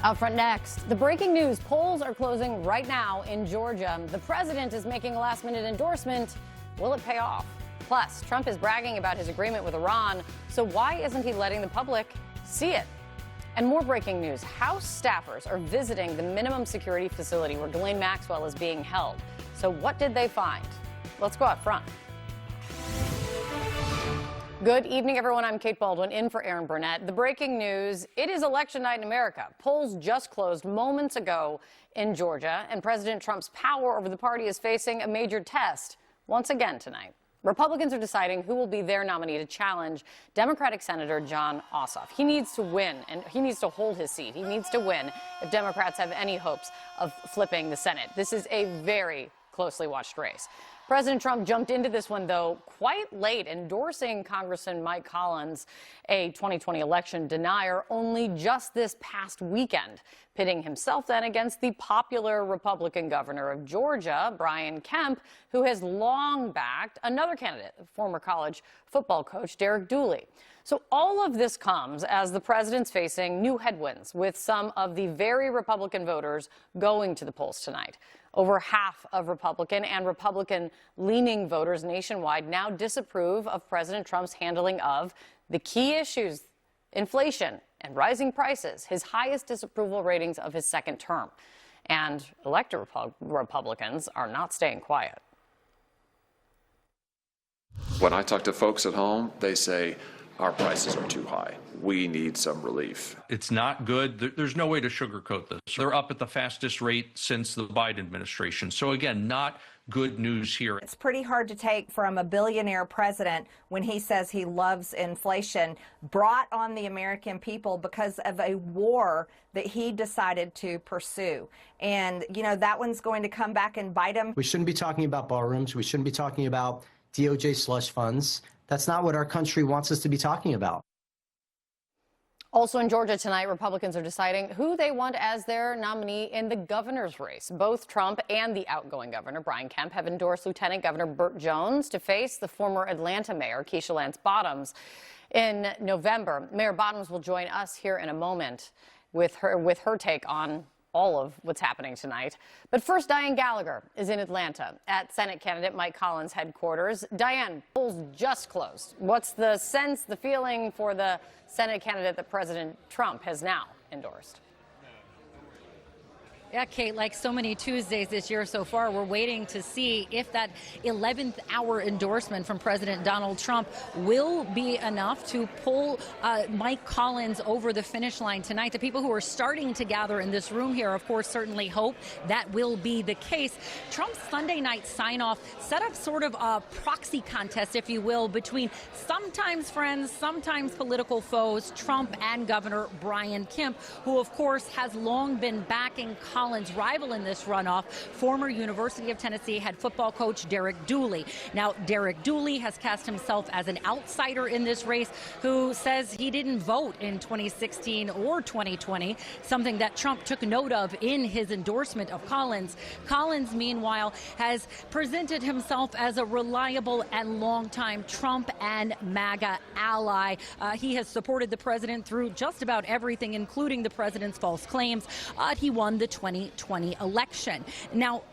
Out front next, the breaking news: polls are closing right now in Georgia. The president is making a last-minute endorsement. Will it pay off? Plus, Trump is bragging about his agreement with Iran. So why isn't he letting the public see it? And more breaking news: House staffers are visiting the minimum security facility where Ghislaine Maxwell is being held. So what did they find? Let's go out front. Good evening, everyone. I'm Kate Baldwin, in for Aaron Burnett. The breaking news: it is election night in America. Polls just closed moments ago in Georgia, and President Trump's power over the party is facing a major test once again tonight. Republicans are deciding who will be their nominee to challenge Democratic Senator Jon Ossoff. He needs to win, and he needs to hold his seat. He needs to win if Democrats have any hopes of flipping the Senate. This is a very closely watched race. President Trump jumped into this one, though, quite late, endorsing Congressman Mike Collins, a 2020 election denier, only just this past weekend, pitting himself then against the popular Republican governor of Georgia, Brian Kemp, who has long backed another candidate, former college football coach Derek Dooley. So all of this comes as the president's facing new headwinds, with some of the very Republican voters going to the polls tonight. Over half of Republican and Republican-leaning voters nationwide now disapprove of President Trump's handling of the key issues: inflation and rising prices, his highest disapproval ratings of his second term. And elected Republicans are not staying quiet. When I talk to folks at home, they say, our prices are too high. We need some relief. It's not good. There's no way to sugarcoat this. They're up at the fastest rate since the Biden administration. So again, not good news here. It's pretty hard to take from a billionaire president when he says he loves inflation brought on the American people because of a war that he decided to pursue. And, you know, that one's going to come back and bite him. We shouldn't be talking about ballrooms. We shouldn't be talking about DOJ slush funds. That's not what our country wants us to be talking about. Also in Georgia tonight, Republicans are deciding who they want as their nominee in the governor's race. Both Trump and the outgoing governor, Brian Kemp, have endorsed Lieutenant Governor Burt Jones to face the former Atlanta mayor, Keisha Lance Bottoms, in November. Mayor Bottoms will join us here in a moment with her take on all of what's happening tonight. But first, Diane Gallagher is in Atlanta at Senate candidate Mike Collins' headquarters. Diane, polls just closed. What's the sense, the feeling for the Senate candidate that President Trump has now endorsed? Yeah, Kate, like so many Tuesdays this year so far, we're waiting to see if that 11th hour endorsement from President Donald Trump will be enough to pull Mike Collins over the finish line tonight. The people who are starting to gather in this room here, of course, certainly hope that will be the case. Trump's Sunday night sign-off set up sort of a proxy contest, if you will, between sometimes friends, sometimes political foes, Trump and Governor Brian Kemp, who, of course, has long been backing Collins' rival in this runoff, former University of Tennessee head football coach Derek Dooley. Now, Derek Dooley has cast himself as an outsider in this race, who says he didn't vote in 2016 or 2020, something that Trump took note of in his endorsement of Collins. Collins, meanwhile, has presented himself as a reliable and longtime Trump and MAGA ally. He has supported the president through just about everything, including the president's false claims. He won the 2020 election. Now,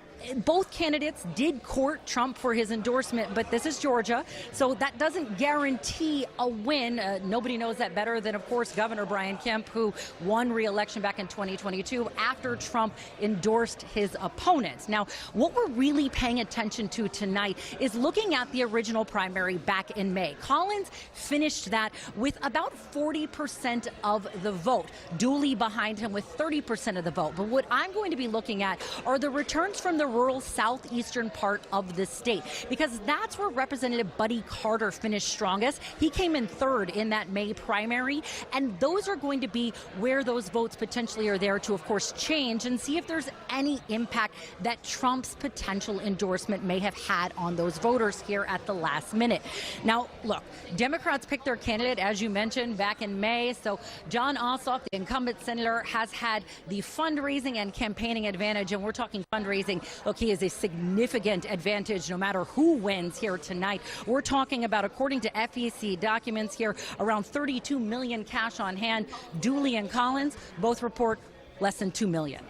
both candidates did court Trump for his endorsement, but this is Georgia, so that doesn't guarantee a win. Nobody knows that better than, of course, Governor Brian Kemp, who won re-election back in 2022 after Trump endorsed his opponent. Now, what we're really paying attention to tonight is looking at the original primary back in May. Collins finished that with about 40% of the vote. Dooley behind him with 30% of the vote. But what I'm going to be looking at are the returns from the rural southeastern part of the state, because that's where Representative Buddy Carter finished strongest. He came in third in that May primary, and those are going to be where those votes potentially are there to, of course, change and see if there's any impact that Trump's potential endorsement may have had on those voters here at the last minute. Now, look, Democrats picked their candidate, as you mentioned, back in May, so Jon Ossoff, the incumbent senator, has had the fundraising and campaigning advantage, and we're talking fundraising. Look, he has a significant advantage no matter who wins here tonight. We're talking about, according to FEC documents here, around $32 million cash on hand. Dooley and Collins both report less than 2 million.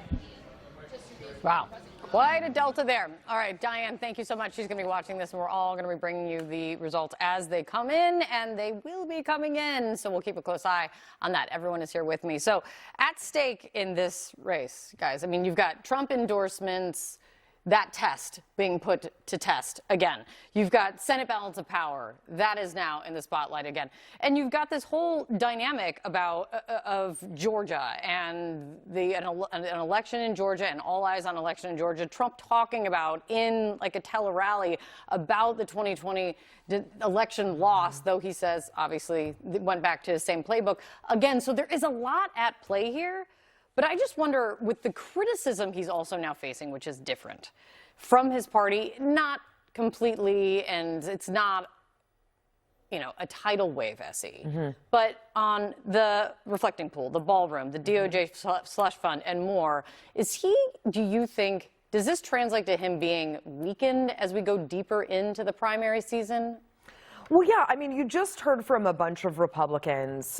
Wow. Quite a delta there. All right, Diane, thank you so much. She's going to be watching this, and we're all going to be bringing you the results as they come in, and they will be coming in. So we'll keep a close eye on that. Everyone is here with me. So at stake in this race, guys, I mean, you've got Trump endorsements, that test being put to test again. You've got Senate balance of power. That is now in the spotlight again. And you've got this whole dynamic of Georgia and an election in Georgia and all eyes on election in Georgia. Trump talking about in like a tele-rally about the 2020 election loss, though he says obviously went back to his same playbook again. So there is a lot at play here. But I just wonder, with the criticism he's also now facing, which is different from his party, not completely, and it's not, you know, a tidal wave SE, but on the reflecting pool, the ballroom, the DOJ slush fund, and more, do you think, does this translate to him being weakened as we go deeper into the primary season? Well, yeah, I mean, you just heard from a bunch of Republicans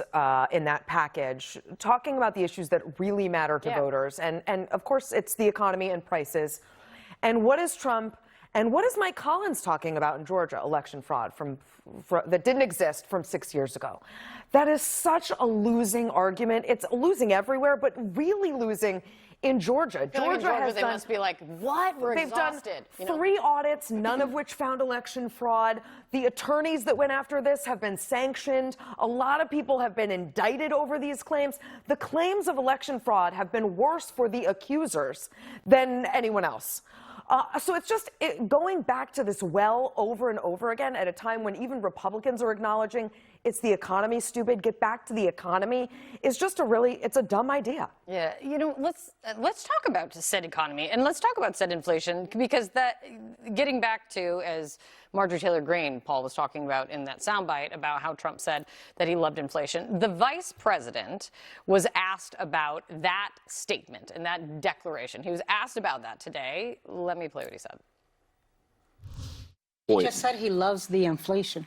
in that package talking about the issues that really matter to voters. And of course, it's the economy and prices. And what is Trump and what is Mike Collins talking about in Georgia? Election fraud that didn't exist from 6 years ago. That is such a losing argument. It's losing everywhere, but really losing in Georgia. Georgia has they must be like, what? We're exhausted. They've done 3 audits, none of which found election fraud. The attorneys that went after this have been sanctioned. A lot of people have been indicted over these claims. The claims of election fraud have been worse for the accusers than anyone else. So it's just going back to this well over and over again at a time when even Republicans are acknowledging it's the economy, stupid. Get back to the economy is just it's a dumb idea. Yeah, you know, let's talk about said economy and let's talk about said inflation, because that, getting back to, as Marjorie Taylor Greene, Paul was talking about in that soundbite about how Trump said that he loved inflation. The vice president was asked about that statement and that declaration. He was asked about that today. Let me play what he said. He just said he loves the inflation.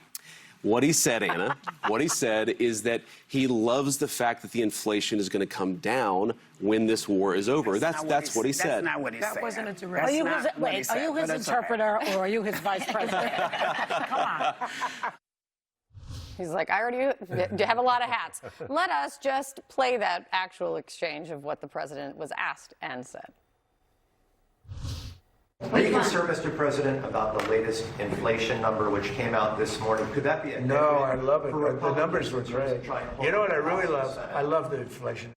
What he said, Anna, what he said is that he loves the fact that the inflation is going to come down when this war is over. That's what he said. That's not what he said. That wasn't a direct. Are you his interpreter or are you his vice president? Come on. He's like, I already have a lot of hats. Let us just play that actual exchange of what the president was asked and said. Are you concerned, Mr. President, about the latest inflation number which came out this morning? Could that be a negative? No, I love it. The numbers were great. You know what I really love? I love the inflation.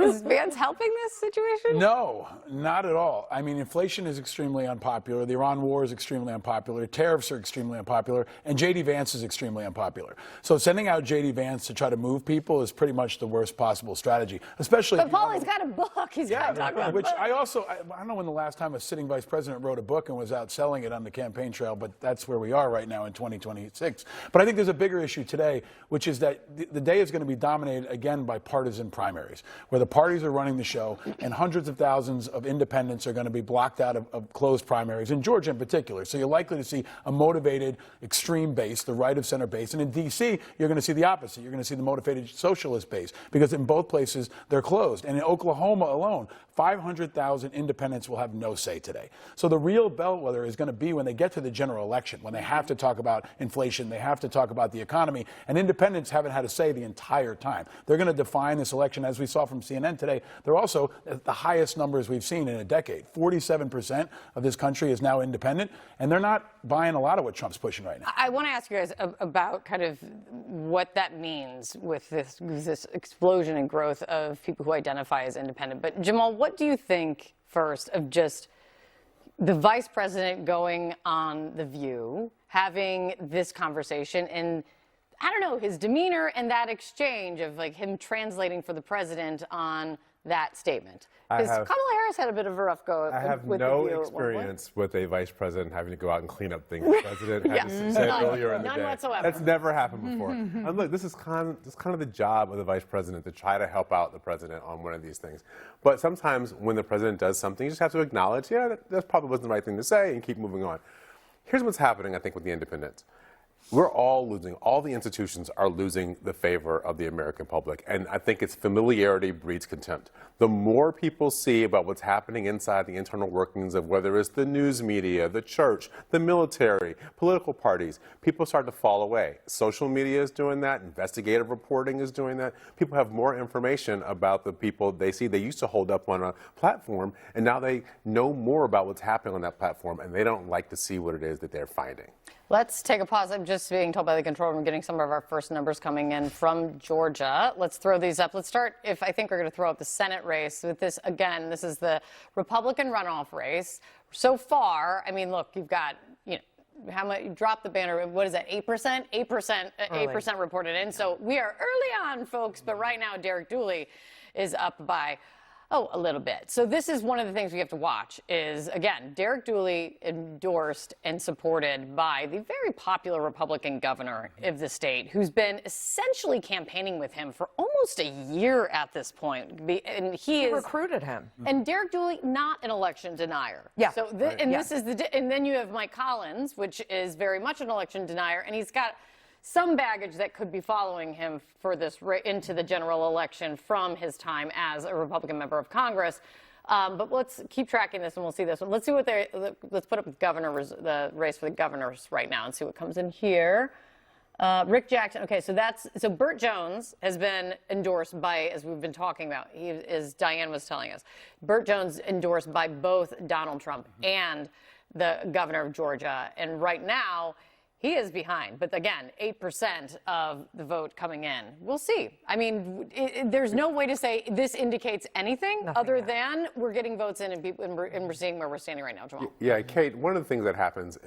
Is Vance helping this situation? No, not at all. I mean, inflation is extremely unpopular. The Iran war is extremely unpopular. Tariffs are extremely unpopular. And J.D. Vance is extremely unpopular. So sending out J.D. Vance to try to move people is pretty much the worst possible strategy, especially. But Paul, he's got a book. He's got to talk about which book. I don't know when the last time a sitting vice president wrote a book and was out selling it on the campaign trail, but that's where we are right now in 2026. But I think there's a bigger issue today, which is that the day is going to be dominated again by partisan primaries, where the parties are running the show, and hundreds of thousands of independents are going to be blocked out of closed primaries, in Georgia in particular. So you're likely to see a motivated extreme base, the right of center base. And in D.C., you're going to see the opposite. You're going to see the motivated socialist base, because in both places, they're closed. And in Oklahoma alone, 500,000 independents will have no say today. So the real bellwether is going to be when they get to the general election, when they have to talk about inflation, they have to talk about the economy, and independents haven't had a say the entire time. They're going to define this election, as we saw from CNN today. They're also at the highest numbers we've seen in a decade. 47% of this country is now independent, and they're not buying a lot of what Trump's pushing right now. I want to ask you guys about kind of what that means with this explosion in growth of people who identify as independent. But Jamal, what do you think first of just the vice president going on The View, having this conversation, and I don't know, his demeanor and that exchange of like him translating for the president on that statement? Because Kamala Harris had a bit of a rough go with The View. I have no experience with a vice president having to go out and clean up things. The president had to say earlier in the day. None whatsoever. That's never happened before. And look, this is kind of the job of the vice president, to try to help out the president on one of these things. But sometimes when the president does something, you just have to acknowledge, yeah, that probably wasn't the right thing to say, and keep moving on. Here's what's happening, I think, with the independents. we're all losing. All the institutions are losing the favor of the American public. And I think it's familiarity breeds contempt. The more people see about what's happening inside the internal workings of whether it's the news media, the church, the military, political parties, people start to fall away. Social media is doing that. Investigative reporting is doing that. People have more information about the people they see. They used to hold up on a platform, and now they know more about what's happening on that platform, and they don't like to see what it is that they're finding. Let's take a pause. I'm just being told by the control room, getting some of our first numbers coming in from Georgia. Let's throw these up. Let's start, I think we're going to throw up the Senate race with this. Again, this is the Republican runoff race. So far, I mean, look, you've got, how much, you dropped the banner, what is that, 8%? 8% reported in. So we are early on, folks, but right now Derek Dooley is up by a little bit. So this is one of the things we have to watch is, again, Derek Dooley endorsed and supported by the very popular Republican governor of the state, who's been essentially campaigning with him for almost a year at this point. And he recruited him. And Derek Dooley, not an election denier. Yeah. So, this is and then you have Mike Collins, which is very much an election denier, and he's got some baggage that could be following him for this into the general election from his time as a Republican member of Congress. But let's keep tracking this, and we'll see this one. Let's see what let's put up the race for the governors right now and see what comes in here. Rick Jackson. Okay, so Burt Jones has been endorsed by, as we've been talking about, as Diane was telling us, Burt Jones endorsed by both Donald Trump and the governor of Georgia, and right now he is behind, but again, 8% of the vote coming in. We'll see. I mean, there's no way to say this indicates anything other than we're getting votes in and we're seeing where we're standing right now, Jamal. Yeah, Kate, one of the things that happens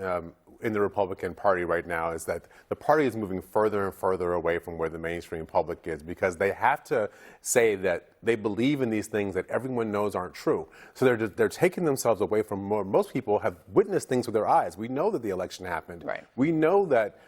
in the Republican Party right now is that the party is moving further and further away from where the mainstream public is because they have to say that they believe in these things that everyone knows aren't true. So they're taking themselves away from most people have witnessed things with their eyes. We know that the election happened. Right. We know that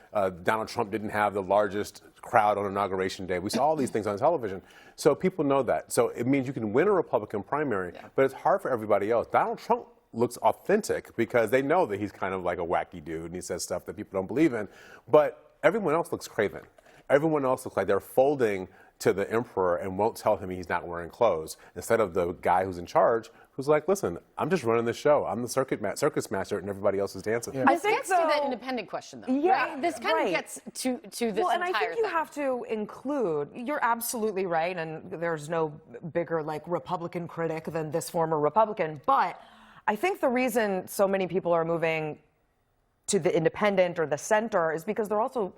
Donald Trump didn't have the largest crowd on Inauguration Day. We saw all these things on television. So people know that. So it means you can win a Republican primary, but it's hard for everybody else. Donald Trump looks authentic because they know that he's kind of like a wacky dude and he says stuff that people don't believe in. But everyone else looks craven. Everyone else looks like they're folding to the emperor and won't tell him he's not wearing clothes, instead of the guy who's in charge who's like, listen, I'm just running the show. I'm the circus master and everybody else is dancing. Yeah. This gets to that independent question, though. Yeah, right? This kind of gets to this entire thing. Well, and I think you have to include, you're absolutely right, and there's no bigger, Republican critic than this former Republican, but I think the reason so many people are moving to the independent or the center is because they're also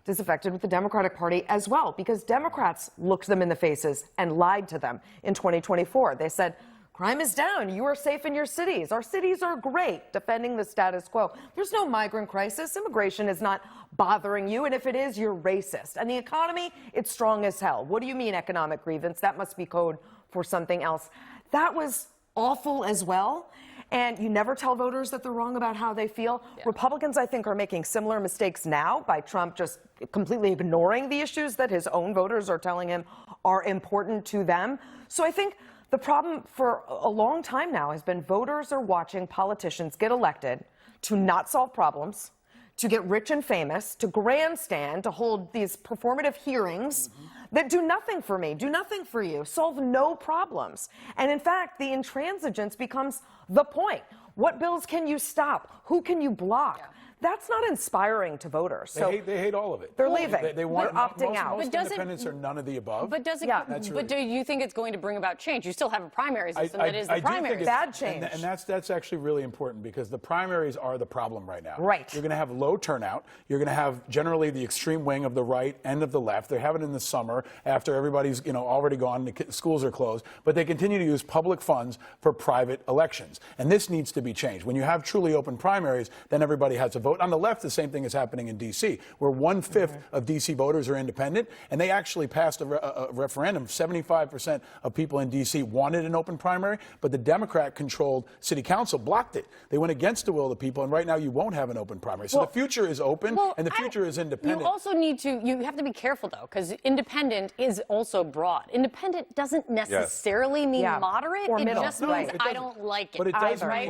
disaffected with the Democratic Party as well, because Democrats looked them in the faces and lied to them in 2024. They said, crime is down. You are safe in your cities. Our cities are great, defending the status quo. There's no migrant crisis. Immigration is not bothering you. And if it is, you're racist. And the economy, it's strong as hell. What do you mean economic grievance? That must be code for something else. That was awful as well. And you never tell voters that they're wrong about how they feel. Yeah. Republicans, I think, are making similar mistakes now by Trump just completely ignoring the issues that his own voters are telling him are important to them. So I think the problem for a long time now has been voters are watching politicians get elected to not solve problems, to get rich and famous, to grandstand, to hold these performative hearings that do nothing for me, do nothing for you, solve no problems. And in fact, the intransigence becomes the point. What bills can you stop? Who can you block? Yeah. That's not inspiring to voters. They hate all of it. They're leaving. They want opting out. Most independents are none of the above. But do you think it's going to bring about change? You still have a primary system that is the primary. Bad change. And that's actually really important because the primaries are the problem right now. Right. You're going to have low turnout. You're going to have generally the extreme wing of the right and of the left. They have it in the summer after everybody's already gone. The schools are closed, but they continue to use public funds for private elections. And this needs to be changed. When you have truly open primaries, then everybody has a vote. On the left, the same thing is happening in D.C., where 1/5 of D.C. voters are independent, and they actually passed a referendum. 75% of people in D.C. wanted an open primary, but the Democrat-controlled city council blocked it. They went against the will of the people, and right now you won't have an open primary. So the future is open, and the future is independent. You also you have to be careful, though, because independent is also broad. Independent doesn't necessarily mean moderate. Or it middle. just means I don't like it. But it does, right?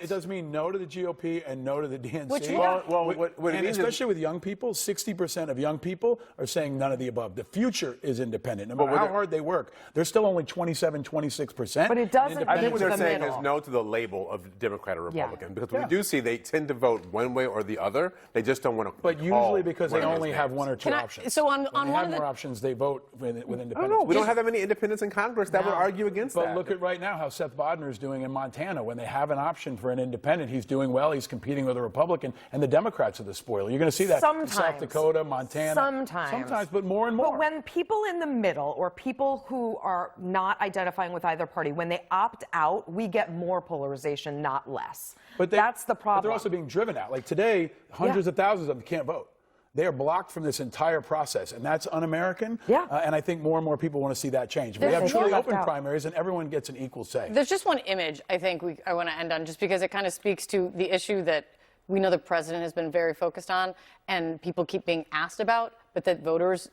it does mean no to the GOP and no to the DNC. Which See? Well, what it and means is- especially with young people, 60% of young people are saying none of the above. The future is independent. No matter how hard they work, they're still only 27, 26%. But it doesn't I think what mean they're the saying middle. is no to the label of Democrat or Republican. Yeah. Because we do see they tend to vote one way or the other. They just don't want to. But usually because they only have one or two options. So on When one they have of the more options, they vote with I don't independents. know. We don't have that many independents in Congress that would argue against But that. look at right now how Seth Bodnar is doing in Montana. When they have an option for an independent, he's doing well. He's competing with a Republican, and the Democrats are the spoiler. You're going to see that in South Sometimes. Dakota, Montana. Sometimes. But more and more. But when people in the middle or people who are not identifying with either party, when they opt out, we get more polarization, not less. But that's the But problem. they're also being driven out. Like today, hundreds of thousands of them can't vote. They are blocked from this entire process, and that's un-American. Yeah. And I think more and more people want to see that change. If we There's- have truly Yeah. open primaries, and everyone gets an equal say. There's just one image I think I want to end on, just because it kind of speaks to the issue that we know the president has been very focused on, and people keep being asked about, but that voters,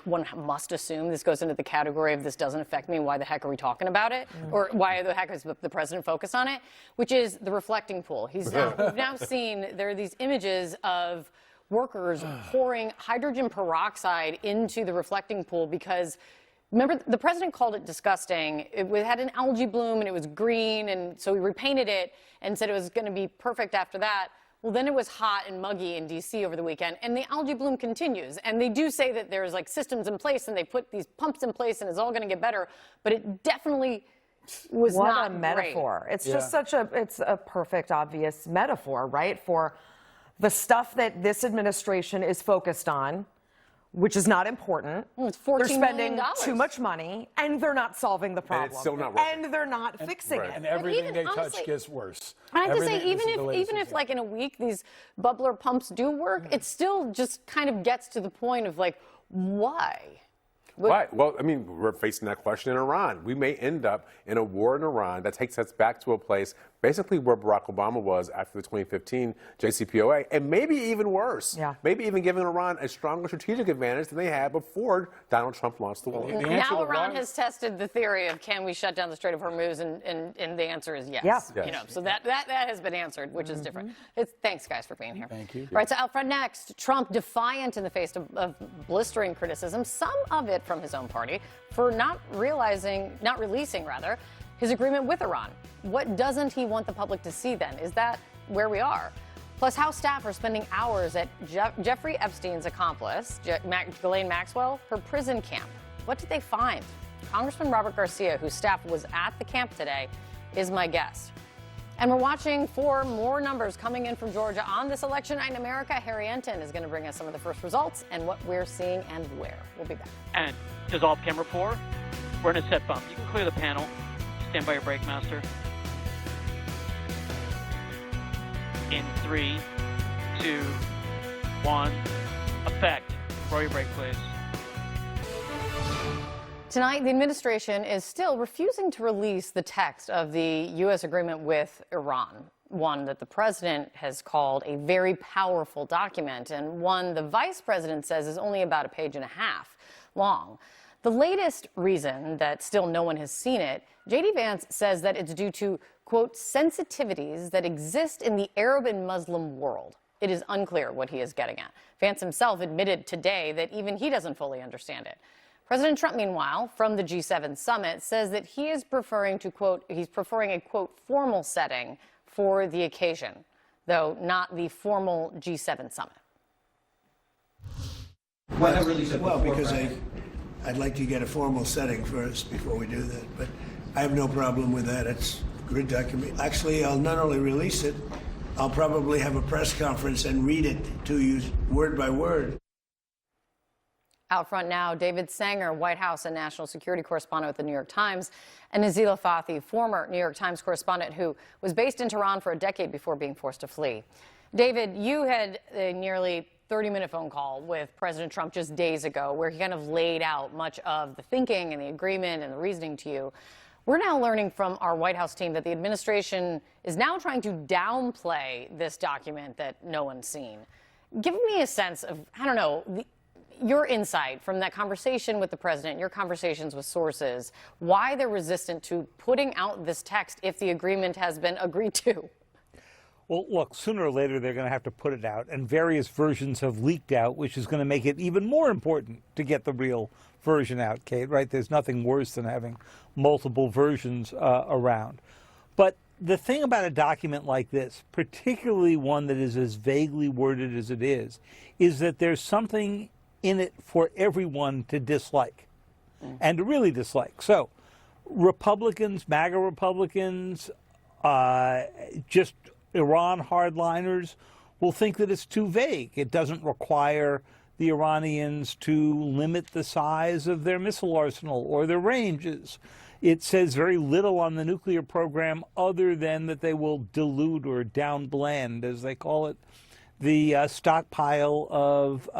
one must assume this goes into the category of this doesn't affect me, why the heck are we talking about it? Or why the heck is the president focused on it? Which is the reflecting pool. We've now seen there are these images of workers pouring hydrogen peroxide into the reflecting pool because, remember, the president called it disgusting. It had an algae bloom and it was green, and so he repainted it and said it was going to be perfect after that. Well, then it was hot and muggy in D.C. over the weekend, and the algae bloom continues. And they do say that there's like systems in place, and they put these pumps in place, and it's all going to get better. But it definitely was what not a metaphor. great. It's just it's a perfect, obvious metaphor, right? For the stuff that this administration is focused on, which is not important. It's They're $14 spending million. too much money, and they're not solving the problem. it's still not working. And they're not fixing it. And everything even they honestly- touch gets worse. I have to Everything- say, this is the latest even if example. like in a week these bubbler pumps do work, it still just kind of gets to the point of like, why? Right. Well, I mean, we're facing that question in Iran. We may end up in a war in Iran that takes us back to a place basically where Barack Obama was after the 2015 JCPOA, and maybe even worse. Yeah. Maybe even giving Iran a stronger strategic advantage than they had before Donald Trump launched the war. The answer Now to Iran why- has tested the theory of can we shut down the Strait of Hormuz, and the answer is yes. Yeah. You know, so that has been answered, which is different. Thanks, guys, for being here. Thank you. All right, so out front next, Trump defiant in the face of blistering criticism, some of it from his own party, for not releasing his agreement with Iran. What doesn't he want the public to see then? Is that where we are? Plus, House staff are spending hours at Jeffrey Epstein's accomplice, Ghislaine Maxwell, her prison camp. What did they find? Congressman Robert Garcia, whose staff was at the camp today, is my guest. And we're watching for more numbers coming in from Georgia on this election night in America. Harry Enton is going to bring us some of the first results and what we're seeing and where. We'll be back. And dissolve camera 4. We're in a set bump. You can clear the panel. Stand by your brake master. In 3, 2, 1. Effect. Roll your brake, please. Tonight, the administration is still refusing to release the text of the U.S. agreement with Iran, one that the president has called a very powerful document, and one the vice president says is only about a page and a half long. The latest reason that still no one has seen it, J.D. Vance says that it's due to, quote, sensitivities that exist in the Arab and Muslim world. It is unclear what he is getting at. Vance himself admitted today that even he doesn't fully understand it. President Trump, meanwhile, from the G7 summit, says that he is preferring a, quote, formal setting for the occasion, though not the formal G7 summit. Well, because I'd like to get a formal setting first before we do that, but I have no problem with that. It's a good document. Actually, I'll not only release it, I'll probably have a press conference and read it to you word by word. Out front now, David Sanger, White House and national security correspondent with the New York Times, and Nazila Fathi, former New York Times correspondent who was based in Tehran for a decade before being forced to flee. David, you had a nearly 30-minute phone call with President Trump just days ago where he kind of laid out much of the thinking and the agreement and the reasoning to you. We're now learning from our White House team that the administration is now trying to downplay this document that no one's seen. Give me a sense of, I don't know, your insight from that conversation with the president, your conversations with sources, why they're resistant to putting out this text if the agreement has been agreed to. Well, look, sooner or later they're going to have to put it out, and various versions have leaked out, which is going to make it even more important to get the real version out, Kate, right? There's nothing worse than having multiple versions around. But the thing about a document like this, particularly one that is as vaguely worded as it is that there's something in it for everyone to dislike and to really dislike. So Republicans, MAGA Republicans, just Iran hardliners will think that it's too vague. It doesn't require the Iranians to limit the size of their missile arsenal or their ranges. It says very little on the nuclear program other than that they will dilute or downblend, as they call it, the stockpile of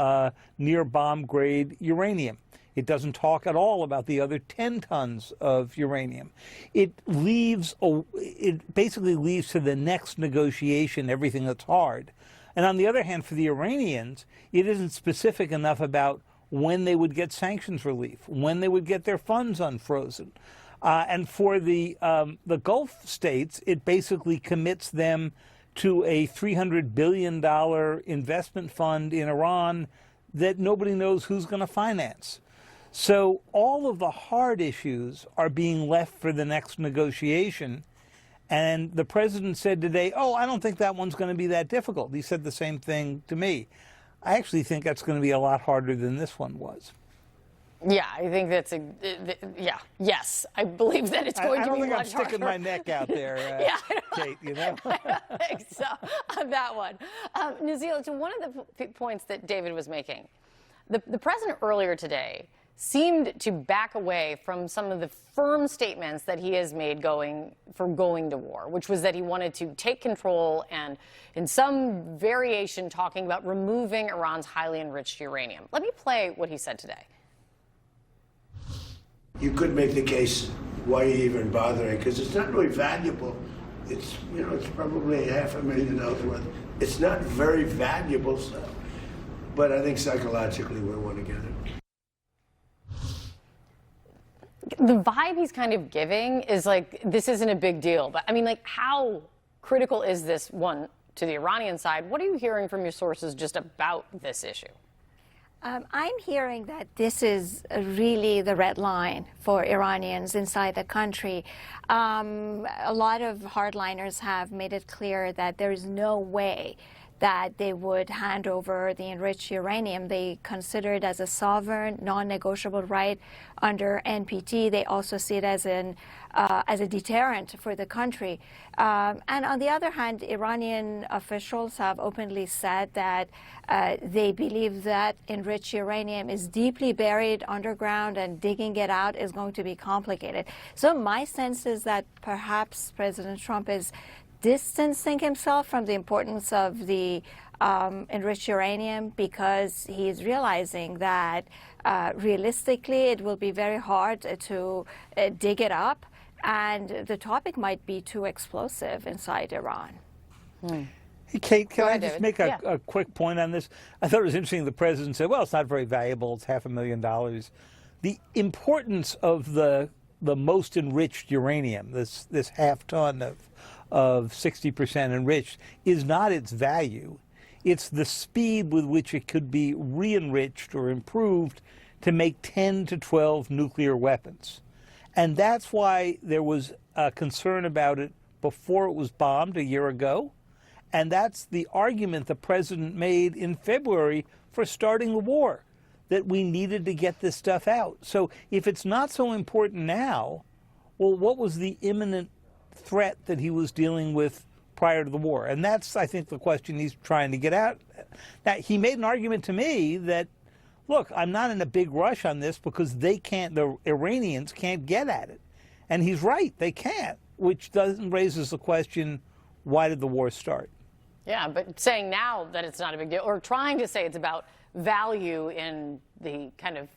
near bomb-grade uranium. It doesn't talk at all about the other 10 tons of uranium. It basically leaves to the next negotiation everything that's hard. And on the other hand, for the Iranians, it isn't specific enough about when they would get sanctions relief, when they would get their funds unfrozen. And for the Gulf states, it basically commits them to a $300 billion investment fund in Iran that nobody knows who's going to finance. So all of the hard issues are being left for the next negotiation. And the president said today, oh, I don't think that one's going to be that difficult. He said the same thing to me. I actually think that's going to be a lot harder than this one was. Yeah, I think that's yes, I believe that it's going to be much harder. I don't think I'm sticking my neck out there, Kate, you know? I don't think so on that one. Nazila, to one of the points that David was making, the president earlier today seemed to back away from some of the firm statements that he has made going to war, which was that he wanted to take control and, in some variation, talking about removing Iran's highly enriched uranium. Let me play what he said today. You could make the case, why are you even bothering? Because it's not really valuable. It's, it's probably $500,000 worth. It's not very valuable stuff. But I think psychologically we're one together. The vibe he's kind of giving is like, this isn't a big deal. But I mean, like, how critical is this one to the Iranian side? What are you hearing from your sources just about this issue? I'm hearing that this is really the red line for Iranians inside the country. A lot of hardliners have made it clear that there is no way that they would hand over the enriched uranium. They consider it as a sovereign, non-negotiable right under NPT. They also see it as a deterrent for the country. And on the other hand, Iranian officials have openly said that they believe that enriched uranium is deeply buried underground and digging it out is going to be complicated. So my sense is that perhaps President Trump is distancing himself from the importance of the enriched uranium because he's realizing that realistically it will be very hard to dig it up, and the topic might be too explosive inside Iran. Hey, Kate, can I just make a quick point on this? I thought it was interesting the president said, well, it's not very valuable, it's $500,000. The importance of the most enriched uranium, this half ton of 60% enriched, is not its value. It's the speed with which it could be re-enriched or improved to make 10 to 12 nuclear weapons. And that's why there was a concern about it before it was bombed a year ago. And that's the argument the president made in February for starting the war, that we needed to get this stuff out. So if it's not so important now, well, what was the imminent threat that he was dealing with prior to the war? And that's, I think, the question he's trying to get at. Now, he made an argument to me that, look, I'm not in a big rush on this because the Iranians can't get at it. And he's right, they can't, which raises the question, why did the war start? Yeah, but saying now that it's not a big deal, or trying to say it's about value in the kind of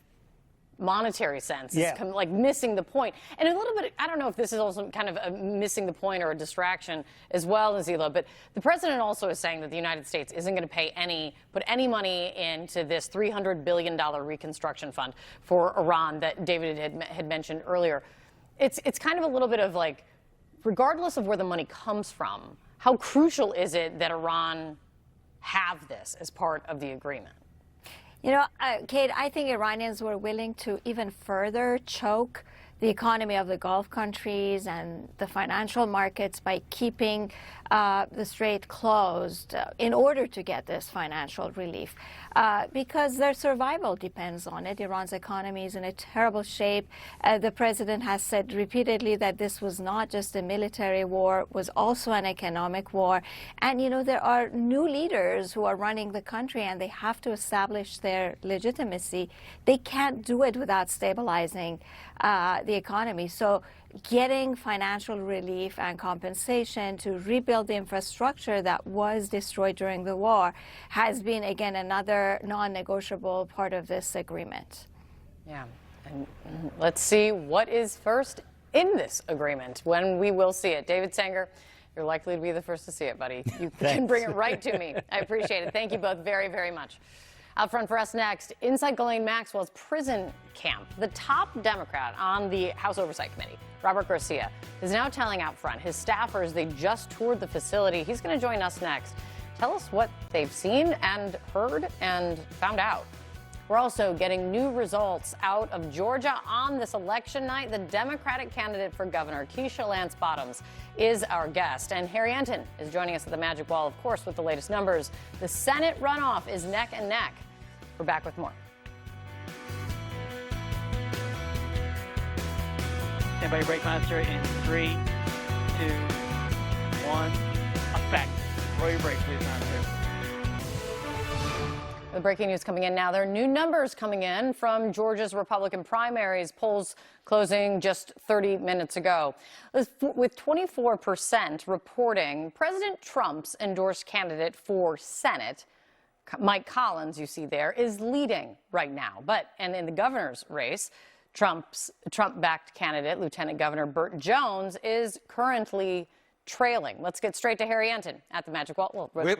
monetary sense, is like missing the point. And a little bit, I don't know if this is also kind of a missing the point or a distraction as well, Nazila, but the president also is saying that the United States isn't going to put any money into this $300 billion reconstruction fund for Iran that David had mentioned earlier. It's kind of a little bit of like, regardless of where the money comes from, How crucial is it that Iran have this as part of the agreement? You know, Kate, I think Iranians were willing to even further choke the economy of the Gulf countries and the financial markets by keeping the strait closed in order to get this financial relief, because their survival depends on it. Iran's economy is in a terrible shape. The president has said repeatedly that this was not just a military war, it was also an economic war. And, you know, there are new leaders who are running the country, and they have to establish their legitimacy. They can't do it without stabilizing the economy. So getting financial relief and compensation to rebuild the infrastructure that was destroyed during the war has been, again, another non-negotiable part of this agreement. Yeah, and let's see what is first in this agreement, when we will see it. David Sanger, you're likely to be the first to see it, buddy. You can bring it right to me. I appreciate it. Thank you both very, very much. Out front for us next, inside Ghislaine Maxwell's prison camp, the top Democrat on the House Oversight Committee, Robert Garcia, is now telling out front his staffers they just toured the facility. He's going to join us next. Tell us what they've seen and heard and found out. We're also getting new results out of Georgia on this election night. The Democratic candidate for governor, Keisha Lance Bottoms, is our guest. And Harry Enten is joining us at the Magic Wall, of course, with the latest numbers. The Senate runoff is neck and neck. We're back with more. Stand by your brake master in 3, 2, 1. Effect. Roll your brake, please, master. The breaking news coming in now. There are new numbers coming in from Georgia's Republican primaries, polls closing just 30 minutes ago. With 24% reporting President Trump's endorsed candidate for Senate, Mike Collins, you see there, is leading right now. And in the governor's race, Trump-backed candidate, Lieutenant Governor Burt Jones, is currently trailing. Let's get straight to Harry Enten at the Magic Wall. Well, with me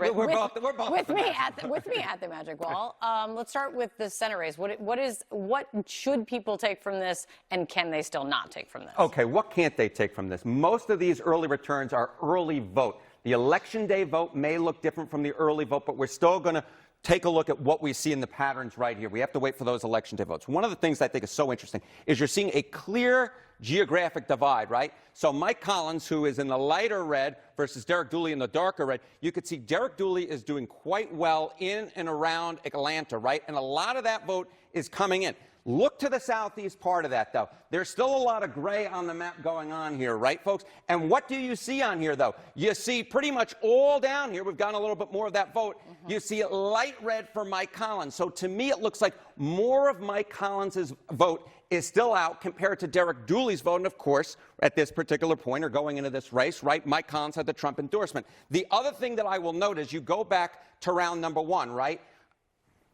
at the Magic Wall. Let's start with the Senate race. What should people take from this, and can they still not take from this? Okay, what can't they take from this? Most of these early returns are early vote. The Election Day vote may look different from the early vote, but we're still going to take a look at what we see in the patterns right here. We have to wait for those Election Day votes. One of the things I think is so interesting is you're seeing a clear geographic divide, right? So Mike Collins, who is in the lighter red, versus Derek Dooley in the darker red, you could see Derek Dooley is doing quite well in and around Atlanta, right? And a lot of that vote is coming in. Look to the southeast part of that, though. There's still a lot of gray on the map going on here, right, folks? And what do you see on here, though? You see pretty much all down here. We've gotten a little bit more of that vote. You see light red for Mike Collins. So to me, it looks like more of Mike Collins' vote is still out compared to Derek Dooley's vote. And, of course, at this particular point or going into this race, right, Mike Collins had the Trump endorsement. The other thing that I will note is you go back to round number 1, right?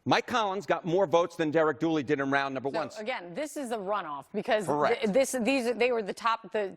Mike Collins got more votes than Derek Dooley did in round number 1. Again, this is a runoff because Correct. they were the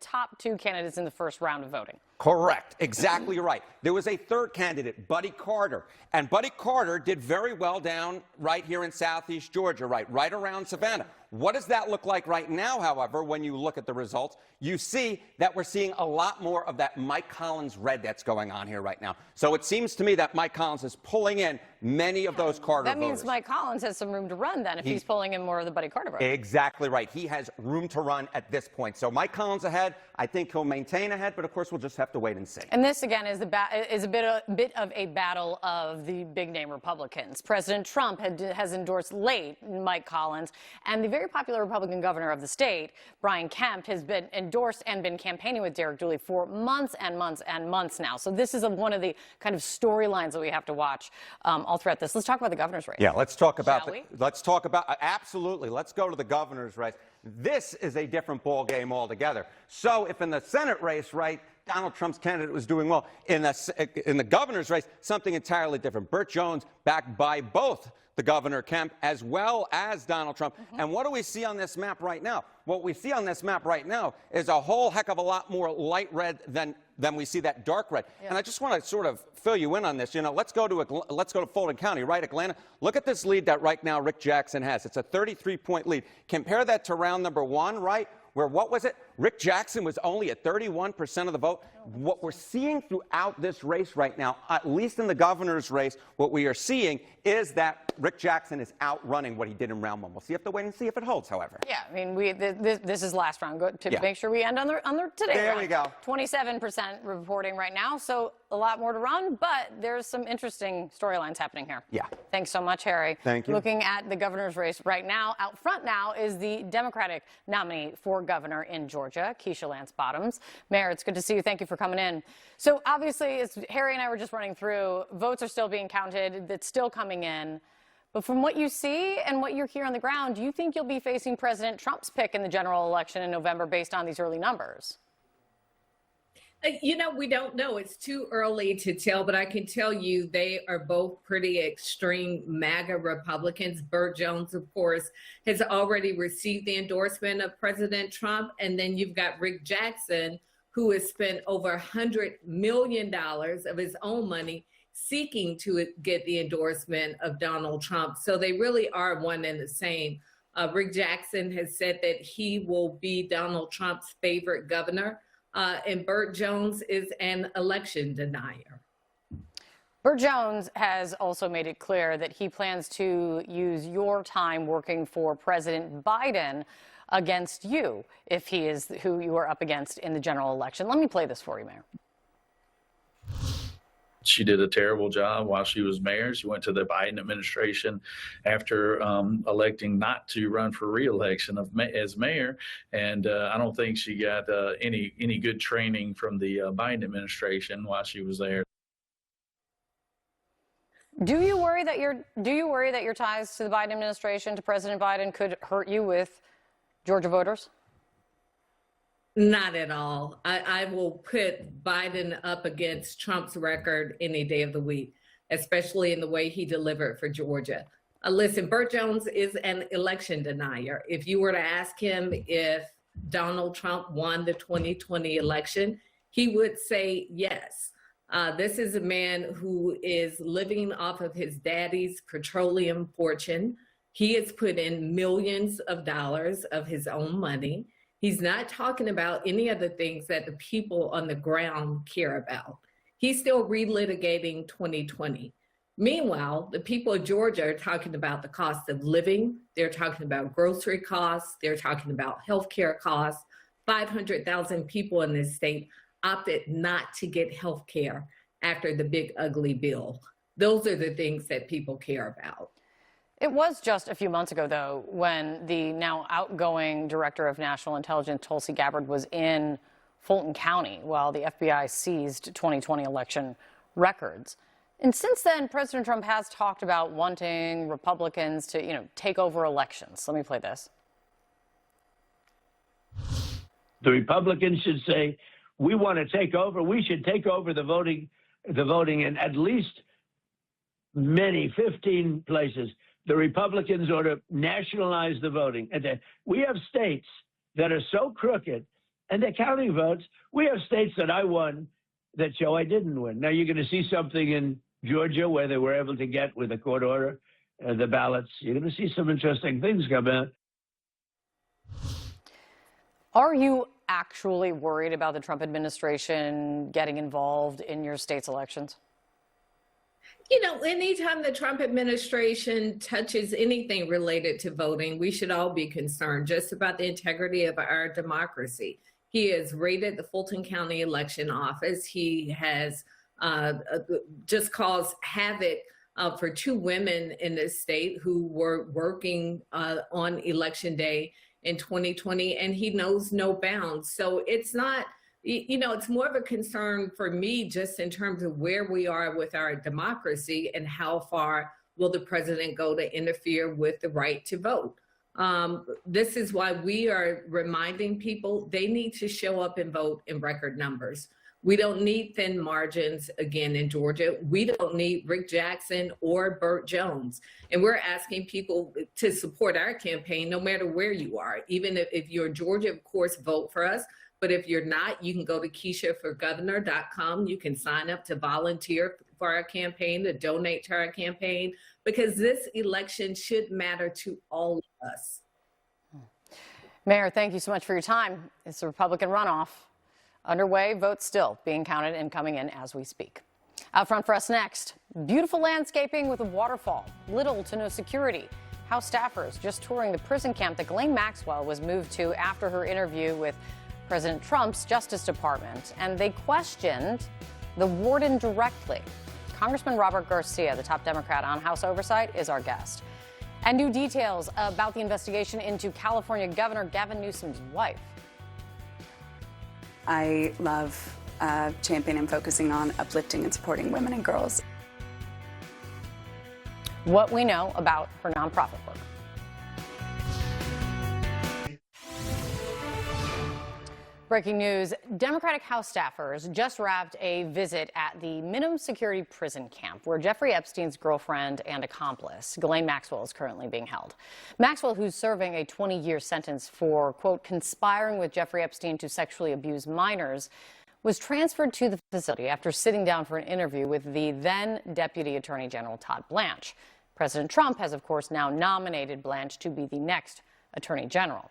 top two candidates in the first round of voting. Correct. Exactly right. There was a third candidate, Buddy Carter. And Buddy Carter did very well down right here in southeast Georgia, right around Savannah. What does that look like right now, however, when you look at the results? You see that we're seeing a lot more of that Mike Collins red that's going on here right now. So it seems to me that Mike Collins is pulling in many of those Carter That voters. means Mike Collins has some room to run then if he's pulling in more of the Buddy Carter vote. Exactly right. He has room to run at this point. So Mike Collins ahead. I think he'll maintain ahead, but of course we'll just have to wait and see. And this, again, is a bit of a battle of the big-name Republicans. President Trump has endorsed late Mike Collins, and the very popular Republican governor of the state, Brian Kemp, has been endorsed and been campaigning with Derek Dooley for months and months and months now. So this is one of the kind of storylines that we have to watch all throughout this. Let's talk about the governor's race. Yeah, let's talk about Shall we? Let's talk about absolutely. Let's go to the governor's race. This is a different ball game altogether. So if in the Senate race, right, Donald Trump's candidate was doing well, in the governor's race, something entirely different. Burt Jones backed by both the governor Kemp as well as Donald Trump. And what do we see on this map right now? what we see on this map right now is a whole heck of a lot more light red than we see that dark red. And I just want to sort of fill you in on this. You know, let's go to Fulton County, right? Atlanta. Look at this lead that right now Rick Jackson has. It's a 33-point lead. Compare that to round number 1, right? Where what was it? Rick Jackson was only at 31% of the vote. What we're seeing throughout this race right now, at least in the governor's race, what we are seeing is that Rick Jackson is outrunning what he did in round 1. We'll have to wait and see if it holds, however. Yeah, I mean, this is last round. Go to make sure we end on the today. There round. we go. 27% reporting right now, so a lot more to run, but there's some interesting storylines happening here. Yeah. Thanks so much, Harry. Thank you. Looking at the governor's race right now, out front now is the Democratic nominee for governor in Georgia, Keisha Lance Bottoms. Mayor, it's good to see you. Thank you for coming in. So obviously, as Harry and I were just running through, votes are still being counted. That's still coming in. But from what you see and what you're here on the ground, do you think you'll be facing President Trump's pick in the general election in November based on these early numbers? You know, we don't know. It's too early to tell, but I can tell you they are both pretty extreme MAGA Republicans. Burt Jones, of course, has already received the endorsement of President Trump. And then you've got Rick Jackson, who has spent over $100 million of his own money seeking to get the endorsement of Donald Trump. So they really are one and the same. Rick Jackson has said that he will be Donald Trump's favorite governor. And Burt Jones is an election denier. Burt Jones has also made it clear that he plans to use your time working for President Biden against you if he is who you are up against in the general election. Let me play this for you, Mayor. She did a terrible job while she was mayor. She went to the Biden administration after electing not to run for re-election as mayor, and I don't think she got any good training from the Biden administration while she was there. Do you worry that your ties to the Biden administration, to President Biden, could hurt you with Georgia voters? Not at all. I will put Biden up against Trump's record any day of the week, especially in the way he delivered for Georgia. Listen, Burt Jones is an election denier. If you were to ask him if Donald Trump won the 2020 election, he would say yes. This is a man who is living off of his daddy's petroleum fortune. He has put in millions of dollars of his own money. He's not talking about any of the things that the people on the ground care about. He's still relitigating 2020. Meanwhile, the people of Georgia are talking about the cost of living. They're talking about grocery costs. They're talking about healthcare costs. 500,000 people in this state opted not to get healthcare after the big ugly bill. Those are the things that people care about. It was just a few months ago, though, when the now outgoing Director of National Intelligence, Tulsi Gabbard, was in Fulton County while the FBI seized 2020 election records. And since then, President Trump has talked about wanting Republicans to, take over elections. Let me play this. The Republicans should say, we want to take over. We should take over the voting in at least 15 places. The Republicans ought to nationalize the voting. And we have states that are so crooked, and they're counting votes. We have states that I won that show I didn't win. Now, you're going to see something in Georgia where they were able to get, with a court order, the ballots. You're going to see some interesting things come out. Are you actually worried about the Trump administration getting involved in your state's elections? Anytime the Trump administration touches anything related to voting, we should all be concerned just about the integrity of our democracy. He has raided the Fulton County election office. He has just caused havoc for 2 women in this state who were working on election day in 2020, and he knows no bounds. So it's not, it's more of a concern for me just in terms of where we are with our democracy and how far will the president go to interfere with the right to vote. This is why we are reminding people they need to show up and vote in record numbers. We don't need thin margins again in Georgia. We don't need Rick Jackson or Burt Jones. And we're asking people to support our campaign no matter where you are. Even if you're Georgia, of course, vote for us. But if you're not, you can go to KeishaForGovernor.com. You can sign up to volunteer for our campaign, to donate to our campaign, because this election should matter to all of us. Mayor, thank you so much for your time. It's a Republican runoff underway. Votes still being counted and coming in as we speak. Out front for us next, beautiful landscaping with a waterfall, little to no security. House staffers just touring the prison camp that Ghislaine Maxwell was moved to after her interview with President Trump's Justice Department, and they questioned the warden directly. Congressman Robert Garcia, the top Democrat on House Oversight, is our guest. And new details about the investigation into California Governor Gavin Newsom's wife. I love championing and focusing on uplifting and supporting women and girls. What we know about her nonprofit work. Breaking news, Democratic House staffers just wrapped a visit at the minimum security prison camp where Jeffrey Epstein's girlfriend and accomplice, Ghislaine Maxwell, is currently being held. Maxwell, who's serving a 20-year sentence for, quote, conspiring with Jeffrey Epstein to sexually abuse minors, was transferred to the facility after sitting down for an interview with the then Deputy Attorney General Todd Blanche. President Trump has, of course, now nominated Blanche to be the next Attorney General.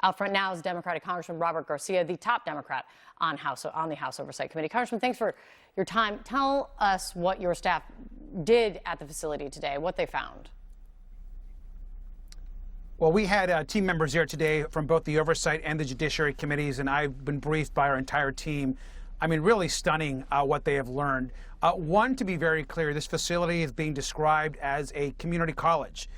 Out front now is Democratic Congressman Robert Garcia, the top Democrat on the House Oversight Committee. Congressman, thanks for your time. Tell us what your staff did at the facility today, what they found. Well, we had team members here today from both the Oversight and the Judiciary Committees, and I've been briefed by our entire team. I mean, really stunning what they have learned. One, to be very clear, this facility is being described as a community college.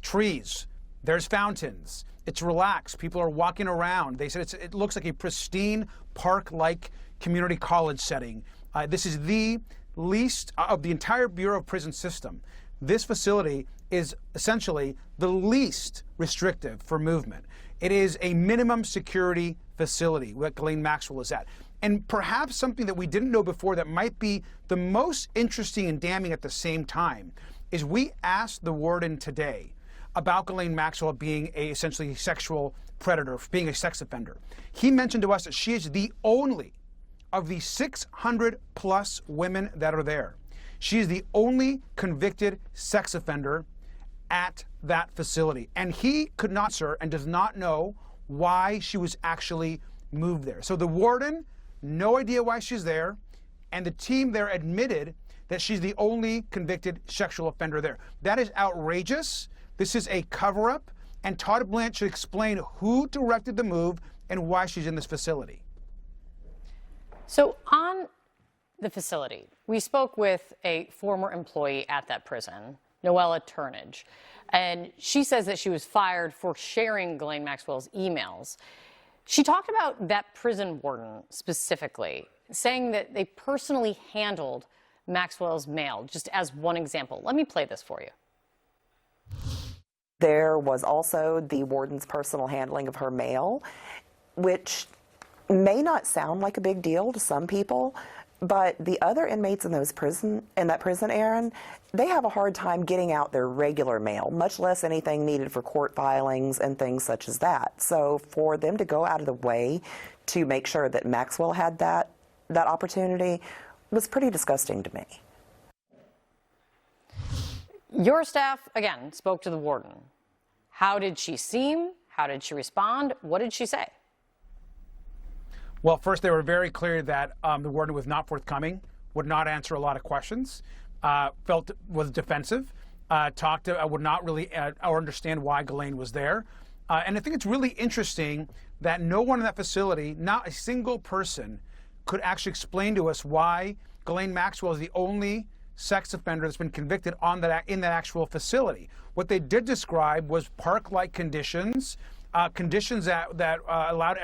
Trees, there's fountains. It's relaxed. People are walking around. They said it looks like a pristine park-like community college setting. This is the least of the entire Bureau of Prison system. This facility is essentially the least restrictive for movement. It is a minimum security facility, what Ghislaine Maxwell is at. And perhaps something that we didn't know before that might be the most interesting and damning at the same time is we asked the warden today about Ghislaine Maxwell being a essentially sexual predator, being a sex offender. He mentioned to us that she is the only of the 600 plus women that are there. She is the only convicted sex offender at that facility. And he could not answer and does not know why she was actually moved there. So the warden, no idea why she's there, and the team there admitted that she's the only convicted sexual offender there. That is outrageous. This is a cover-up, and Todd Blanche should explain who directed the move and why she's in this facility. So on the facility, we spoke with a former employee at that prison, Noella Turnage, and she says that she was fired for sharing Ghislaine Maxwell's emails. She talked about that prison warden specifically, saying that they personally handled Maxwell's mail, just as one example. Let me play this for you. There was also the warden's personal handling of her mail, which may not sound like a big deal to some people, but the other inmates in that prison, Aaron, they have a hard time getting out their regular mail, much less anything needed for court filings and things such as that. So for them to go out of the way to make sure that Maxwell had that opportunity was pretty disgusting to me. Your staff, again, spoke to the warden. How did she seem? How did she respond? What did she say? Well, first, they were very clear that the warden was not forthcoming, would not answer a lot of questions, was defensive, would not really or understand why Ghislaine was there. And I think it's really interesting that no one in that facility, not a single person, could actually explain to us why Ghislaine Maxwell is the only sex offender that's been convicted in that actual facility. What they did describe was park-like conditions, conditions that allowed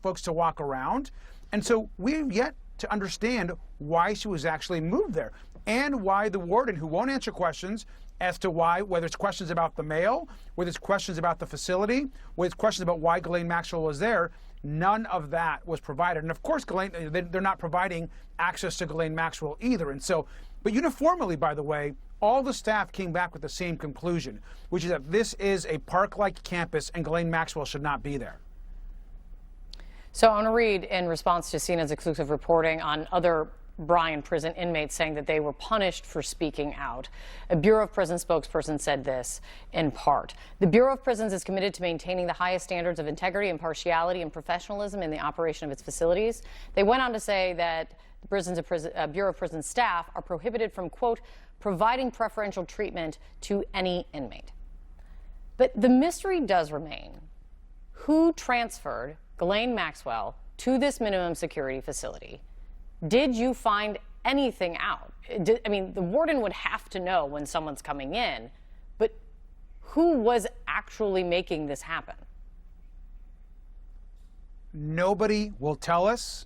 folks to walk around. And so we've yet to understand why she was actually moved there and why the warden, who won't answer questions as to why, whether it's questions about the mail, whether it's questions about the facility, whether it's questions about why Ghislaine Maxwell was there. None of that was provided. And of course, they're not providing access to Ghislaine Maxwell either. And so, but uniformly, by the way, all the staff came back with the same conclusion, which is that this is a park-like campus and Ghislaine Maxwell should not be there. So I want to read in response to CNN's exclusive reporting on other Bryan prison inmates saying that they were punished for speaking out. A Bureau of Prisons spokesperson said this in part. The Bureau of Prisons is committed to maintaining the highest standards of integrity, impartiality, and professionalism in the operation of its facilities. They went on to say that the Bureau of Prisons staff are prohibited from, quote, providing preferential treatment to any inmate. But the mystery does remain. Who transferred Ghislaine Maxwell to this minimum security facility? Did you find anything out? I mean, the warden would have to know when someone's coming in, but who was actually making this happen? Nobody will tell us,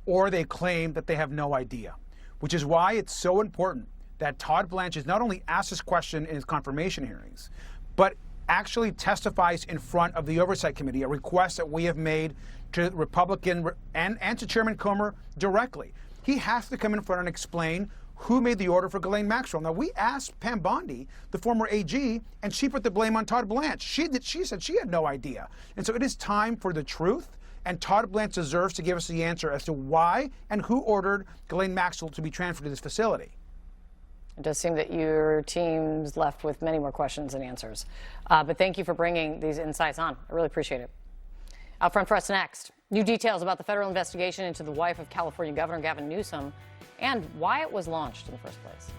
or they claim that they have no idea, which is why it's so important that Todd Blanchard not only asks this question in his confirmation hearings, but actually testifies in front of the Oversight Committee, a request that we have made to Republican and to Chairman Comer directly. He has to come in front and explain who made the order for Ghislaine Maxwell. Now, we asked Pam Bondi, the former AG, and she put the blame on Todd Blanche. She said she had no idea. And so it is time for the truth, and Todd Blanche deserves to give us the answer as to why and who ordered Ghislaine Maxwell to be transferred to this facility. It does seem that your team's left with many more questions than answers. But thank you for bringing these insights on. I really appreciate it. Out front for us next, new details about the federal investigation into the wife of California Governor Gavin Newsom and why it was launched in the first place.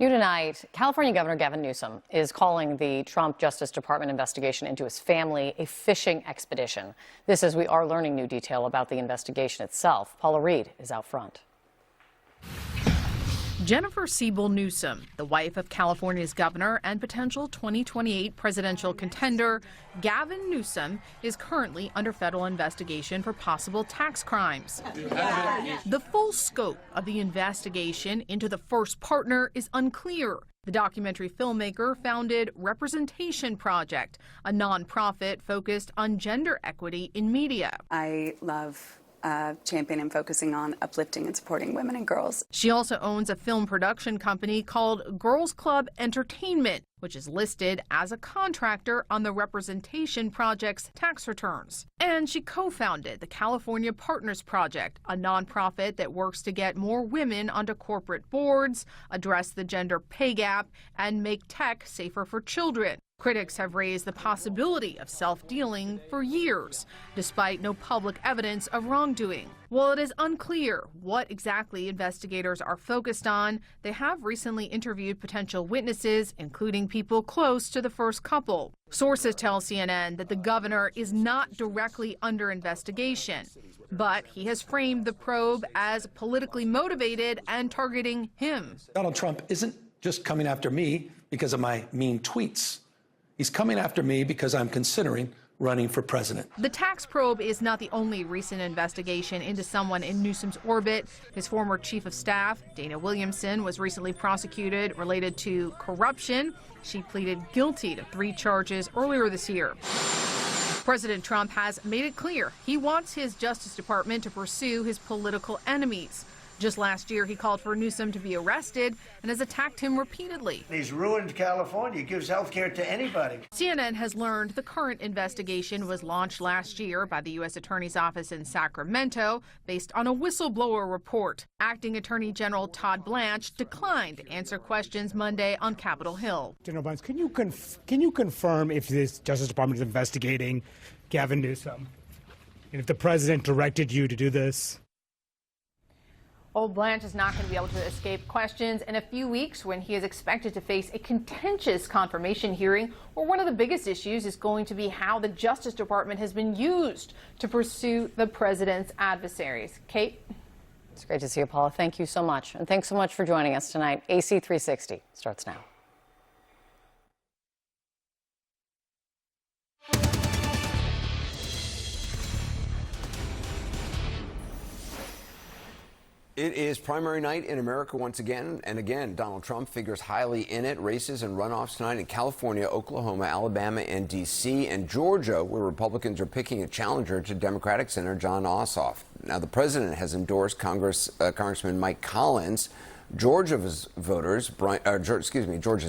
New tonight, California Governor Gavin Newsom is calling the Trump Justice Department investigation into his family a fishing expedition. This as we are learning new detail about the investigation itself. Paula Reed is out front. Jennifer Siebel Newsom, the wife of California's governor and potential 2028 presidential contender, Gavin Newsom, is currently under federal investigation for possible tax crimes. The full scope of the investigation into the first partner is unclear. The documentary filmmaker founded Representation Project, a nonprofit focused on gender equity in media. I love championing and focusing on uplifting and supporting women and girls. She also owns a film production company called Girls Club Entertainment, which is listed as a contractor on the Representation Project's tax returns. And she co-founded the California Partners Project, a nonprofit that works to get more women onto corporate boards, address the gender pay gap, and make tech safer for children. Critics have raised the possibility of self-dealing for years, despite no public evidence of wrongdoing. While it is unclear what exactly investigators are focused on, they have recently interviewed potential witnesses, including people close to the first couple. Sources tell CNN that the governor is not directly under investigation, but he has framed the probe as politically motivated and targeting him. Donald Trump isn't just coming after me because of my mean tweets. He's coming after me because I'm considering running for president. The tax probe is not the only recent investigation into someone in Newsom's orbit. His former chief of staff, Dana Williamson, was recently prosecuted related to corruption. She pleaded guilty to 3 charges earlier this year. President Trump has made it clear he wants his Justice Department to pursue his political enemies. Just last year, he called for Newsom to be arrested and has attacked him repeatedly. He's ruined California, gives health care to anybody. CNN has learned the current investigation was launched last year by the U.S. Attorney's Office in Sacramento based on a whistleblower report. Acting Attorney General Todd Blanche declined to answer questions Monday on Capitol Hill. General Blanche, can you confirm if this Justice Department is investigating Gavin Newsom? And if the president directed you to do this? Old Blanche is not going to be able to escape questions in a few weeks when he is expected to face a contentious confirmation hearing, where one of the biggest issues is going to be how the Justice Department has been used to pursue the president's adversaries. Kate? It's great to see you, Paula. Thank you so much. And thanks so much for joining us tonight. AC 360 starts now. It is primary night in America once again. And again, Donald Trump figures highly in it. Races and runoffs tonight in California, Oklahoma, Alabama, and D.C. and Georgia, where Republicans are picking a challenger to Democratic Senator Jon Ossoff. Now, the president has endorsed Congressman Mike Collins. Georgia's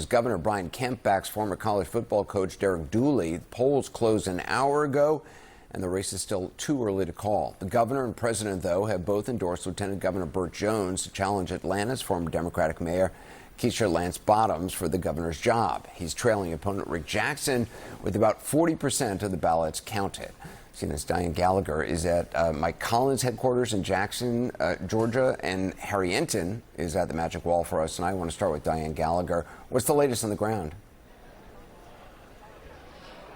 Governor Brian Kemp backs former college football coach Derek Dooley. Polls closed an hour ago, and the race is still too early to call. The governor and president, though, have both endorsed Lieutenant Governor Burt Jones to challenge Atlanta's former Democratic mayor, Keisha Lance Bottoms, for the governor's job. He's trailing opponent Rick Jackson with about 40% of the ballots counted. CNN's Diane Gallagher is at Mike Collins' headquarters in Jackson, Georgia, and Harry Enton is at the Magic Wall for us. And I want to start with Diane Gallagher. What's the latest on the ground?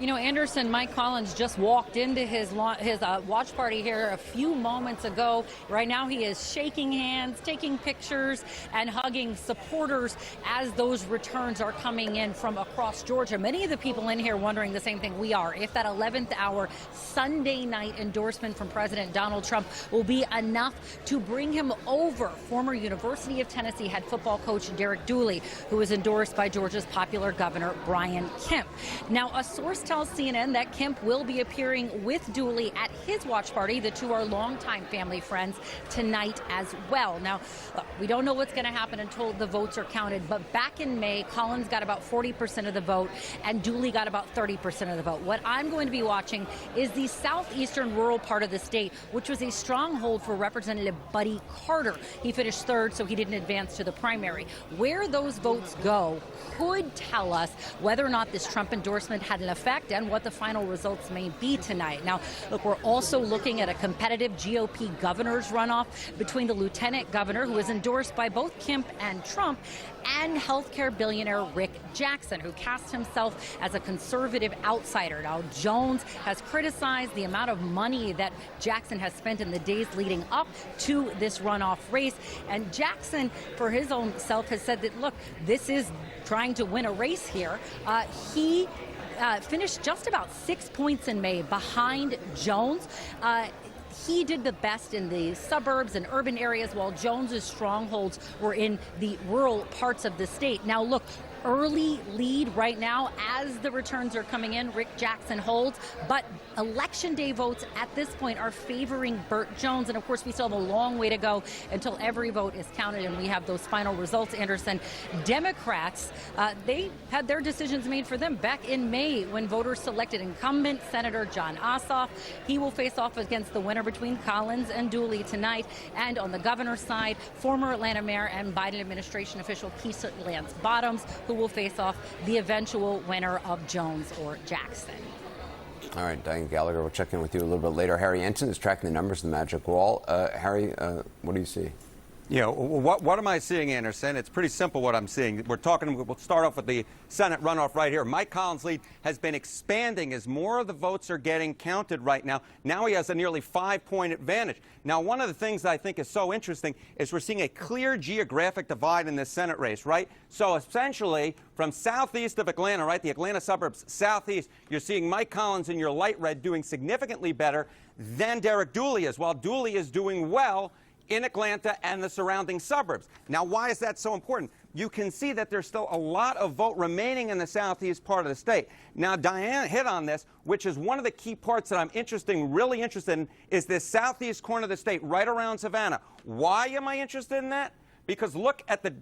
You know, Anderson, Mike Collins just walked into his watch party here a few moments ago. Right now he is shaking hands, taking pictures, and hugging supporters as those returns are coming in from across Georgia. Many of the people in here wondering the same thing we are. If that 11th hour Sunday night endorsement from President Donald Trump will be enough to bring him over former University of Tennessee head football coach Derek Dooley, who is endorsed by Georgia's popular Governor Brian Kemp. Now, a source tells CNN that Kemp will be appearing with Dooley at his watch party. The two are longtime family friends tonight as well. Now, look, we don't know what's going to happen until the votes are counted, but back in May, Collins got about 40% of the vote and Dooley got about 30% of the vote. What I'm going to be watching is the southeastern rural part of the state, which was a stronghold for Representative Buddy Carter. He finished third, so he didn't advance to the primary. Where those votes go could tell us whether or not this Trump endorsement had an effect and what the final results may be tonight. Now, look, we're also looking at a competitive GOP governor's runoff between the lieutenant governor, who is endorsed by both Kemp and Trump, and healthcare billionaire Rick Jackson, who cast himself as a conservative outsider. Now, Jones has criticized the amount of money that Jackson has spent in the days leading up to this runoff race. And Jackson, for his own self, has said that, look, this is trying to win a race here. He finished just about 6 points in May behind Jones. He did the best in the suburbs and urban areas, while Jones's strongholds were in the rural parts of the state. Now, look, early lead right now as the returns are coming in. Rick Jackson holds, but election day votes at this point are favoring Burt Jones. And of course, we still have a long way to go until every vote is counted and we have those final results, Anderson. Democrats, they had their decisions made for them back in May when voters selected incumbent Senator Jon Ossoff. He will face off against the winner between Collins and Dooley tonight. And on the governor's side, former Atlanta mayor and Biden administration official Keisha Lance Bottoms, who will face off the eventual winner of Jones or Jackson. All right, Diane Gallagher, we'll check in with you a little bit later. Harry Enton is tracking the numbers in the Magic Wall. Harry, what do you see? Yeah, what am I seeing, Anderson? It's pretty simple what I'm seeing. We'll start off with the Senate runoff right here. Mike Collins' lead has been expanding as more of the votes are getting counted right now. Now he has a nearly 5-point advantage. Now, one of the things that I think is so interesting is we're seeing a clear geographic divide in this Senate race, right? So essentially, from southeast of Atlanta, right, the Atlanta suburbs southeast, you're seeing Mike Collins in your light red doing significantly better than Derek Dooley is, while Dooley is doing well in Atlanta and the surrounding suburbs. Now, why is that so important? You can see that there's still a lot of vote remaining in the southeast part of the state. Now, Diane hit on this, which is one of the key parts that I'm really interested in, is this southeast corner of the state, right around Savannah. Why am I interested in that? Because look at the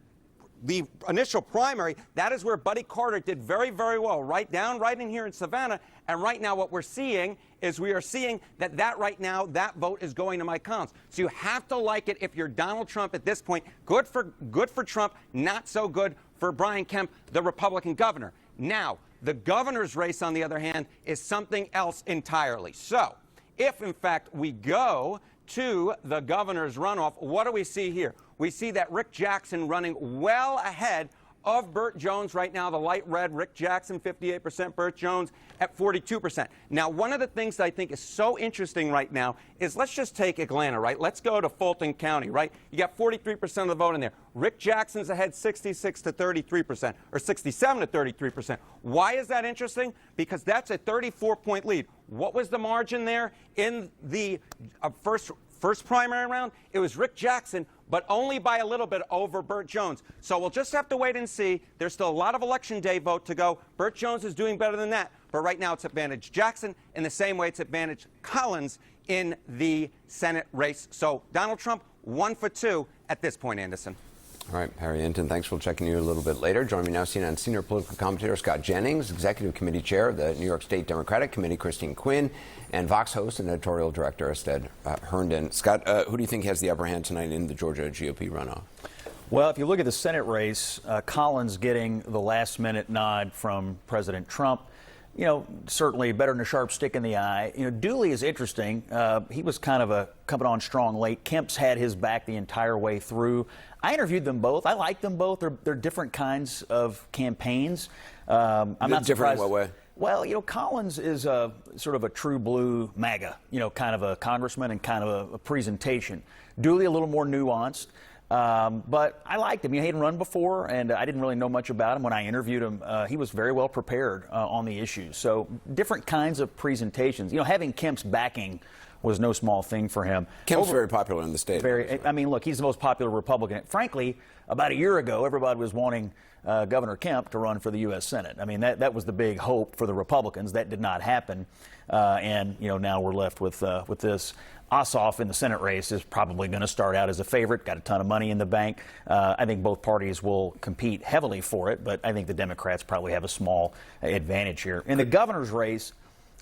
initial primary. That is where Buddy Carter did very, very well, right in here in Savannah. And right now what we're seeing is that right now that vote is going to Mike Collins. So you have to like it if you're Donald Trump at this point. Good for Trump, not so good for Brian Kemp, the Republican governor. Now, the governor's race, on the other hand, is something else entirely. So if, in fact, we go to the governor's runoff, what do we see here? We see that Rick Jackson running well ahead of Burt Jones right now, the light red, Rick Jackson 58%, Burt Jones at 42%. Now, one of the things that I think is so interesting right now is, let's just take Atlanta, right? Let's go to Fulton County, right? You got 43% of the vote in there. Rick Jackson's ahead 66 to 33%, or 67 to 33%. Why is that interesting? Because that's a 34-point lead. What was the margin there in the first primary round, it was Rick Jackson, but only by a little bit over Burt Jones. So we'll just have to wait and see. There's still a lot of Election Day vote to go. Burt Jones is doing better than that. But right now it's advantage Jackson in the same way it's advantage Collins in the Senate race. So Donald Trump, 1 for 2 at this point, Anderson. All right, Harry Hinton, thanks. We'll check in you a little bit later. Join me now, CNN senior political commentator Scott Jennings, Executive Committee Chair of the New York State Democratic Committee, Christine Quinn, and Vox host and editorial director, Ested Herndon. Scott, who do you think has the upper hand tonight in the Georgia GOP runoff? Well, if you look at the Senate race, Collins getting the last-minute nod from President Trump, you know, certainly better than a sharp stick in the eye. You know, Dooley is interesting. He was kind of coming on strong late. Kemp's had his back the entire way through. I interviewed them both. I like them both. They're different kinds of campaigns. I'm not different surprised. in what way? Well, you know, Collins is sort of a true blue MAGA, you know, kind of a congressman and kind of a presentation. Dooley a little more nuanced. But I liked him. He hadn't run before, and I didn't really know much about him. When I interviewed him, he was very well prepared on the issues. So different kinds of presentations. You know, having Kemp's backing was no small thing for him. Kemp's very popular in the state. I mean, look, he's the most popular Republican. Frankly, about a year ago, everybody was wanting Governor Kemp to run for the U.S. Senate. I mean, that was the big hope for the Republicans. That did not happen. And, you know, now we're left with this. Ossoff in the Senate race is probably going to start out as a favorite, got a ton of money in the bank. I think both parties will compete heavily for it, but I think the Democrats probably have a small advantage here. In the governor's race,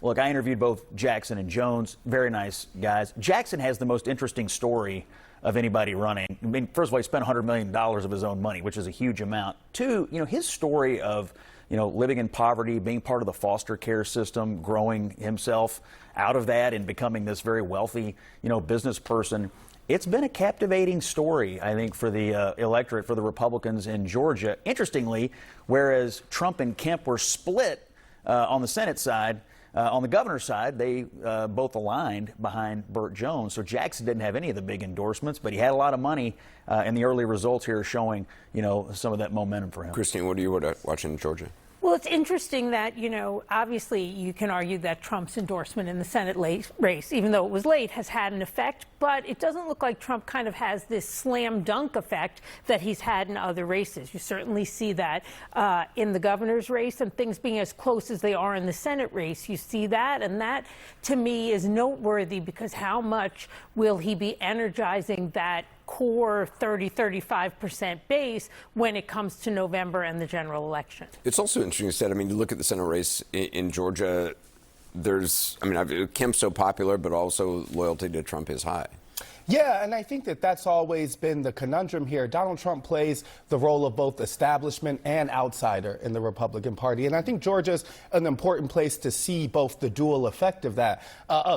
look, I interviewed both Jackson and Jones, very nice guys. Jackson has the most interesting story of anybody running. I mean, first of all, he spent $100 million of his own money, which is a huge amount. Two, you know, his story of, you know, living in poverty, being part of the foster care system, growing himself out of that and becoming this very wealthy, you know, business person. It's been a captivating story, I think, for the electorate, for the Republicans in Georgia. Interestingly, whereas Trump and Kemp were split on the Senate side, on the governor's side, they both aligned behind Burt Jones. So Jackson didn't have any of the big endorsements, but he had a lot of money, and the early results here are showing, you know, some of that momentum for him. Christine, what are you watching in Georgia? Well, it's interesting that, you know, obviously you can argue that Trump's endorsement in the Senate race, even though it was late, has had an effect. But it doesn't look like Trump kind of has this slam dunk effect that he's had in other races. You certainly see that in the governor's race, and things being as close as they are in the Senate race. You see that, and that to me is noteworthy, because how much will he be energizing that core 30-35% base when it comes to November and the general election? It's also interesting, you said, I mean, you look at the Senate race in Georgia, there's, I mean, Kemp's so popular, but also loyalty to Trump is high. Yeah, and I think that's always been the conundrum here. Donald Trump plays the role of both establishment and outsider in the Republican Party. And I think Georgia's an important place to see both the dual effect of that.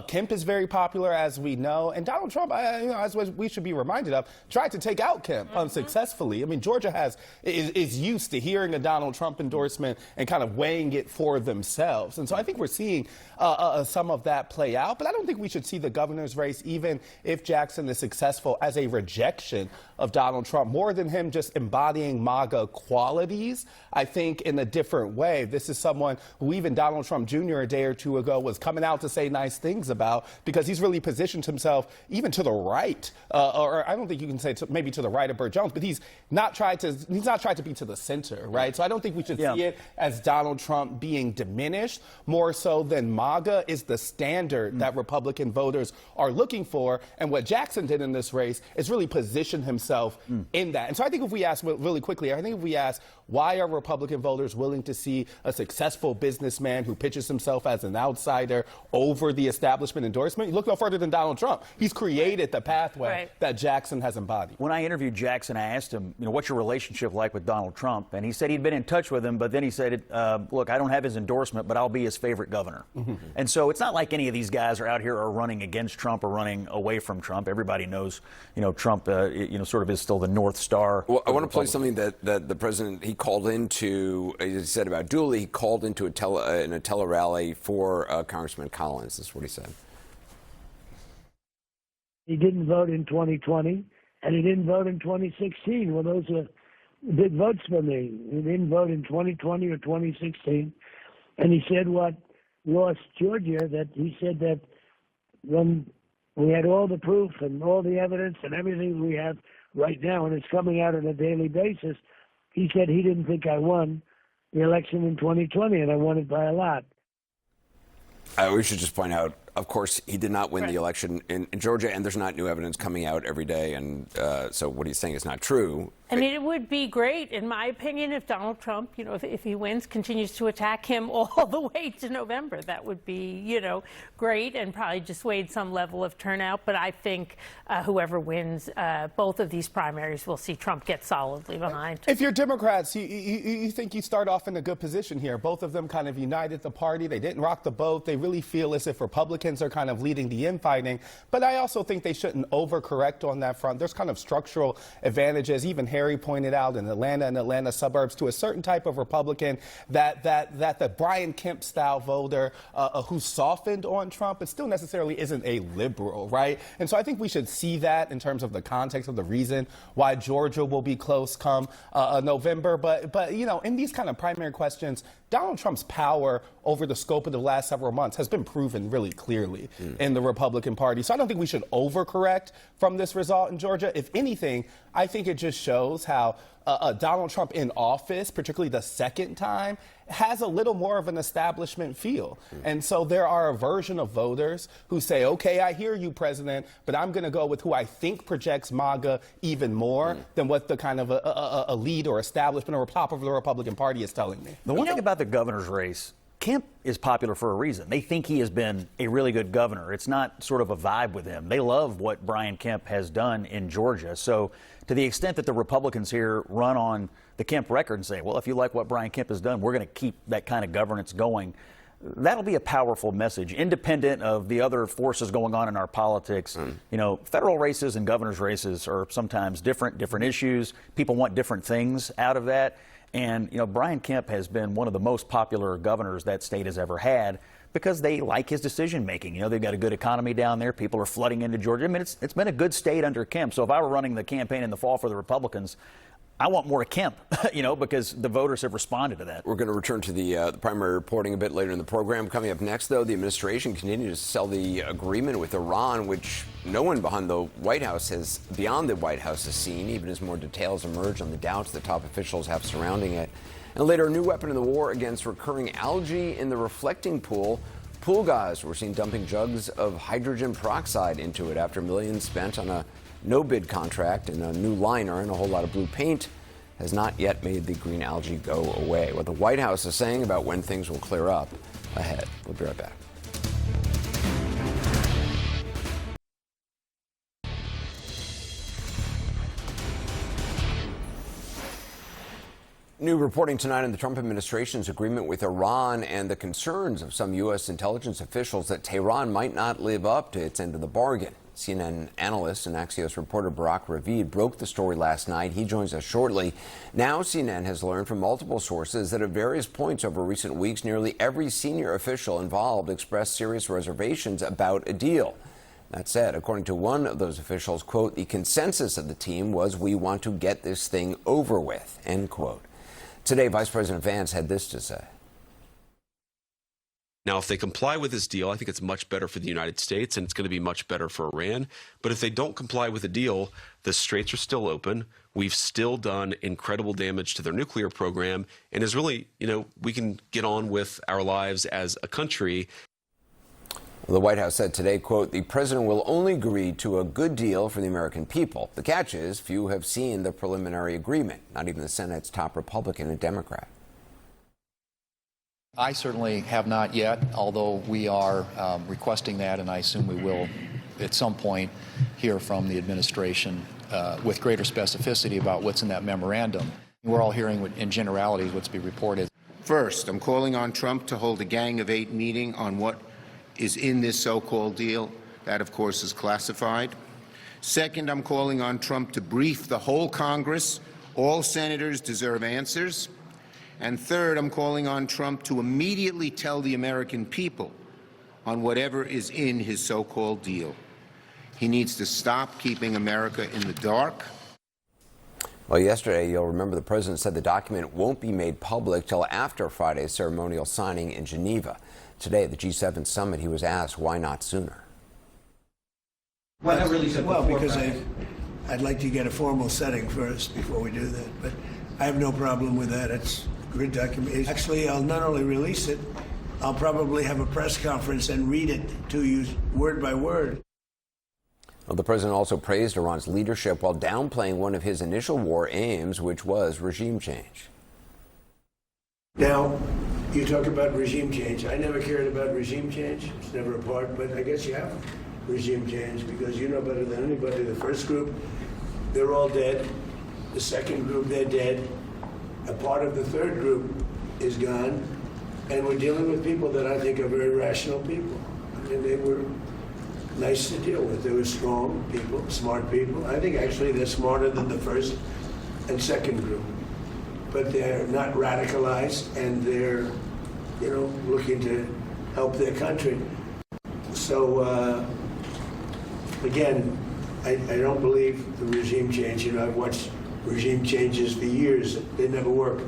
Kemp is very popular, as we know. And Donald Trump, you know, as we should be reminded of, tried to take out Kemp unsuccessfully. I mean, Georgia is used to hearing a Donald Trump endorsement and kind of weighing it for themselves. And so I think we're seeing some of that play out. But I don't think we should see the governor's race, even if Jackson is successful, as a rejection of Donald Trump, more than him just embodying MAGA qualities. I think in a different way, this is someone who even Donald Trump Jr. a day or two ago was coming out to say nice things about, because he's really positioned himself even to the right, or I don't think you can say maybe to the right of Burt Jones, but he's not tried to be to the center, right? So I don't think we should see it as Donald Trump being diminished, more so than MAGA is the standard that Republican voters are looking for. And what Jackson did in this race is really position himself in that. And so I think if we ask really quickly, why are Republican voters willing to see a successful businessman who pitches himself as an outsider over the establishment endorsement? You look no further than Donald Trump. He's created the pathway that Jackson has embodied. When I interviewed Jackson, I asked him, you know, what's your relationship like with Donald Trump? And he said he'd been in touch with him, but then he said, look, I don't have his endorsement, but I'll be his favorite governor. And so it's not like any of these guys are out here are running against Trump or running away from Trump. Everybody knows, you know, Trump, you know, sort of is still the North Star. Well, I want to play something that the president, he called into, he said about Dooley, he called into in a tele-rally for Congressman Collins. This is what he said. He didn't vote in 2020, and he didn't vote in 2016. Well, those are big votes for me. He didn't vote in 2020 or 2016. And he said what lost Georgia, that he said that when We had all the proof and all the evidence and everything we have right now, and it's coming out on a daily basis. He said he didn't think I won the election in 2020, and I won it by a lot. We should just point out, of course, he did not win the election in Georgia, and there's not new evidence coming out every day. And so what he's saying is not true. I mean, it would be great, in my opinion, if Donald Trump, if he wins, continues to attack him all the way to November. That would be, great and probably dissuade some level of turnout. But I think whoever wins both of these primaries will see Trump get solidly behind. If you're Democrats, you think you start off in a good position here. Both of them kind of united the party. They didn't rock the boat. They really feel as if Republicans are kind of leading the infighting. But I also think they shouldn't overcorrect on that front. There's kind of structural advantages. Even Harry pointed out in Atlanta and Atlanta suburbs to a certain type of Republican that the Brian Kemp style voter who softened on Trump, but still necessarily isn't a liberal, right? And so I think we should see that in terms of the context of the reason why Georgia will be close come November. But in these kind of primary questions, Donald Trump's power over the scope of the last several months has been proven really clearly in the Republican Party. So I don't think we should overcorrect from this result in Georgia. If anything, I think it just shows how Donald Trump in office, particularly the second time, has a little more of an establishment feel. And so there are a version of voters who say, okay, I hear you, President, but I'm going to go with who I think projects MAGA even more than what the kind of a lead or establishment or top of the Republican Party is telling me. The one thing about the governor's race, Kemp is popular for a reason. They think he has been a really good governor. It's not sort of a vibe with him. They love what Brian Kemp has done in Georgia. So to the extent that the Republicans here run on the Kemp record and say, well, if you like what Brian Kemp has done, we're going to keep that kind of governance going, that'll be a powerful message, independent of the other forces going on in our politics. Federal races and governor's races are sometimes different issues. People want different things out of that. And, Brian Kemp has been one of the most popular governors that state has ever had because they like his decision making. They've got a good economy down there. People are flooding into Georgia. I mean, it's been a good state under Kemp. So if I were running the campaign in the fall for the Republicans, I want more of Kemp, because the voters have responded to that. We're going to return to the primary reporting a bit later in the program. Coming up next, though, the administration continues to sell the agreement with Iran, which no one beyond the White House has seen, even as more details emerge on the doubts that top officials have surrounding it. And later, a new weapon in the war against recurring algae in the reflecting pool. Pool guys were seen dumping jugs of hydrogen peroxide into it after millions spent on a no-bid contract and a new liner and a whole lot of blue paint has not yet made the green algae go away. What the White House is saying about when things will clear up ahead. We'll be right back. New reporting tonight on the Trump administration's agreement with Iran and the concerns of some U.S. intelligence officials that Tehran might not live up to its end of the bargain. CNN analyst and Axios reporter Barak Ravid broke the story last night. He joins us shortly. Now CNN has learned from multiple sources that at various points over recent weeks, nearly every senior official involved expressed serious reservations about a deal. That said, according to one of those officials, quote, the consensus of the team was we want to get this thing over with, end quote. Today, Vice President Vance had this to say. Now, if they comply with this deal, I think it's much better for the United States and it's going to be much better for Iran. But if they don't comply with the deal, the straits are still open. We've still done incredible damage to their nuclear program. And is really, we can get on with our lives as a country. The White House said today, quote, the president will only agree to a good deal for the American people. The catch is few have seen the preliminary agreement, not even the Senate's top Republican and Democrat. I certainly have not yet, although we are requesting that, and I assume we will at some point hear from the administration with greater specificity about what's in that memorandum. We're all hearing in generalities what's being reported. First, I'm calling on Trump to hold a Gang of Eight meeting on what is in this so-called deal. That, of course, is classified. Second, I'm calling on Trump to brief the whole Congress. All senators deserve answers. And third, I'm calling on Trump to immediately tell the American people on whatever is in his so-called deal. He needs to stop keeping America in the dark. Well, yesterday, you'll remember the president said the document won't be made public till after Friday's ceremonial signing in Geneva. Today, at the G7 summit, he was asked why not sooner. Why not release it Well, before because Friday? I'd like to get a formal setting first before we do that. But I have no problem with that. It's grid document. Actually, I'll not only release it, I'll probably have a press conference and read it to you word by word. Well, the president also praised Iran's leadership while downplaying one of his initial war aims, which was regime change. Now, you talk about regime change. I never cared about regime change. It's never a part, but I guess you have regime change because you know better than anybody. The first group, they're all dead. The second group, they're dead. A part of the third group is gone. And we're dealing with people that I think are very rational people. I mean, they were nice to deal with. They were strong people, smart people. I think actually they're smarter than the first and second group. But they're not radicalized, and they're, looking to help their country. So, again, I don't believe the regime change. I've watched regime changes for years. They never work.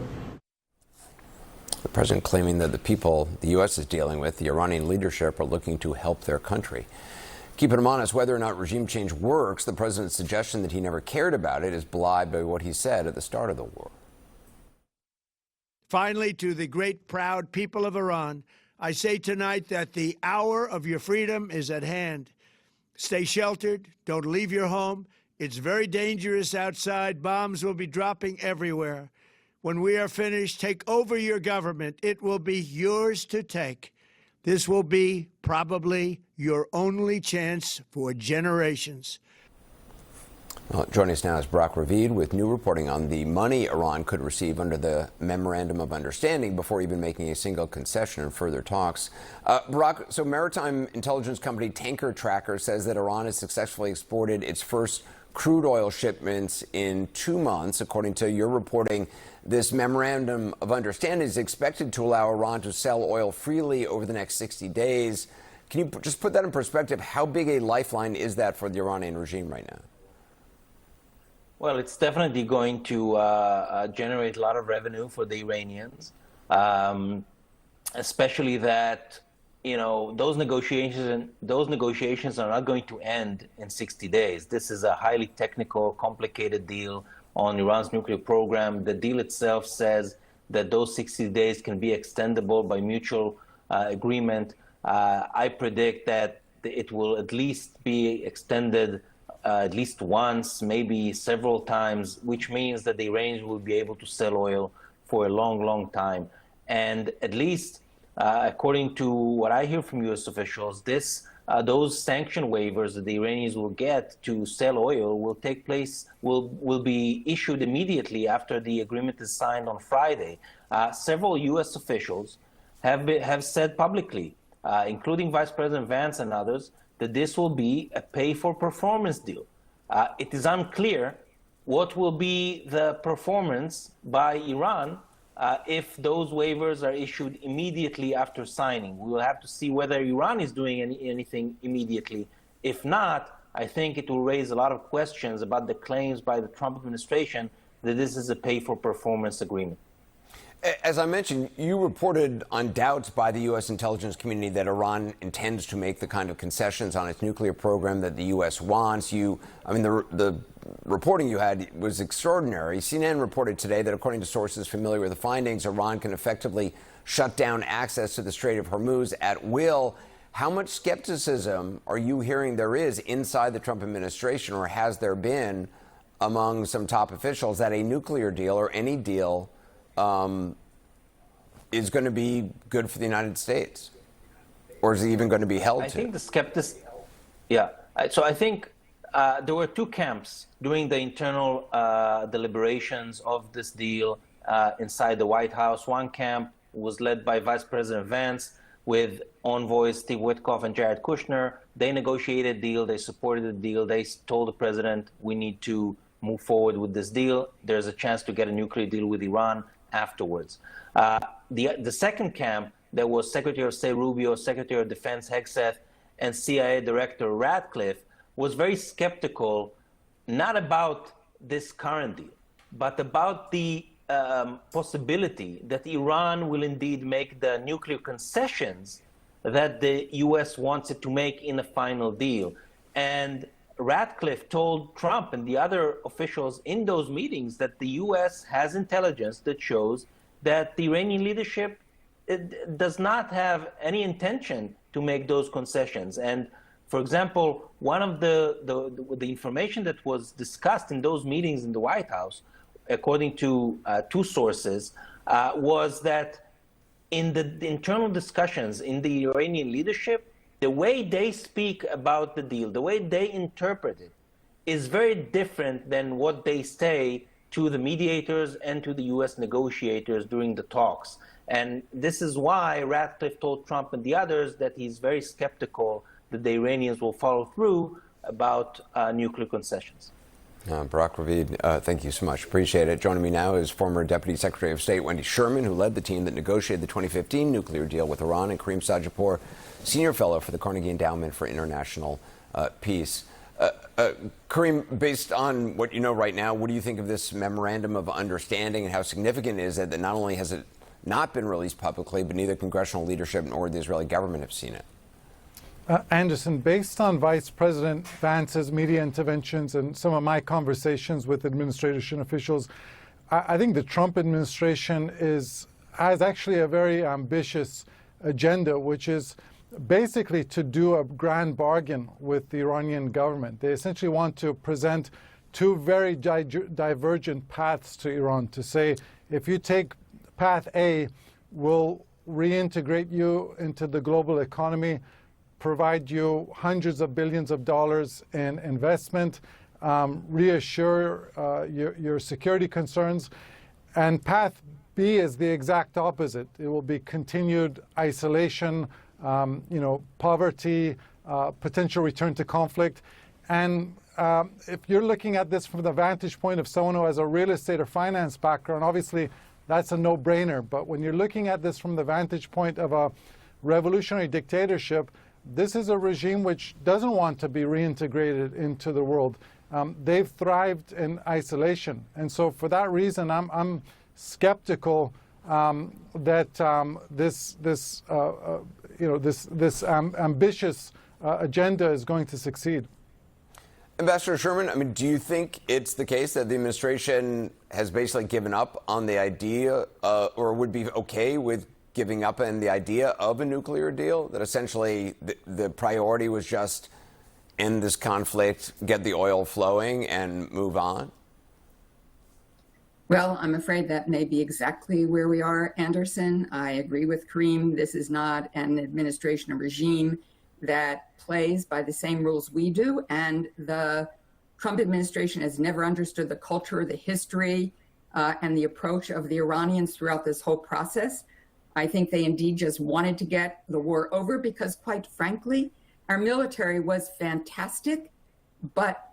The president claiming that the people the U.S. is dealing with, the Iranian leadership, are looking to help their country. Keeping him honest whether or not regime change works, the president's suggestion that he never cared about it is belied by what he said at the start of the war. Finally, to the great, proud people of Iran, I say tonight that the hour of your freedom is at hand. Stay sheltered. Don't leave your home. It's very dangerous outside. Bombs will be dropping everywhere. When we are finished, take over your government. It will be yours to take. This will be probably your only chance for generations. Well, joining us now is Barak Ravid with new reporting on the money Iran could receive under the Memorandum of Understanding before even making a single concession in further talks. Barak, so maritime intelligence company Tanker Tracker says that Iran has successfully exported its first crude oil shipments in 2 months. According to your reporting, this Memorandum of Understanding is expected to allow Iran to sell oil freely over the next 60 days. Can you just put that in perspective? How big a lifeline is that for the Iranian regime right now? Well, it's definitely going to generate a lot of revenue for the Iranians, especially that those negotiations are not going to end in 60 days. This is a highly technical, complicated deal on Iran's nuclear program. The deal itself says that those 60 days can be extendable by mutual agreement. I predict that it will at least be extended at least once, maybe several times, which means that the Iranians will be able to sell oil for a long, long time. And at least, according to what I hear from U.S. officials, those sanction waivers that the Iranians will get to sell oil will take place, will be issued immediately after the agreement is signed on Friday. Several U.S. officials have said publicly, including Vice President Vance and others, that this will be a pay-for-performance deal. It is unclear what will be the performance by Iran if those waivers are issued immediately after signing. We will have to see whether Iran is doing anything immediately. If not, I think it will raise a lot of questions about the claims by the Trump administration that this is a pay-for-performance agreement. As I mentioned, you reported on doubts by the U.S. intelligence community that Iran intends to make the kind of concessions on its nuclear program that the U.S. wants. The reporting you had was extraordinary. CNN reported today that according to sources familiar with the findings, Iran can effectively shut down access to the Strait of Hormuz at will. How much skepticism are you hearing there is inside the Trump administration, or has there been among some top officials, that a nuclear deal or any deal is going to be good for the United States? Or is it even going to be held to? I think the skeptics, So I think there were two camps during the internal deliberations of this deal inside the White House. One camp was led by Vice President Vance with envoys Steve Witkoff and Jared Kushner. They negotiated a deal. They supported the deal. They told the president, we need to move forward with this deal. There's a chance to get a nuclear deal with Iran afterwards. The second camp, there was Secretary of State Rubio, Secretary of Defense Hegseth, and CIA Director Ratcliffe, was very skeptical, not about this current deal, but about the possibility that Iran will indeed make the nuclear concessions that the U.S. wants it to make in a final deal. And Ratcliffe told Trump and the other officials in those meetings that the U.S. has intelligence that shows that the Iranian leadership does not have any intention to make those concessions. And for example, one of the information that was discussed in those meetings in the White House, according to two sources, was that in the internal discussions in the Iranian leadership, the way they speak about the deal, the way they interpret it, is very different than what they say to the mediators and to the U.S. negotiators during the talks. And this is why Ratcliffe told Trump and the others that he's very skeptical that the Iranians will follow through about nuclear concessions. Barak Ravid, thank you so much. Appreciate it. Joining me now is former Deputy Secretary of State Wendy Sherman, who led the team that negotiated the 2015 nuclear deal with Iran, and Kareem Sajapur, Senior Fellow for the Carnegie Endowment for International Peace. Kareem, based on what you know right now, what do you think of this memorandum of understanding, and how significant is it that not only has it not been released publicly, but neither congressional leadership nor the Israeli government have seen it? Anderson, based on Vice President Vance's media interventions and some of my conversations with administration officials, I think the Trump administration has actually a very ambitious agenda, which is basically to do a grand bargain with the Iranian government. They essentially want to present two very divergent paths to Iran, to say, if you take path A, we'll reintegrate you into the global economy, provide you hundreds of billions of dollars in investment, reassure your security concerns. And path B is the exact opposite. It will be continued isolation, poverty, potential return to conflict. And if you're looking at this from the vantage point of someone who has a real estate or finance background, obviously that's a no-brainer. But when you're looking at this from the vantage point of a revolutionary dictatorship, this is a regime which doesn't want to be reintegrated into the world. They've thrived in isolation. And so for that reason, I'm skeptical that this ambitious agenda is going to succeed. Ambassador Sherman, do you think it's the case that the administration has basically given up on the idea or would be okay with giving up on the idea of a nuclear deal, that essentially the priority was just end this conflict, get the oil flowing, and move on? Well, I'm afraid that may be exactly where we are, Anderson. I agree with Kareem. This is not an administration or regime that plays by the same rules we do. And the Trump administration has never understood the culture, the history, and the approach of the Iranians throughout this whole process. I think they indeed just wanted to get the war over because, quite frankly, our military was fantastic, but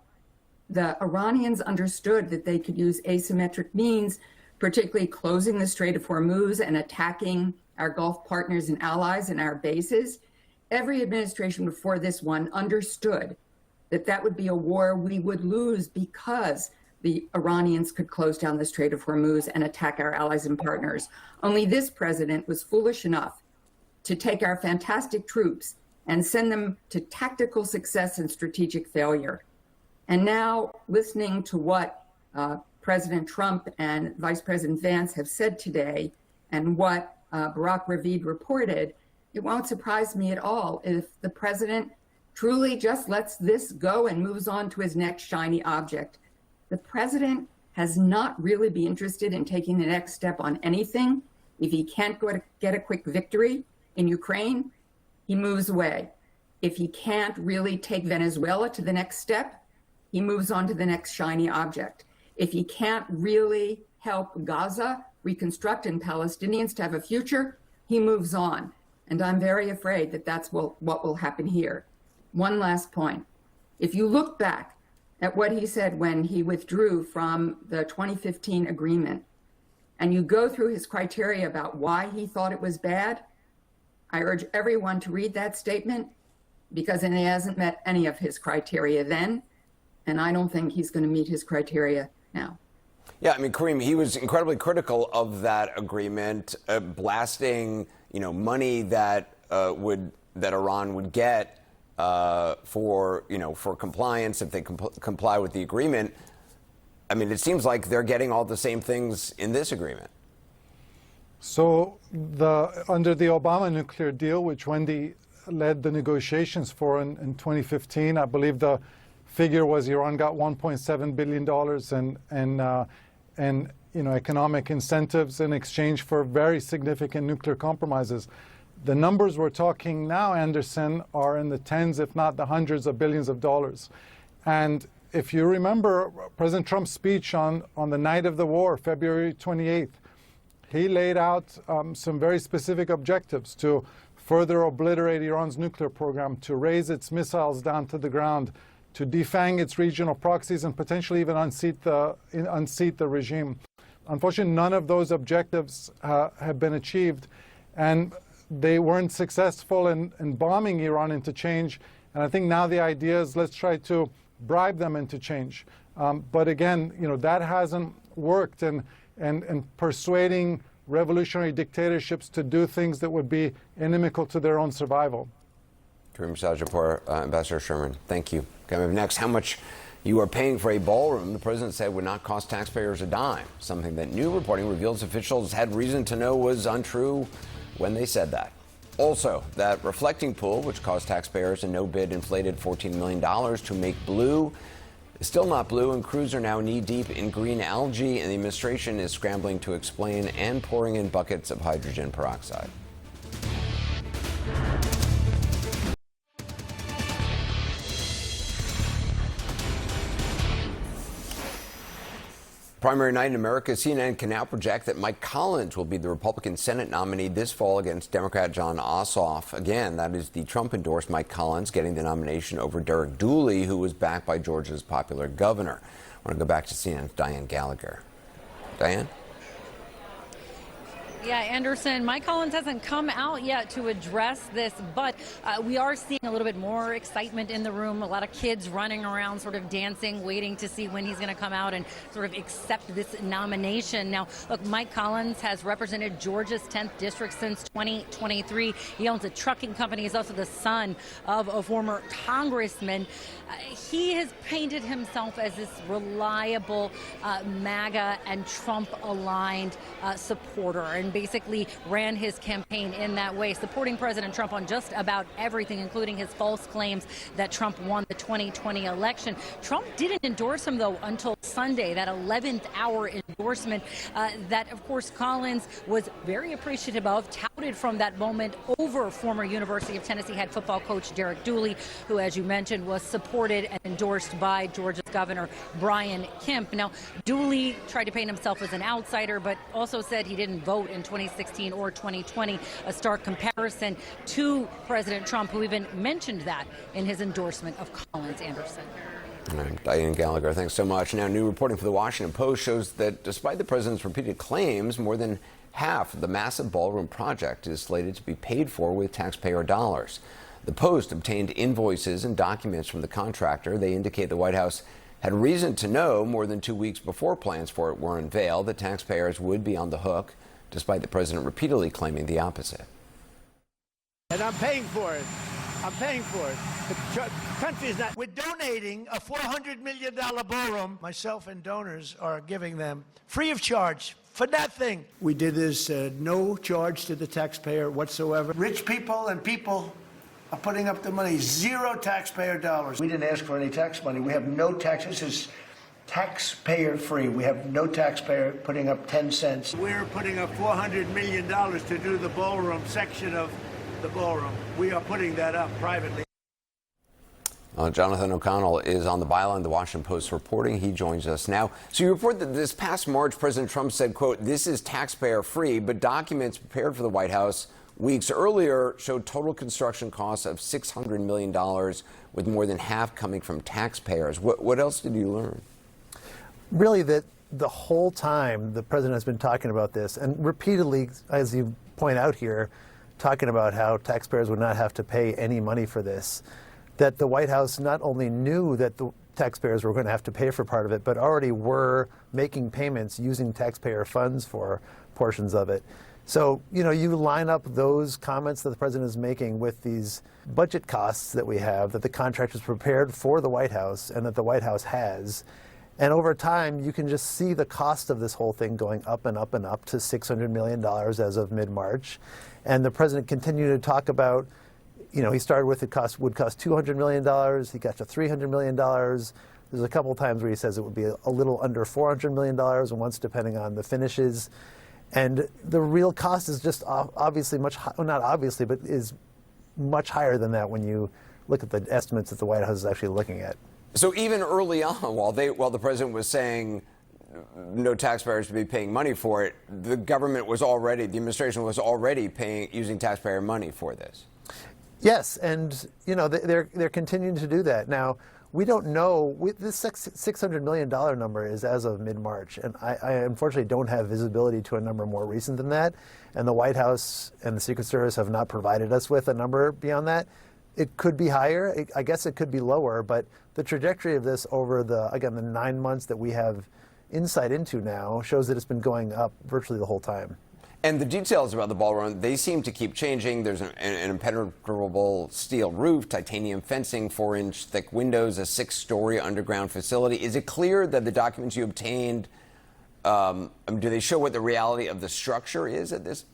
the Iranians understood that they could use asymmetric means, particularly closing the Strait of Hormuz and attacking our Gulf partners and allies and our bases. Every administration before this one understood that that would be a war we would lose because the Iranians could close down the Strait of Hormuz and attack our allies and partners. Only this president was foolish enough to take our fantastic troops and send them to tactical success and strategic failure. And now, listening to what President Trump and Vice President Vance have said today and what Barak Ravid reported, it won't surprise me at all if the president truly just lets this go and moves on to his next shiny object. The president has not really been interested in taking the next step on anything. If he can't get a quick victory in Ukraine, he moves away. If he can't really take Venezuela to the next step, he moves on to the next shiny object. If he can't really help Gaza reconstruct and Palestinians to have a future, he moves on. And I'm very afraid that that's what will happen here. One last point. If you look back at what he said when he withdrew from the 2015 agreement, and you go through his criteria about why he thought it was bad, I urge everyone to read that statement because he hasn't met any of his criteria then, and I don't think he's going to meet his criteria now. Yeah, Kareem, he was incredibly critical of that agreement, blasting, money that Iran would get for compliance if they comply with the agreement. I mean, it seems like they're getting all the same things in this agreement. So under the Obama nuclear deal, which Wendy led the negotiations for in 2015, I believe the figure was Iran got $1.7 billion and economic incentives in exchange for very significant nuclear compromises. The numbers we're talking now, Anderson, are in the tens, if not the hundreds of billions of dollars. And if you remember President Trump's speech on the night of the war, February 28th, he laid out some very specific objectives to further obliterate Iran's nuclear program, to raise its missiles down to the ground, to defang its regional proxies, and potentially even unseat the regime. Unfortunately, none of those objectives have been achieved, and they weren't successful in bombing Iran into change. And I think now the idea is let's try to bribe them into change. But again, that hasn't worked, and persuading revolutionary dictatorships to do things that would be inimical to their own survival. Kareem Sajapur, Ambassador Sherman, thank you. Coming up next, how much you are paying for a ballroom the president said would not cost taxpayers a dime, something that new reporting reveals officials had reason to know was untrue when they said that. Also, that reflecting pool, which cost taxpayers a no-bid inflated $14 million to make blue, is still not blue, and crews are now knee-deep in green algae, and the administration is scrambling to explain and pouring in buckets of hydrogen peroxide. Primary night in America, CNN can now project that Mike Collins will be the Republican Senate nominee this fall against Democrat Jon Ossoff. Again, that is the Trump-endorsed Mike Collins getting the nomination over Derek Dooley, who was backed by Georgia's popular governor. I want to go back to CNN's Diane Gallagher. Diane? Yeah, Anderson, Mike Collins hasn't come out yet to address this, but we are seeing a little bit more excitement in the room. A lot of kids running around, sort of dancing, waiting to see when he's going to come out and sort of accept this nomination. Now, look, Mike Collins has represented Georgia's 10th district since 2023. He owns a trucking company. He's also the son of a former congressman. He has painted himself as this reliable MAGA and Trump-aligned supporter, and basically ran his campaign in that way, supporting President Trump on just about everything, including his false claims that Trump won the 2020 election. Trump didn't endorse him, though, until Sunday, that 11th hour endorsement that, of course, Collins was very appreciative of, touted from that moment over former University of Tennessee head football coach Derek Dooley, who, as you mentioned, was supported and endorsed by Georgia's Governor Brian Kemp. Now, Dooley tried to paint himself as an outsider, but also said he didn't vote in 2016 or 2020, a stark comparison to President Trump, who even mentioned that in his endorsement of Collins. Anderson. All right, Diane Gallagher, thanks so much. Now, new reporting for the Washington Post shows that despite the president's repeated claims, more than half of the massive ballroom project is slated to be paid for with taxpayer dollars. The Post obtained invoices and documents from the contractor. They indicate the White House had reason to know more than 2 weeks before plans for it were unveiled that taxpayers would be on the hook, despite the president repeatedly claiming the opposite. And I'm paying for it. I'm paying for it. The country is not. We're donating a $400 million ballroom. Myself and donors are giving them free of charge for nothing. We did this no charge to the taxpayer whatsoever. Rich people and people are putting up the money, zero taxpayer dollars. We didn't ask for any tax money. We have no tax. This is taxpayer free. We have no taxpayer putting up 10 cents. We're putting up $400 million to do the ballroom section of the ballroom. We are putting that up privately. Jonathan O'Connell is on the byline, the Washington Post reporting. He joins us now. So you report that this past March, President Trump said, quote, "This is taxpayer free," but documents prepared for the White House weeks earlier showed total construction costs of $600 million, with more than half coming from taxpayers. What else did you learn? Really, that the whole time the president has been talking about this, and repeatedly, as you point out here, talking about how taxpayers would not have to pay any money for this, that the White House not only knew that the taxpayers were going to have to pay for part of it, but already were making payments using taxpayer funds for portions of it. So, you line up those comments that the president is making with these budget costs that we have, that the contractors prepared for the White House and that the White House has. And over time, you can just see the cost of this whole thing going up and up and up to $600 million as of mid-March. And the president continued to talk about, he started with would cost $200 million. He got to $300 million. There's a couple of times where he says it would be a little under $400 million, and once depending on the finishes. And the real cost is just obviously not obviously, but is much higher than that when you look at the estimates that the White House is actually looking at. So even early on, while the president was saying no taxpayers to be paying money for it, the administration was already using taxpayer money for this. Yes, and they're continuing to do that. Now, we don't know. This $600 million number is as of mid-March, and I unfortunately don't have visibility to a number more recent than that. And the White House and the Secret Service have not provided us with a number beyond that. It could be higher. I guess it could be lower, but the trajectory of this over the 9 months that we have insight into now shows that it's been going up virtually the whole time. And the details about the ballroom, they seem to keep changing. There's an impenetrable steel roof, titanium fencing, 4-inch thick windows, a 6-story underground facility. Is it clear that the documents you obtained, do they show what the reality of the structure is at this,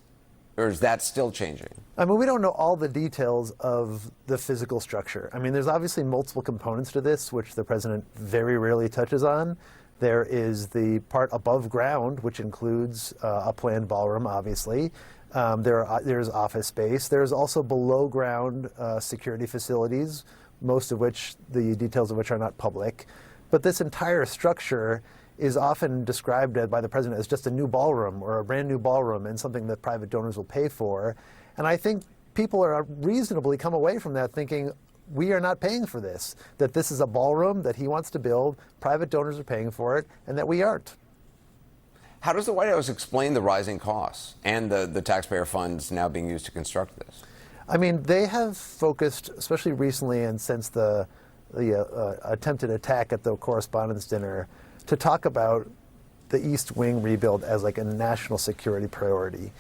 or is that still changing? We don't know all the details of the physical structure. There's obviously multiple components to this, which the president very rarely touches on. There is the part above ground, which includes a planned ballroom, obviously. There's office space. There's also below ground security facilities, most of which, the details of which are not public. But this entire structure is often described by the president as just a new ballroom or a brand new ballroom and something that private donors will pay for. And I think people are reasonably come away from that thinking, we are not paying for this, that this is a ballroom that he wants to build, private donors are paying for it, and that we aren't. How does the White House explain the rising costs and the taxpayer funds now being used to construct this? They have focused, especially recently and since the attempted attack at the Correspondents' Dinner, to talk about the East Wing rebuild as like a national security priority.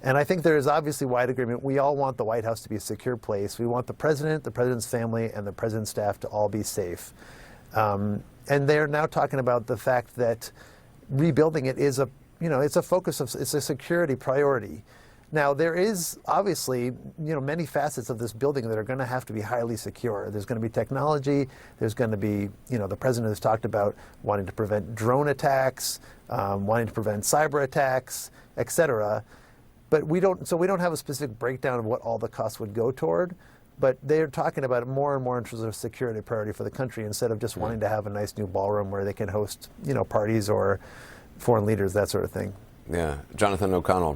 And I think there is obviously wide agreement. We all want the White House to be a secure place. We want the president's family, and the president's staff to all be safe. And they're now talking about the fact that rebuilding it is it's a security priority. Now, there is obviously, many facets of this building that are going to have to be highly secure. There's going to be technology. There's going to be, the president has talked about wanting to prevent drone attacks, wanting to prevent cyber attacks, et cetera. But we don't have a specific breakdown of what all the costs would go toward. But they're talking about it more and more in terms of a security priority for the country instead of just wanting to have a nice new ballroom where they can host, parties or foreign leaders, that sort of thing. Yeah. Jonathan O'Connell,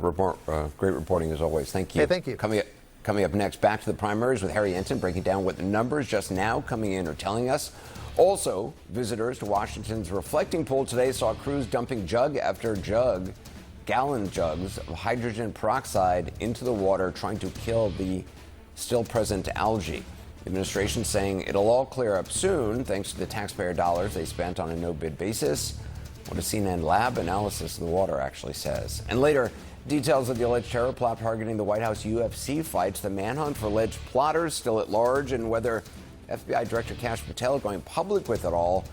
great reporting as always. Thank you. Hey, thank you. Coming up next, back to the primaries with Harry Ensign, breaking down what the numbers just now coming in are telling us. Also, visitors to Washington's Reflecting Pool today saw crews dumping jug after jug, gallon jugs of hydrogen peroxide into the water, trying to kill the still present algae. The administration saying it'll all clear up soon thanks to the taxpayer dollars they spent on a no-bid basis. What a CNN lab analysis of the water actually says. And later, details of the alleged terror plot targeting the White House UFC fights, the manhunt for alleged plotters still at large, and whether FBI Director Kash Patel going public with it all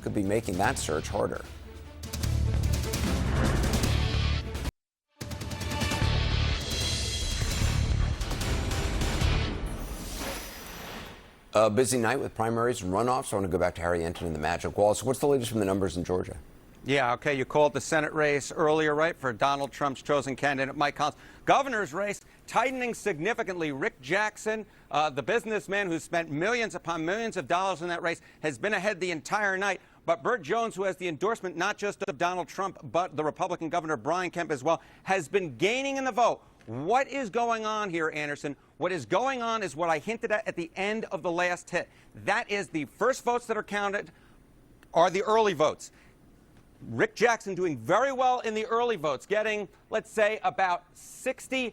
could be making that search harder. A busy night with primaries and runoffs. So I want to go back to Harry Ensign and the Magic Wall. So what's the latest from the numbers in Georgia? Yeah, okay, you called the Senate race earlier, right, for Donald Trump's chosen candidate, Mike Collins. Governor's race tightening significantly. Rick Jackson, the businessman who spent millions upon millions of dollars in that race, has been ahead the entire night. But Burt Jones, who has the endorsement not just of Donald Trump, but the Republican Governor Brian Kemp as well, has been gaining in the vote. What is going on here, Anderson? What is going on is what I hinted at the end of the last hit. That is, the first votes that are counted are the early votes. Rick Jackson doing very well in the early votes, getting, let's say, about 60%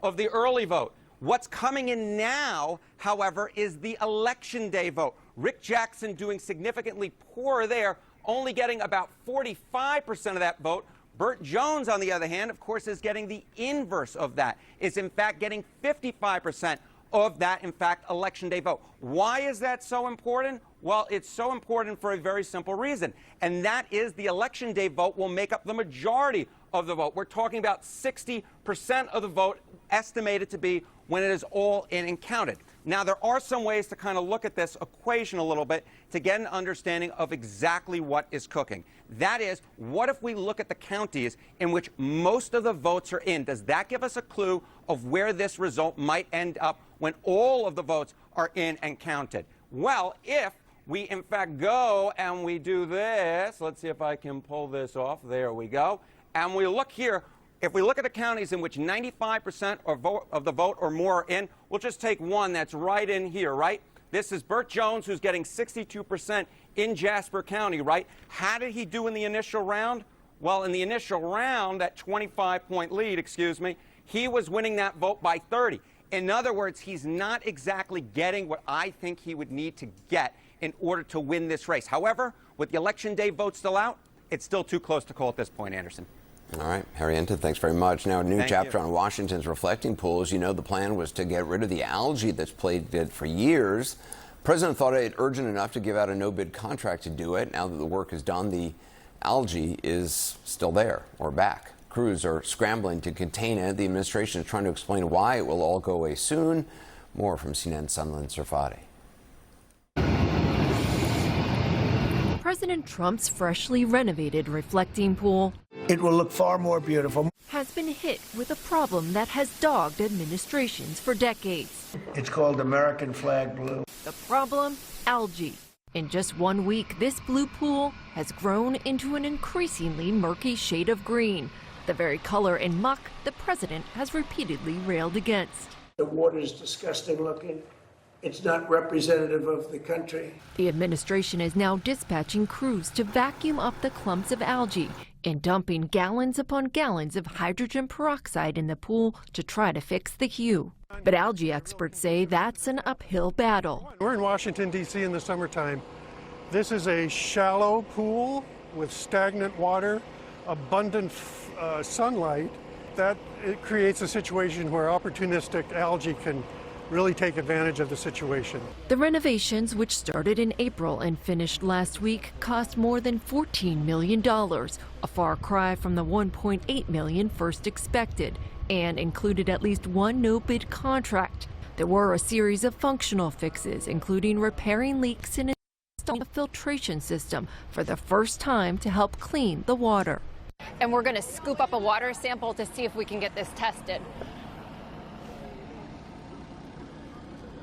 of the early vote. What's coming in now, however, is the election day vote. Rick Jackson doing significantly poorer there, only getting about 45% of that vote. Burt Jones, on the other hand, of course, is getting the inverse of that. Is in fact getting 55% of that, in fact, election day vote. Why is that so important? Well, it's so important for a very simple reason, and that is the election day vote will make up the majority of the vote. We're talking about 60% of the vote estimated to be when it is all in and counted. Now, there are some ways to kind of look at this equation a little bit to get an understanding of exactly what is cooking. That is, what if we look at the counties in which most of the votes are in? Does that give us a clue of where this result might end up when all of the votes are in and counted? Well, if we in fact go and we do this, let's see if I can pull this off. There we go. And we look here. If we look at the counties in which 95% of the vote or more are in, we'll just take one that's right in here, right? This is Burt Jones, who's getting 62% in Jasper County, right? How did he do in the initial round? Well, in the initial round, that 25-point lead, he was winning that vote by 30. In other words, he's not exactly getting what I think he would need to get in order to win this race. However, with the election day vote still out, it's still too close to call at this point, Anderson. All right, Harry Enten, thanks very much. Now, a new chapter on Washington's reflecting pool. As you know, the plan was to get rid of the algae that's plagued it for years. The president thought it urgent enough to give out a no-bid contract to do it. Now that the work is done, the algae is still there or back. Crews are scrambling to contain it. The administration is trying to explain why it will all go away soon. More from CNN's Sunlen Serfati. President Trump's freshly renovated reflecting pool It will look far more beautiful. has been hit with a problem that has dogged administrations for decades. It's called American Flag Blue. The problem? Algae. In just 1 week, this blue pool has grown into an increasingly murky shade of green, the very color and muck the president has repeatedly railed against. The water is disgusting looking. It's not representative of the country. The administration is now dispatching crews to vacuum up the clumps of algae and dumping gallons upon gallons of hydrogen peroxide in the pool to try to fix the hue. But algae experts say that's an uphill battle. We're in Washington, D.C. in the summertime. This is a shallow pool with stagnant water, abundant sunlight. It creates a situation where opportunistic algae can really take advantage of the situation. The renovations, which started in April and finished last week, cost more than $14 million, a far cry from the $1.8 million first expected, and included at least one no-bid contract. There were a series of functional fixes, including repairing leaks and installing a filtration system for the first time to help clean the water. And we're going to scoop up a water sample to see if we can get this tested.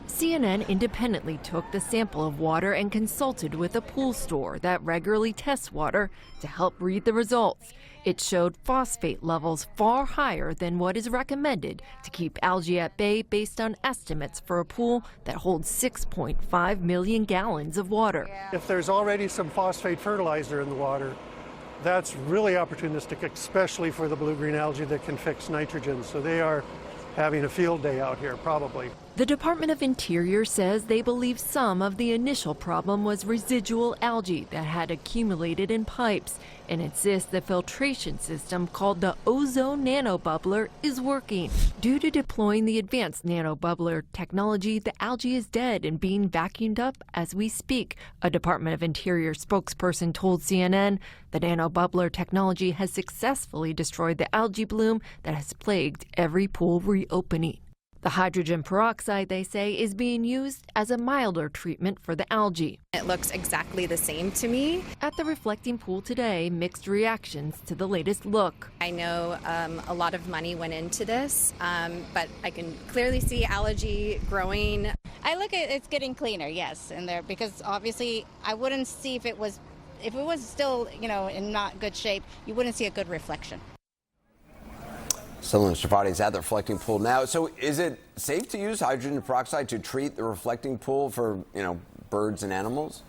CNN independently took the sample of water and consulted with a pool store that regularly tests water to help read the results. It showed phosphate levels far higher than what is recommended to keep algae at bay based on estimates for a pool that holds 6.5 million gallons of water. If there's already some phosphate fertilizer in the water, that's really opportunistic, especially for the blue-green algae that can fix nitrogen. So they are having a field day out here, probably. The Department of Interior says they believe some of the initial problem was residual algae that had accumulated in pipes and insists the filtration system called the ozone nanobubbler is working. Due to deploying the advanced nanobubbler technology, the algae is dead and being vacuumed up as we speak, a Department of Interior spokesperson told CNN. The nanobubbler technology has successfully destroyed the algae bloom that has plagued every pool reopening. The hydrogen peroxide, they say, is being used as a milder treatment for the algae. It looks exactly the same to me. At the reflecting pool today, mixed reactions to the latest look. I know a lot of money went into this, but I can clearly see algae growing. I look at it's getting cleaner, yes, in there, because obviously I wouldn't see if it was still, in not good shape, you wouldn't see a good reflection. Sunlen Serfati is at the reflecting pool now. So is it safe to use hydrogen peroxide to treat the reflecting pool for, birds and animals?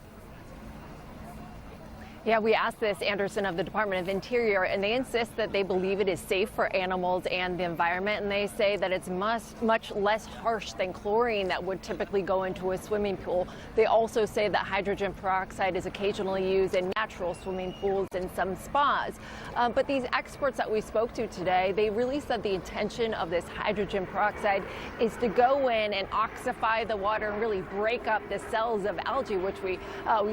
Yeah, we asked this, Anderson, of the Department of Interior, and they insist that they believe it is safe for animals and the environment, and they say that it's much less harsh than chlorine that would typically go into a swimming pool. They also say that hydrogen peroxide is occasionally used in natural swimming pools and some spas. But these experts that we spoke to today, they really said the intention of this hydrogen peroxide is to go in and oxify the water and really break up the cells of algae, which we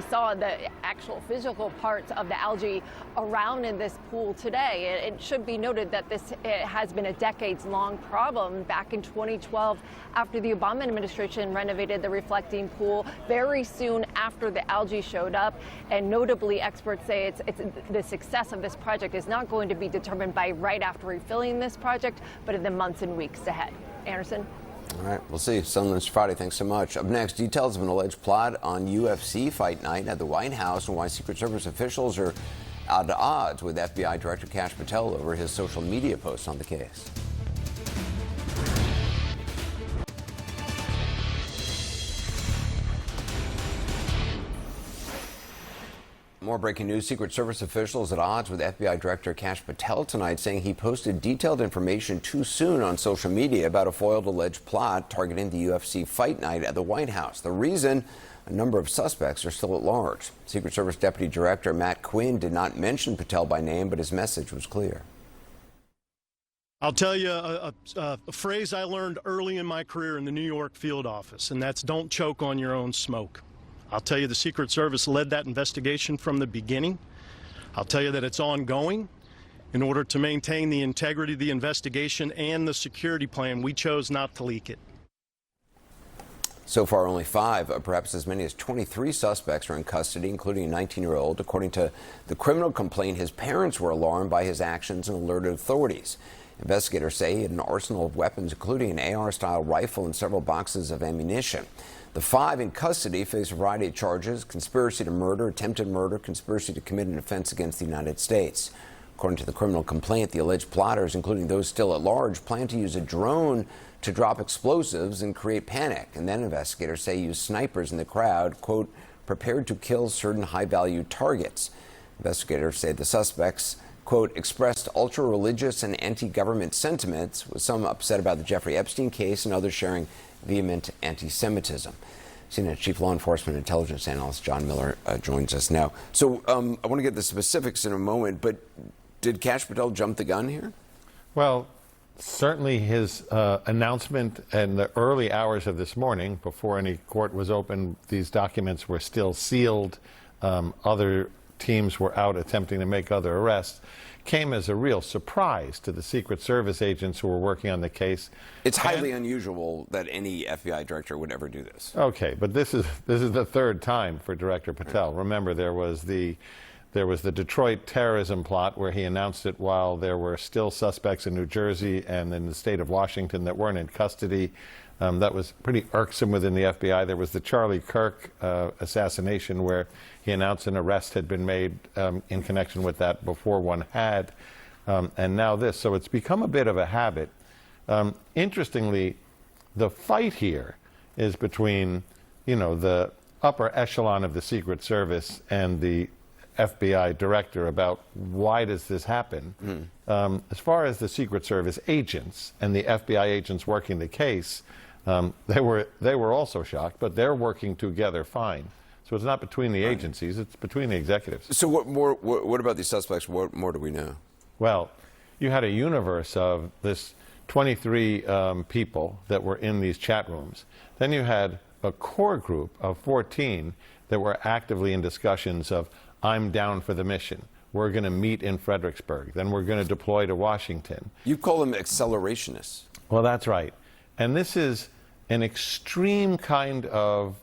saw the actual physical parts of the algae around in this pool today. It should be noted that this has been a decades-long problem. Back in 2012, after the Obama administration renovated the reflecting pool, very soon after the algae showed up, and notably experts say it's the success of this project is not going to be determined by right after refilling this project, but in the months and weeks ahead. Anderson? All right, we'll see. Sunless Friday, thanks so much. Up next, details of an alleged plot on UFC Fight Night at the White House and why Secret Service officials are at odds with FBI Director Kash Patel over his social media posts on the case. More breaking news. Secret Service officials at odds with FBI Director Kash Patel tonight, saying he posted detailed information too soon on social media about a foiled alleged plot targeting the UFC Fight Night at the White House. The reason? A number of suspects are still at large. Secret Service Deputy Director Matt Quinn did not mention Patel by name, but his message was clear. I'll tell you a phrase I learned early in my career in the New York field office, and that's don't choke on your own smoke. I'll tell you the Secret Service led that investigation from the beginning. I'll tell you that it's ongoing. In order to maintain the integrity of the investigation and the security plan, we chose not to leak it. So far, only 5, perhaps as many as 23 suspects are in custody, including a 19-year-old. According to the criminal complaint, his parents were alarmed by his actions and alerted authorities. Investigators say he had an arsenal of weapons, including an AR-style rifle and several boxes of ammunition. The 5 in custody face a variety of charges: conspiracy to murder, attempted murder, conspiracy to commit an offense against the United States. According to the criminal complaint, the alleged plotters, including those still at large, plan to use a drone to drop explosives and create panic. And then investigators say use snipers in the crowd, quote, prepared to kill certain high-value targets. Investigators say the suspects, quote, expressed ultra-religious and anti-government sentiments, with some upset about the Jeffrey Epstein case and others sharing vehement anti-Semitism. CNN Chief Law Enforcement Intelligence Analyst John Miller joins us now. So I want to get the specifics in a moment, but did Kash Patel jump the gun here? Well, certainly his announcement in the early hours of this morning, before any court was open, these documents were still sealed. Other teams were out attempting to make other arrests, came as a real surprise to the Secret Service agents who were working on the case. It's highly unusual that any FBI director would ever do this. Okay, but this is the third time for Director Patel. Right. Remember, there was the Detroit terrorism plot where he announced it while there were still suspects in New Jersey and in the state of Washington that weren't in custody. That was pretty irksome within the FBI. There was the Charlie Kirk assassination where he announced an arrest had been made in connection with that before one had, and now this. So it's become a bit of a habit. Interestingly, the fight here is between, the upper echelon of the Secret Service and the FBI director about why does this happen. As far as the Secret Service agents and the FBI agents working the case, they were also shocked, but they're working together fine. So it's not between the agencies, it's between the executives. So what about these suspects? What more do we know? Well, you had a universe of this 23 people that were in these chat rooms. Then you had a core group of 14 that were actively in discussions of, I'm down for the mission. We're going to meet in Fredericksburg. Then we're going to deploy to Washington. You call them accelerationists. Well, that's right. And this is an extreme kind of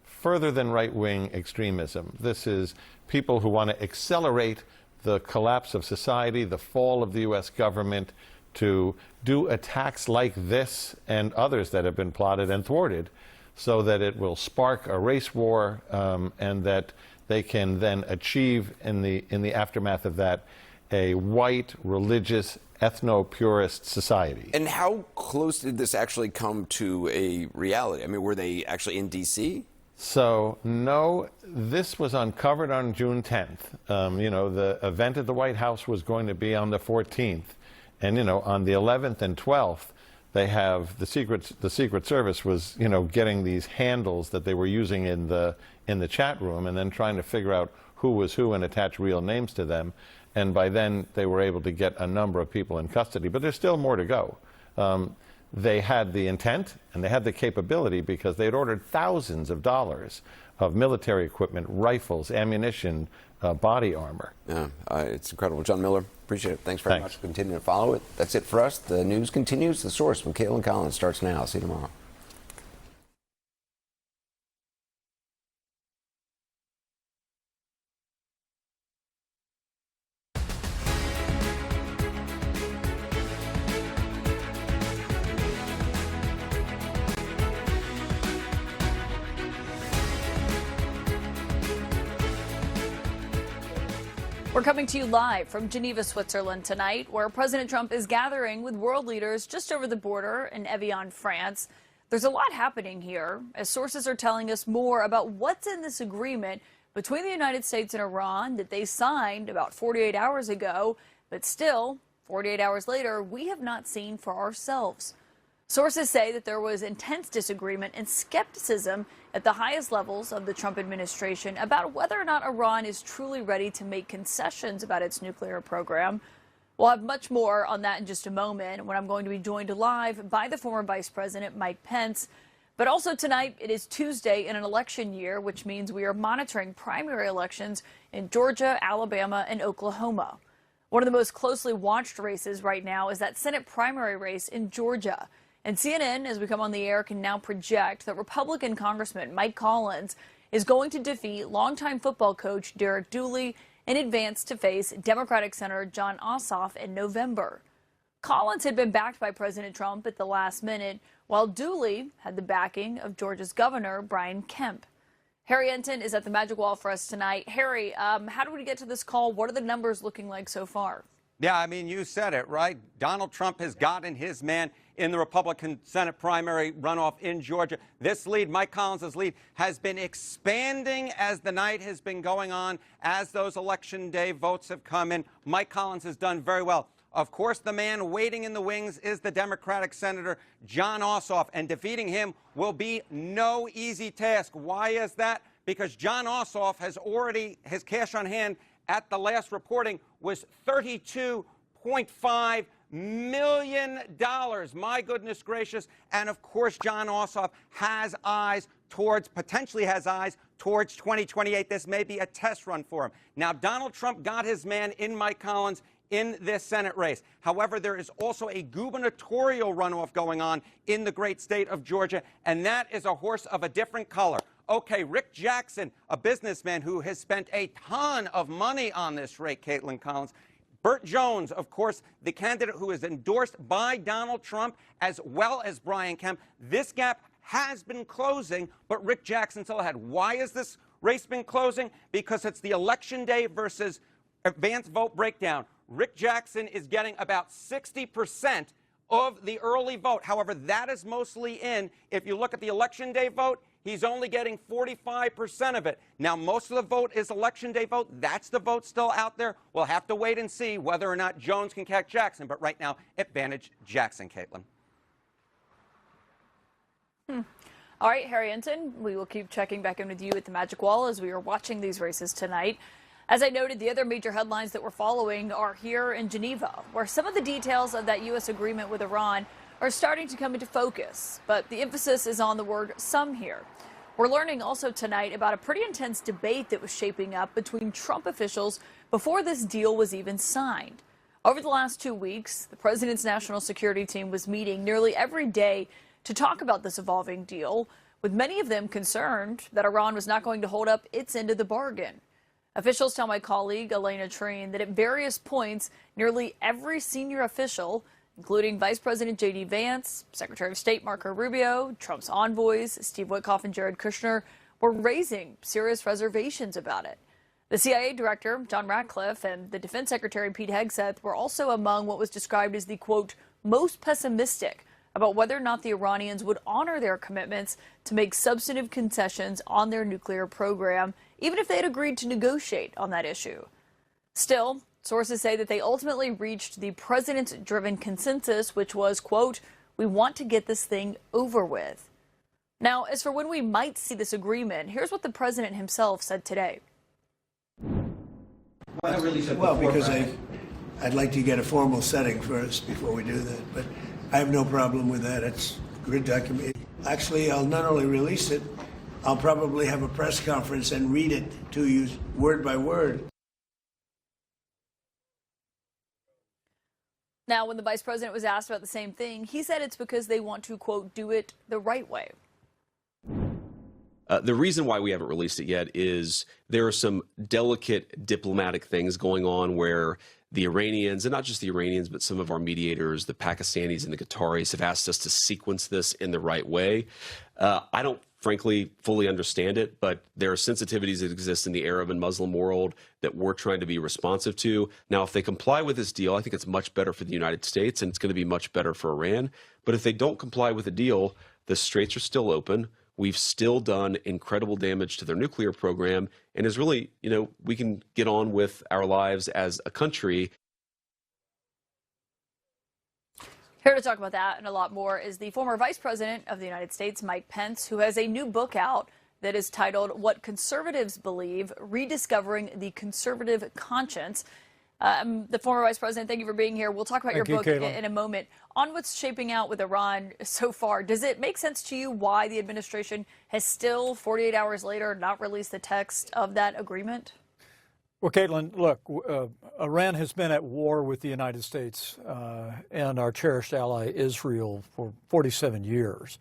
further than right-wing extremism. This is people who want to accelerate the collapse of society, the fall of the U.S. government, to do attacks like this and others that have been plotted and thwarted so that it will spark a race war and that they can then achieve in the aftermath of that a white, religious, ethno-purist society. And how close did this actually come to a reality? I mean, were they actually in D.C.? So, no, this was uncovered on June 10th. You know, the event at the White House was going to be on the 14th. And, you know, on the 11th and 12th, they have the Secret Service was, you know, getting these handles that they were using in the chat room and then trying to figure out who was who and attach real names to them. And by then, they were able to get a number of people in custody. But there's still more to go. They had the intent and they had the capability because they had ordered thousands of dollars of military equipment, rifles, ammunition, body armor. Yeah, it's incredible. John Miller, appreciate it. Thanks very much for continuing to follow it. That's it for us. The news continues. The Source from Caitlin Collins starts now. See you tomorrow. We're coming to you live from Geneva, Switzerland tonight, where President Trump is gathering with world leaders just over the border in Evian, France. There's a lot happening here, as sources are telling us more about what's in this agreement between the United States and Iran that they signed about 48 hours ago, but still, 48 hours later, we have not seen for ourselves. Sources say that there was intense disagreement and skepticism at the highest levels of the Trump administration about whether or not Iran is truly ready to make concessions about its nuclear program. We'll have much more on that in just a moment when I'm going to be joined live by the former Vice President Mike Pence. But also tonight, it is Tuesday in an election year, which means we are monitoring primary elections in Georgia, Alabama, and Oklahoma. One of the most closely watched races right now is that Senate primary race in Georgia. And CNN, as we come on the air, can now project that Republican Congressman Mike Collins is going to defeat longtime football coach Derek Dooley in advance to face Democratic Senator Jon Ossoff in November. Collins had been backed by President Trump at the last minute, while Dooley had the backing of Georgia's Governor Brian Kemp. Harry Enton is at the Magic Wall for us tonight. Harry, how do we get to this call? What are the numbers looking like so far? Yeah, I mean, you said it, right? Donald Trump has gotten his man in the Republican Senate primary runoff in Georgia. This lead, Mike Collins' lead, has been expanding as the night has been going on, as those Election Day votes have come in. Mike Collins has done very well. Of course, the man waiting in the wings is the Democratic Senator Jon Ossoff, and defeating him will be no easy task. Why is that? Because Jon Ossoff has already, his cash on hand at the last reporting was $32.5 million. My goodness gracious. And of course, Jon Ossoff has eyes towards, potentially has eyes towards 2028. This may be a test run for him. Now, Donald Trump got his man in Mike Collins in this Senate race. However, there is also a gubernatorial runoff going on in the great state of Georgia, and that is a horse of a different color. Okay, Rick Jackson, a businessman who has spent a ton of money on this race, Caitlin Collins. Burt Jones, of course, the candidate who is endorsed by Donald Trump, as well as Brian Kemp. This gap has been closing, but Rick Jackson still ahead. Why is this race been closing? Because it's the Election Day versus advanced vote breakdown. Rick Jackson is getting about 60% of the early vote. However, that is mostly in. If you look at the Election Day vote, he's only getting 45% of it. Now, most of the vote is Election Day vote. That's the vote still out there. We'll have to wait and see whether or not Jones can catch Jackson. But right now, advantage Jackson, Caitlin. All right, Harry Enton, we will keep checking back in with you at the Magic Wall as we are watching these races tonight. As I noted, the other major headlines that we're following are here in Geneva, where some of the details of that U.S. agreement with Iran are starting to come into focus, but the emphasis is on the word some here. We're learning also tonight about a pretty intense debate that was shaping up between Trump officials before this deal was even signed. Over the last 2 weeks, the president's national security team was meeting nearly every day to talk about this evolving deal, with many of them concerned that Iran was not going to hold up its end of the bargain. Officials tell my colleague Elena Treen that at various points, nearly every senior official, including Vice President J.D. Vance, Secretary of State Marco Rubio, Trump's envoys, Steve Witkoff and Jared Kushner, were raising serious reservations about it. The CIA Director, John Ratcliffe, and the Defense Secretary, Pete Hegseth, were also among what was described as the, quote, most pessimistic about whether or not the Iranians would honor their commitments to make substantive concessions on their nuclear program, even if they had agreed to negotiate on that issue. Still, sources say that they ultimately reached the president-driven consensus, which was, quote, "We want to get this thing over with." Now, as for when we might see this agreement, here's what the president himself said today. Well, because I'd like to get a formal setting first before we do that, but I have no problem with that. It's a good document. Actually, I'll not only release it, I'll probably have a press conference and read it to you word by word. Now, when the vice president was asked about the same thing, he said it's because they want to, quote, do it the right way. The reason why we haven't released it yet is there are some delicate diplomatic things going on where the Iranians, and not just the Iranians, but some of our mediators, the Pakistanis and the Qataris, have asked us to sequence this in the right way. I don't, frankly, fully understand it, but there are sensitivities that exist in the Arab and Muslim world that we're trying to be responsive to. Now, if they comply with this deal, I think it's much better for the United States, and it's going to be much better for Iran. But if they don't comply with the deal, the straits are still open. We've still done incredible damage to their nuclear program, and is really, we can get on with our lives as a country. Here to talk about that and a lot more is the former Vice President of the United States, Mike Pence, who has a new book out that is titled What Conservatives Believe, Rediscovering the Conservative Conscience. The former Vice President, thank you for being here. We'll talk about your book in a moment. On what's shaping out with Iran so far, does it make sense to you why the administration has still, 48 hours later, not released the text of that agreement? Well, Caitlin, look, Iran has been at war with the United States and our cherished ally Israel for 47 years.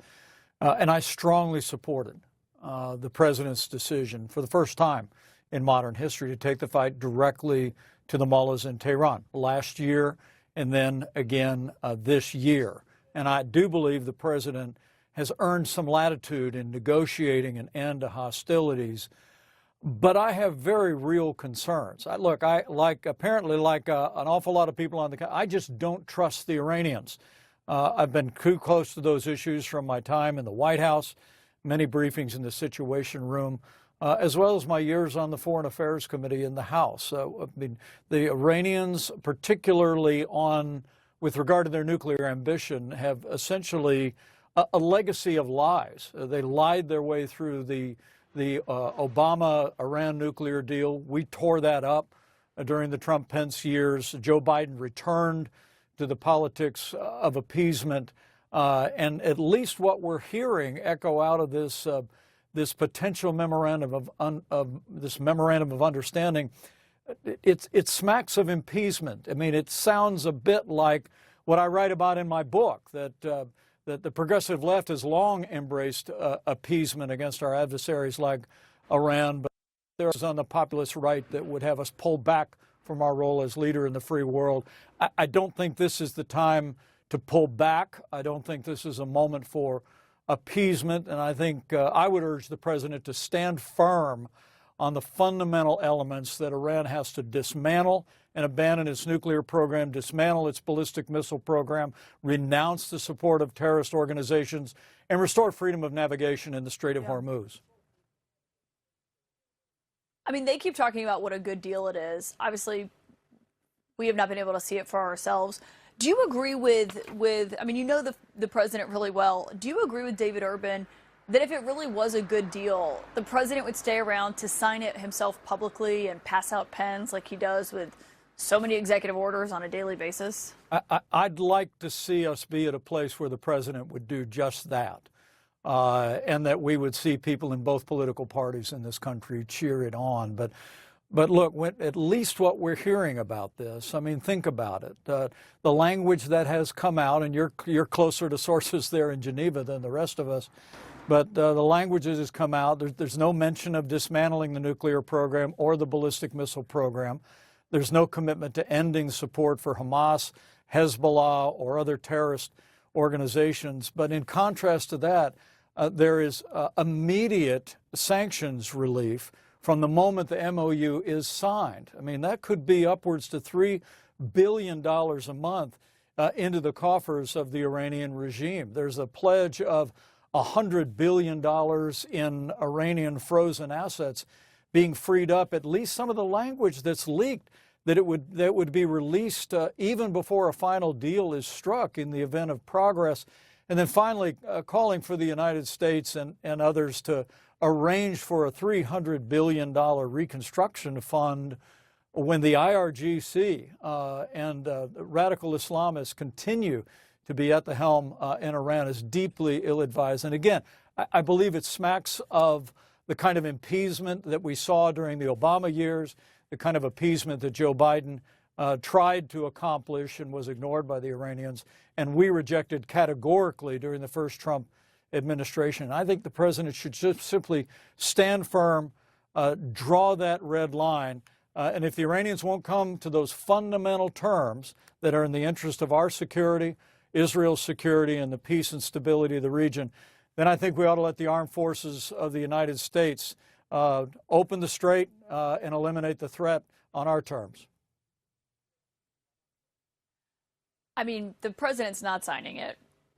And I strongly supported the president's decision for the first time in modern history to take the fight directly to the mullahs in Tehran last year and then again this year. And I do believe the president has earned some latitude in negotiating an end to hostilities. But I have very real concerns. Apparently like an awful lot of people on the, I just don't trust the Iranians. I've been too close to those issues from my time in the White House, many briefings in the Situation Room, as well as my years on the Foreign Affairs Committee in the House. So, I mean, the Iranians, particularly with regard to their nuclear ambition, have essentially a legacy of lies. They lied their way through the Obama-Iran nuclear deal. We tore that up during the Trump-Pence years. Joe Biden returned to the politics of appeasement. And at least what we're hearing echo out of this potential memorandum of understanding, it smacks of appeasement. I mean, it sounds a bit like what I write about in my book, that the progressive left has long embraced appeasement against our adversaries like Iran, but there's on the populist right that would have us pull back from our role as leader in the free world. I don't think this is the time to pull back. I don't think this is a moment for appeasement, and I think I would urge the president to stand firm on the fundamental elements that Iran has to dismantle and abandon its nuclear program, dismantle its ballistic missile program, renounce the support of terrorist organizations, and restore freedom of navigation in the Strait of Hormuz. I mean, they keep talking about what a good deal it is. Obviously, we have not been able to see it for ourselves. Do you agree with I mean, you know the president really well. Do you agree with David Urban that if it really was a good deal, the president would stay around to sign it himself publicly and pass out pens like he does with so many executive orders on a daily basis? I'd like to see us be at a place where the president would do just that, and that we would see people in both political parties in this country cheer it on. But look, at least what we're hearing about this, I mean, think about it. The language that has come out, and you're closer to sources there in Geneva than the rest of us, but the language that has come out, there's no mention of dismantling the nuclear program or the ballistic missile program. There's no commitment to ending support for Hamas, Hezbollah, or other terrorist organizations. But in contrast to that, there is immediate sanctions relief from the moment the MOU is signed. I mean, that could be upwards to $3 billion a month into the coffers of the Iranian regime. There's a pledge of $100 billion in Iranian frozen assets being freed up. At least some of the language that's leaked that would be released even before a final deal is struck in the event of progress. And then finally calling for the United States and others to arrange for a $300 billion reconstruction fund when the IRGC and radical Islamists continue to be at the helm in Iran is deeply ill-advised. And again, I believe it smacks of the kind of appeasement that we saw during the Obama years, the kind of appeasement that Joe Biden tried to accomplish and was ignored by the Iranians, and we rejected categorically during the first Trump administration. I think the president should just simply stand firm, draw that red line, and if the Iranians won't come to those fundamental terms that are in the interest of our security, Israel's security, and the peace and stability of the region, then I think we ought to let the armed forces of the United States open the strait and eliminate the threat on our terms. I mean, the president's not signing it.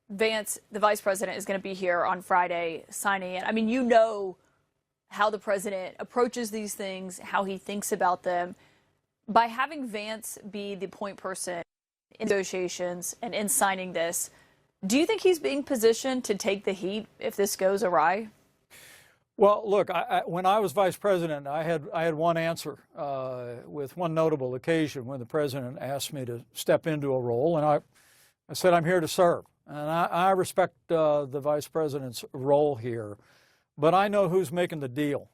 Vance, the vice president, is going to be here on Friday signing it. I mean, you know how the president approaches these things, how he thinks about them. By having Vance be the point person in negotiations and in signing this, do you think he's being positioned to take the heat if this goes awry? Well, look, when I was vice president, I had one answer with one notable occasion when the president asked me to step into a role, and I said, I'm here to serve. And I respect the vice president's role here, but I know who's making the deal.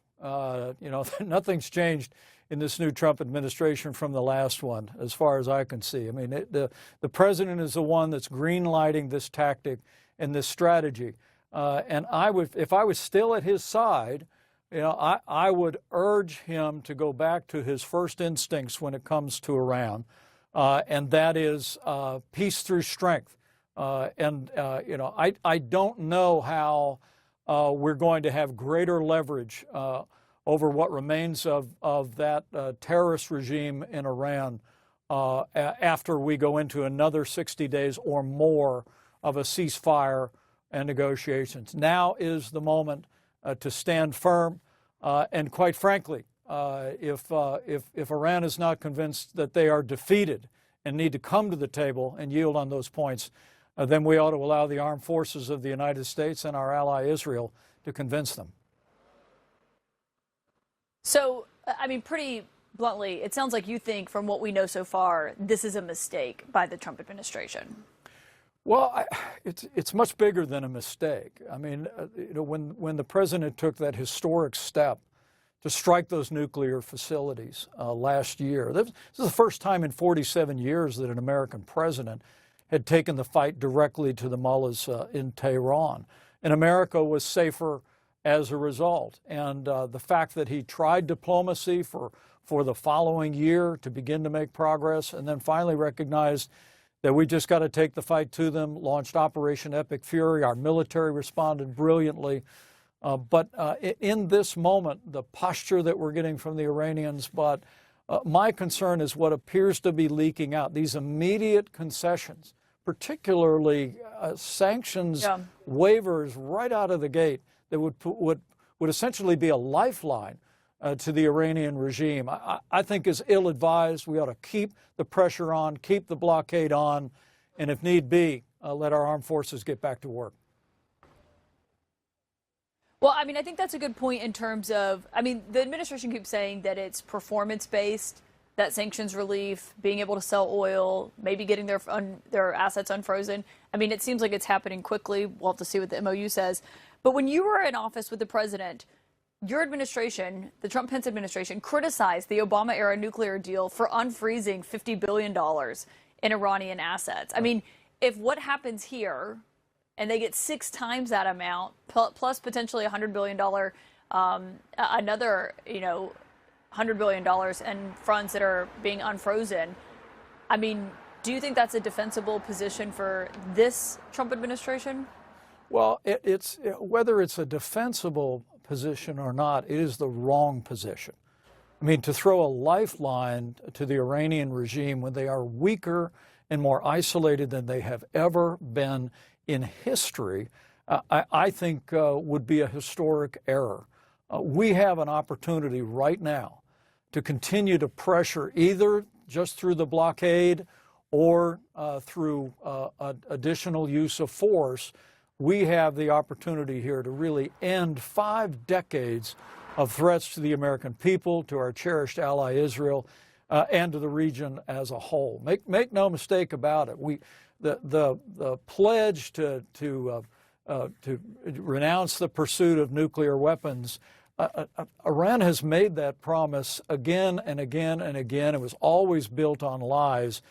Nothing's changed in this new Trump administration from the last one, as far as I can see. I mean, the president is the one that's green-lighting this tactic and this strategy. And if I was still at his side, I would urge him to go back to his first instincts when it comes to Iran, and that is peace through strength. I don't know how we're going to have greater leverage over what remains of that terrorist regime in Iran after we go into another 60 days or more of a ceasefire and negotiations. Now is the moment to stand firm, and quite frankly, if Iran is not convinced that they are defeated and need to come to the table and yield on those points, then we ought to allow the armed forces of the United States and our ally Israel to convince them. So, I mean, pretty bluntly, it sounds like you think, from what we know so far, this is a mistake by the Trump administration. Well, it's much bigger than a mistake. I mean, when the president took that historic step to strike those nuclear facilities last year, this is the first time in 47 years that an American president had taken the fight directly to the mullahs in Tehran. And America was safer as a result. And the fact that he tried diplomacy for the following year to begin to make progress, and then finally recognized that we just got to take the fight to them, launched Operation Epic Fury. Our military responded brilliantly. But in this moment, the posture that we're getting from the Iranians, but my concern is what appears to be leaking out, these immediate concessions, particularly sanctions waivers right out of the gate that would essentially be a lifeline to the Iranian regime, I think is ill-advised. We ought to keep the pressure on, keep the blockade on, and if need be, let our armed forces get back to work. Well, I mean, I think that's a good point in terms of, I mean, the administration keeps saying that it's performance-based, that sanctions relief, being able to sell oil, maybe getting their assets unfrozen. I mean, it seems like it's happening quickly. We'll have to see what the MOU says. But when you were in office with the president, your administration, the Trump-Pence administration, criticized the Obama-era nuclear deal for unfreezing $50 billion in Iranian assets. I mean, if what happens here, and they get 6 times that amount, plus potentially $100 billion, another, $100 billion and funds that are being unfrozen, I mean, do you think that's a defensible position for this Trump administration? Well, whether it's a defensible position or not, it is the wrong position. I mean, to throw a lifeline to the Iranian regime when they are weaker and more isolated than they have ever been in history, I think would be a historic error. We have an opportunity right now to continue to pressure, either just through the blockade or through additional use of force. We have the opportunity here to really end 5 decades of threats to the American people, to our cherished ally Israel, and to the region as a whole. Make no mistake about it. The pledge to renounce the pursuit of nuclear weapons, Iran has made that promise again and again and again. It was always built on lies.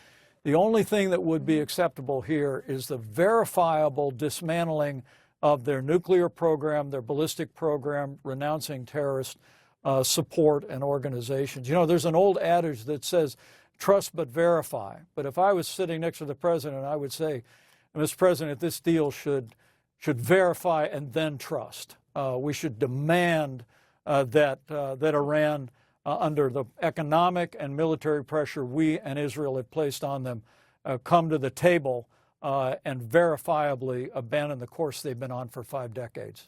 The only thing that would be acceptable here is the verifiable dismantling of their nuclear program, their ballistic program, renouncing terrorist support and organizations. You know, there's an old adage that says, trust but verify. But if I was sitting next to the president, I would say, Mr. President, this deal should verify and then trust. We should demand that Iran, under the economic and military pressure we and Israel have placed on them, come to the table and verifiably abandon the course they've been on for 5 decades.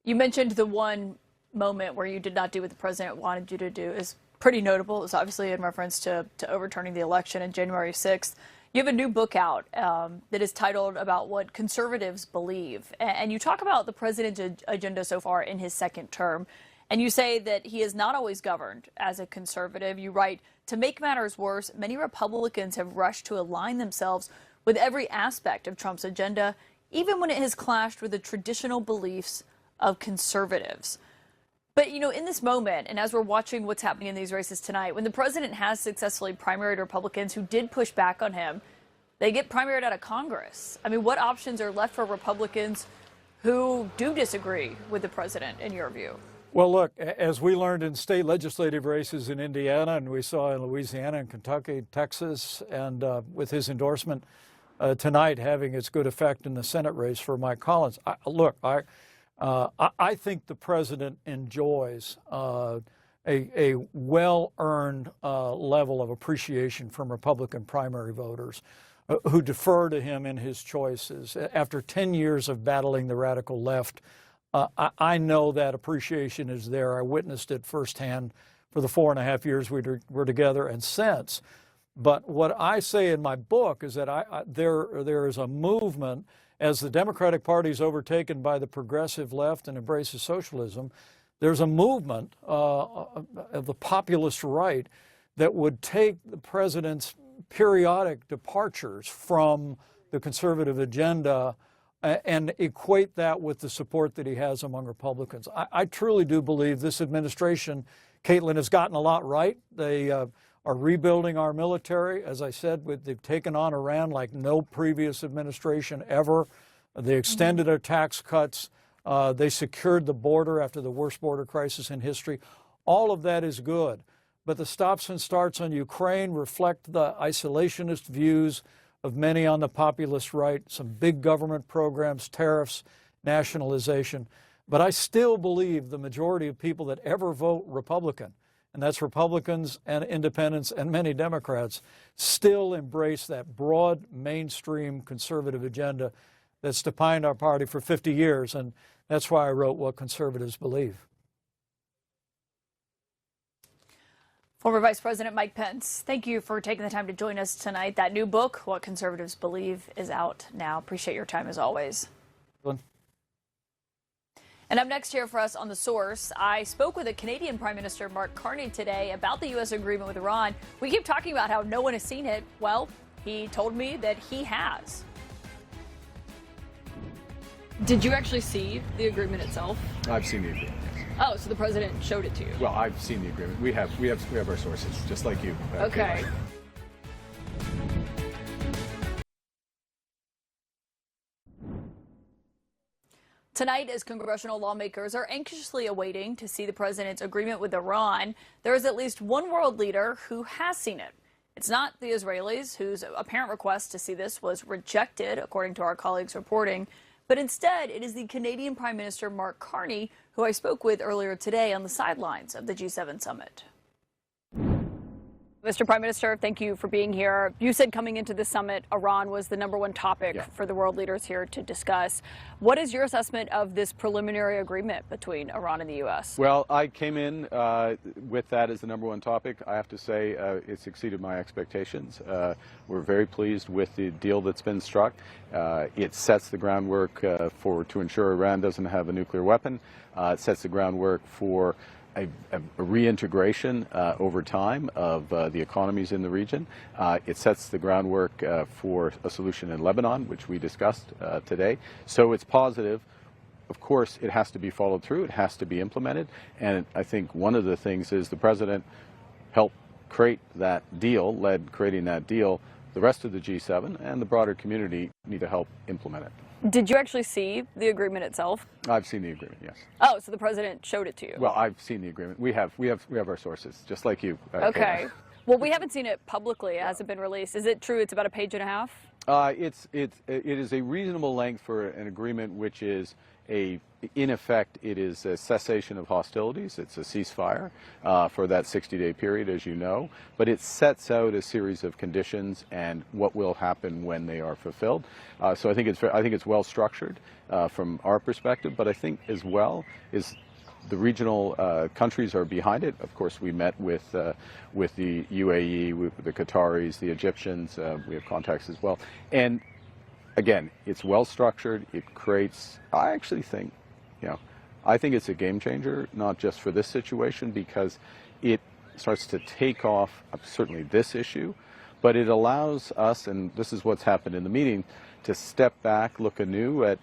You mentioned the one moment where you did not do what the president wanted you to do is pretty notable. It was obviously in reference to overturning the election on January 6th. You have a new book out that is titled About What Conservatives Believe. And you talk about the president's agenda so far in his second term. And you say that he has not always governed as a conservative. You write, to make matters worse, many Republicans have rushed to align themselves with every aspect of Trump's agenda, even when it has clashed with the traditional beliefs of conservatives. But, you know, in this moment, and as we're watching what's happening in these races tonight, when the president has successfully primaried Republicans who did push back on him, they get primaried out of Congress. I mean, what options are left for Republicans who do disagree with the president, in your view? Well, look, as we learned in state legislative races in Indiana, and we saw in Louisiana and Kentucky, Texas, and with his endorsement tonight having its good effect in the Senate race for Mike Collins. I think the president enjoys a well-earned level of appreciation from Republican primary voters who defer to him in his choices. After 10 years of battling the radical left, I know that appreciation is there. I witnessed it firsthand for the 4.5 years we were together and since. But what I say in my book is that there is a movement, as the Democratic Party is overtaken by the progressive left and embraces socialism, there's a movement of the populist right that would take the president's periodic departures from the conservative agenda and equate that with the support that he has among Republicans. I truly do believe this administration, Caitlin, has gotten a lot right. They are rebuilding our military. As I said, they've taken on Iran like no previous administration ever. They extended our tax cuts. They secured the border after the worst border crisis in history. All of that is good. But the stops and starts on Ukraine reflect the isolationist views of many on the populist right, some big government programs, tariffs, nationalization. But I still believe the majority of people that ever vote Republican, and that's Republicans and independents and many Democrats, still embrace that broad mainstream conservative agenda that's defined our party for 50 years. And that's why I wrote What Conservatives Believe. Former Vice President Mike Pence, thank you for taking the time to join us tonight. That new book, What Conservatives Believe, is out now. Appreciate your time as always. And up next here for us on The Source, I spoke with the Canadian Prime Minister Mark Carney today about the U.S. agreement with Iran. We keep talking about how no one has seen it. Well, he told me that he has. Did you actually see the agreement itself? I've seen the agreement. Oh, so the president showed it to you? Well, I've seen the agreement. We have our sources, just like you. Okay. Tonight, as congressional lawmakers are anxiously awaiting to see the president's agreement with Iran, there is at least one world leader who has seen it. It's not the Israelis, whose apparent request to see this was rejected, according to our colleagues reporting, but instead it is the Canadian Prime Minister Mark Carney, who I spoke with earlier today on the sidelines of the G7 summit. Mr. Prime Minister, thank you for being here. You said coming into the summit, Iran was the #1 topic for the world leaders here to discuss. What is your assessment of this preliminary agreement between Iran and the U.S.? Well, I came in with that as the #1 topic. I have to say it's exceeded my expectations. We're very pleased with the deal that's been struck. It sets the groundwork to ensure Iran doesn't have a nuclear weapon. It sets the groundwork for a reintegration over time of the economies in the region. It sets the groundwork for a solution in Lebanon, which we discussed today. So it's positive. Of course, it has to be followed through. It has to be implemented. And I think one of the things is the president helped create that deal, led creating that deal. The rest of the G7 and the broader community need to help implement it. Did you actually see the agreement itself? I've seen the agreement, yes. Oh, so the president showed it to you? Well, I've seen the agreement. We have our sources, just like you. Okay. Well, we haven't seen it publicly. It hasn't been released. Is it true it's about a page and a half? It is a reasonable length for an agreement which is in effect, it is a cessation of hostilities. It's a ceasefire for that 60-day period, as you know. But it sets out a series of conditions and what will happen when they are fulfilled. So I think it's well structured from our perspective. But I think as well is the regional countries are behind it. Of course, we met with the UAE, with the Qataris, the Egyptians. We have contacts as well. And again, it's well structured. It creates, I actually think, I think it's a game changer, not just for this situation, because it starts to take off certainly this issue, but it allows us, and this is what's happened in the meeting, to step back, look anew at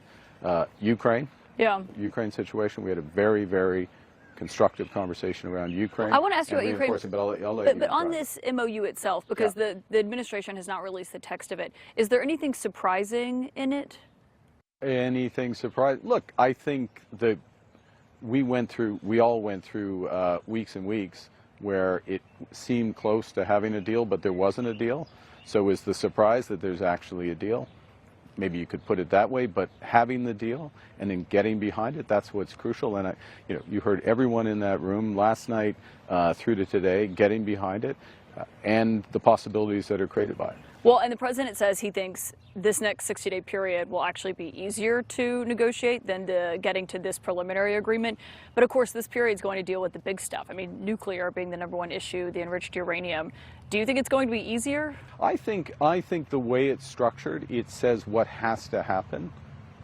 Ukraine. Yeah. Ukraine situation. We had a very, very constructive conversation around Ukraine. I want to ask you about Ukraine, but I'll let you but on this MOU itself, because the administration has not released the text of it, is there anything surprising in it? Anything surprising? Look, I think that we all went through weeks and weeks where it seemed close to having a deal, but there wasn't a deal. So is the surprise that there's actually a deal? Maybe you could put it that way, but having the deal and then getting behind it, that's what's crucial. And you heard everyone in that room last night through to today getting behind it and the possibilities that are created by it. Well, and the president says he thinks this next 60-day period will actually be easier to negotiate than getting to this preliminary agreement. But of course, this period is going to deal with the big stuff. I mean, nuclear being the #1 issue, the enriched uranium. Do you think it's going to be easier? I think the way it's structured, it says what has to happen.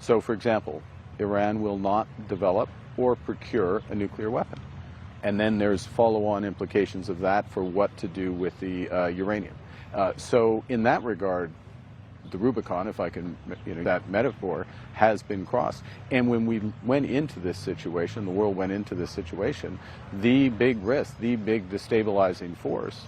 So, for example, Iran will not develop or procure a nuclear weapon. And then there's follow-on implications of that for what to do with the uranium. So in that regard, the Rubicon, if I can, that metaphor, has been crossed. And when we went into this situation, the world went into this situation, the big risk, the big destabilizing force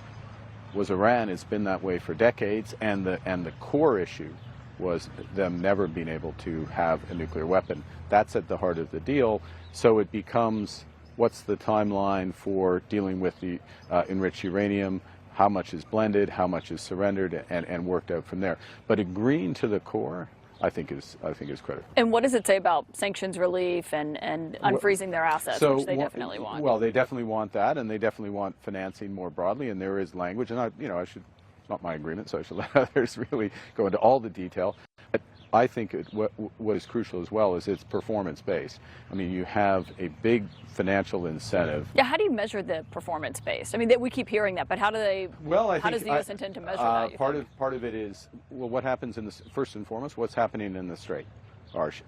was Iran. It's been that way for decades, and the core issue was them never being able to have a nuclear weapon. That's at the heart of the deal. So it becomes, what's the timeline for dealing with the enriched uranium? How much is blended, how much is surrendered, and worked out from there. But agreeing to the core, I think is critical. And what does it say about sanctions relief and unfreezing their assets, which they definitely want? Well, they definitely want that, and they definitely want financing more broadly. And there is language, and it's not my agreement, so I should let others really go into all the detail. But I think what is crucial as well is it's performance-based. I mean, you have a big financial incentive. Yeah, how do you measure the performance-based? I mean, we keep hearing that, but how do they? Well, how does the U.S. intend to measure that? Part of it is, well, what happens first and foremost, what's happening in the Strait?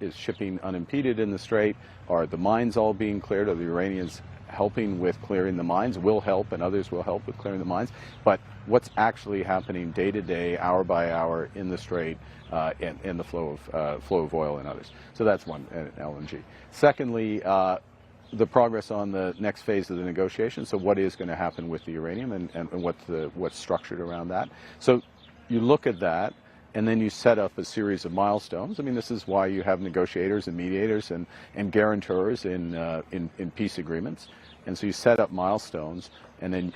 Is shipping unimpeded in the Strait? Are the mines all being cleared? Are the Iranians helping with clearing the mines? Will help, and others will help with clearing the mines. But what's actually happening day to day, hour by hour in the Strait, and the flow of oil and others. So that's one, LNG. Secondly, the progress on the next phase of the negotiation. So what is going to happen with the uranium and what's structured around that. So you look at that, and then you set up a series of milestones. I mean, this is why you have negotiators and mediators and guarantors in peace agreements. And so you set up milestones and then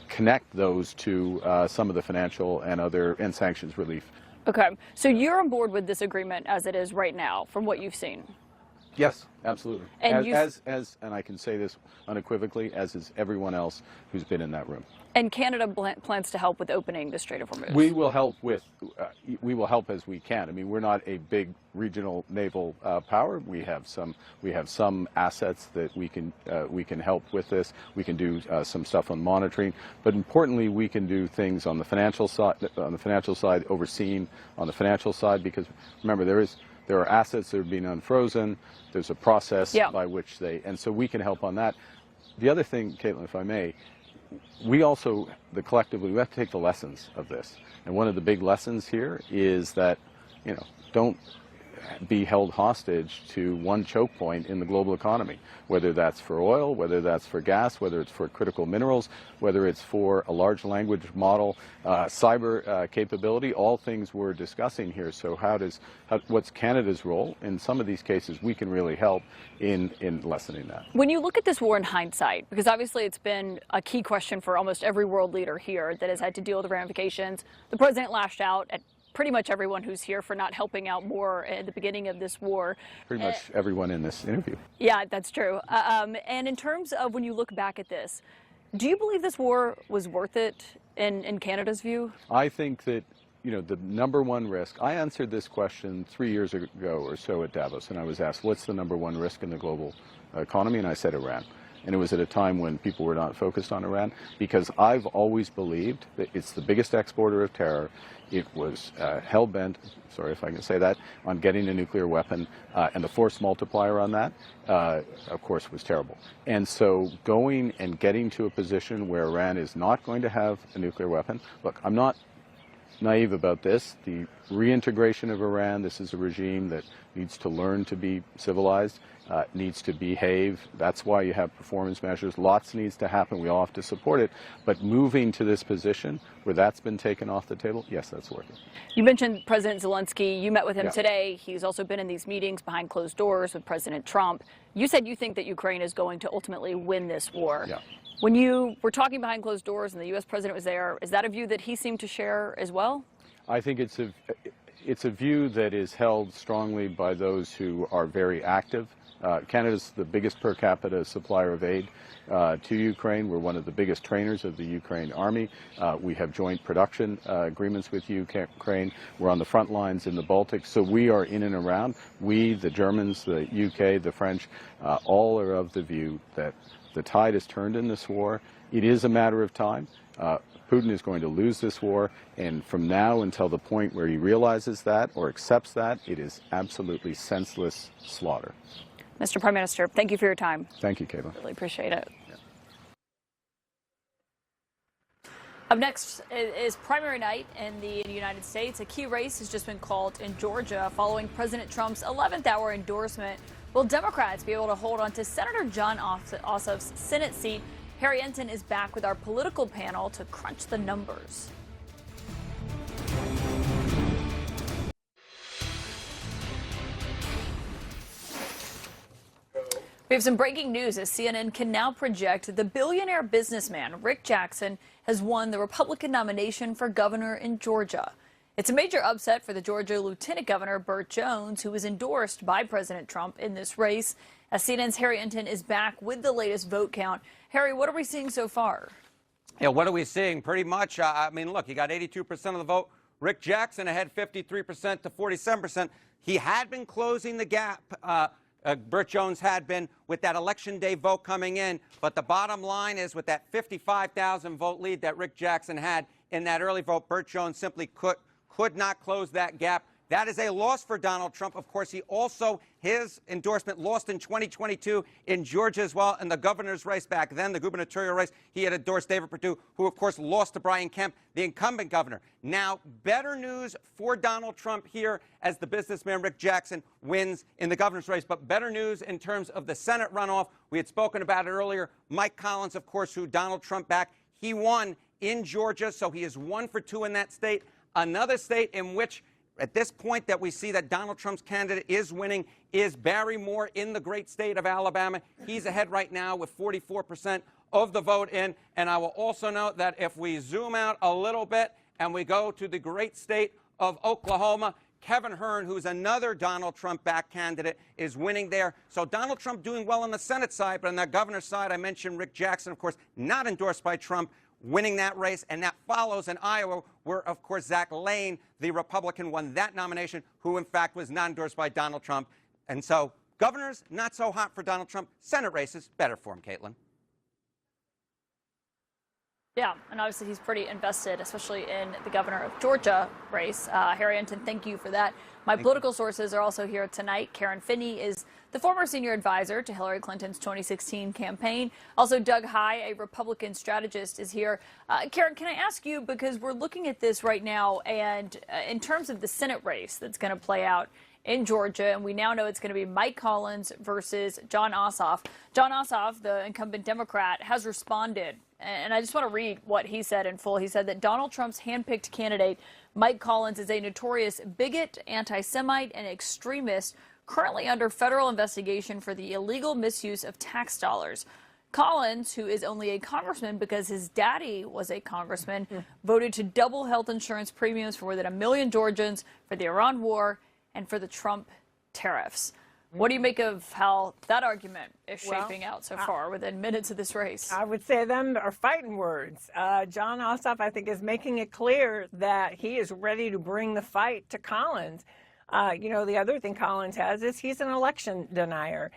connect those to some of the financial and sanctions relief. Okay, so you're on board with this agreement as it is right now, from what you've seen? Yes, absolutely. And and I can say this unequivocally, as is everyone else who's been in that room. And Canada plans to help with opening the Strait of Hormuz. We will help as we can. I mean, we're not a big regional naval power. We have some assets that we can help with this. We can do some stuff on monitoring, but importantly, we can do things on the financial side, overseeing on the financial side, because remember, there are assets that are being unfrozen. There's a process by which and so we can help on that. The other thing, Caitlin, if I may, we also, collectively, we have to take the lessons of this. And one of the big lessons here is that, don't be held hostage to one choke point in the global economy, whether that's for oil, whether that's for gas, whether it's for critical minerals, whether it's for a large language model, cyber capability, all things we're discussing here. So what's Canada's role? In some of these cases, we can really help in lessening that. When you look at this war in hindsight, because obviously it's been a key question for almost every world leader here that has had to deal with the ramifications, the president lashed out at pretty much everyone who's here for not helping out more at the beginning of this war. Pretty much everyone in this interview. Yeah, that's true. And in terms of when you look back at this, do you believe this war was worth it in Canada's view? I think that, the number one risk, I answered this question 3 years ago or so at Davos, and I was asked, what's the number one risk in the global economy? And I said Iran. And it was at a time when people were not focused on Iran, because I've always believed that it's the biggest exporter of terror. It was hell-bent, sorry if I can say that, on getting a nuclear weapon, and the force multiplier on that, of course, was terrible. And so going and getting to a position where Iran is not going to have a nuclear weapon, look, I'm not naive about this. The reintegration of Iran, this is a regime that needs to learn to be civilized, needs to behave. That's why you have performance measures. Lots needs to happen. We all have to support it. But moving to this position where that's been taken off the table, yes, that's working. You mentioned President Zelensky. You met with him today. He's also been in these meetings behind closed doors with President Trump. You said you think that Ukraine is going to ultimately win this war. Yeah. When you were talking behind closed doors and the U.S. president was there, is that a view that he seemed to share as well? I think it's a view that is held strongly by those who are very active. Canada's the biggest per capita supplier of aid to Ukraine. We're one of the biggest trainers of the Ukraine army. We have joint production agreements with Ukraine. We're on the front lines in the Baltics. So we are in and around. We, the Germans, the UK, the French, all are of the view that the tide has turned in this war. It is a matter of time. Putin is going to lose this war, and from now until the point where he realizes that or accepts that, it is absolutely senseless slaughter. Mr. Prime Minister, thank you for your time. Thank you, Caitlin. Really appreciate it. Yeah. Up next is primary night in the United States. A key race has just been called in Georgia following President Trump's 11th hour endorsement. Will Democrats be able to hold on to Senator Jon Ossoff's Senate seat? Harry Enton is back with our political panel to crunch the numbers. We have some breaking news as CNN can now project the billionaire businessman Rick Jackson has won the Republican nomination for governor in Georgia. It's a major upset for the Georgia Lieutenant Governor Burt Jones, who was endorsed by President Trump in this race. As CNN's Harry Enton is back with the latest vote count. Harry, what are we seeing so far? Yeah, what are we seeing? Pretty much, I mean, look, he got 82% of the vote. Rick Jackson ahead 53% to 47%. He had been closing the gap. Burt Jones had been with that election day vote coming in. But the bottom line is with that 55,000 vote lead that Rick Jackson had in that early vote, Burt Jones simply could not close that gap. That is a loss for Donald Trump. Of course, he also, his endorsement lost in 2022 in Georgia as well, in the governor's race back then, the gubernatorial race. He had endorsed David Perdue, who, of course, lost to Brian Kemp, the incumbent governor. Now, better news for Donald Trump here as the businessman Rick Jackson wins in the governor's race, but better news in terms of the Senate runoff. We had spoken about it earlier. Mike Collins, of course, who Donald Trump backed, he won in Georgia, so he is 1 for 2 in that state. Another state in which at this point that we see that Donald Trump's candidate is winning is Barry Moore in the great state of Alabama. He's ahead right now with 44% of the vote in. And I will also note that if we zoom out a little bit and we go to the great state of Oklahoma, Kevin Hern, who's another Donald Trump-backed candidate, is winning there. So Donald Trump doing well on the Senate side, but on the governor's side, I mentioned Rick Jackson, of course, not endorsed by Trump, winning that race. And that follows in Iowa, where, of course, Zach Lane, the Republican, won that nomination, who, in fact, was not endorsed by Donald Trump. And so governors, not so hot for Donald Trump. Senate races, better for him, Caitlin. Yeah, and obviously he's pretty invested, especially in the governor of Georgia race. Harry Enten, thank you for that. My political sources are also here tonight. Karen Finney is the former senior advisor to Hillary Clinton's 2016 campaign. Also, Doug Heye, a Republican strategist, is here. Karen, can I ask you, because we're looking at this right now, and in terms of the Senate race that's going to play out in Georgia, and we now know it's going to be Mike Collins versus Jon Ossoff. Jon Ossoff, the incumbent Democrat, has responded, and I just want to read what he said in full. He said that Donald Trump's handpicked candidate, Mike Collins, is a notorious bigot, anti-Semite, and extremist currently under federal investigation for the illegal misuse of tax dollars. Collins, who is only a congressman because his daddy was a congressman, voted to double health insurance premiums for more than 1 million Georgians for the Iran war and for the Trump tariffs. What do you make of how that argument is shaping out so far within minutes of this race? I would say them are fighting words. Jon Ossoff, I think, is making it clear that he is ready to bring the fight to Collins. You know, the other thing Collins has is he's an election denier.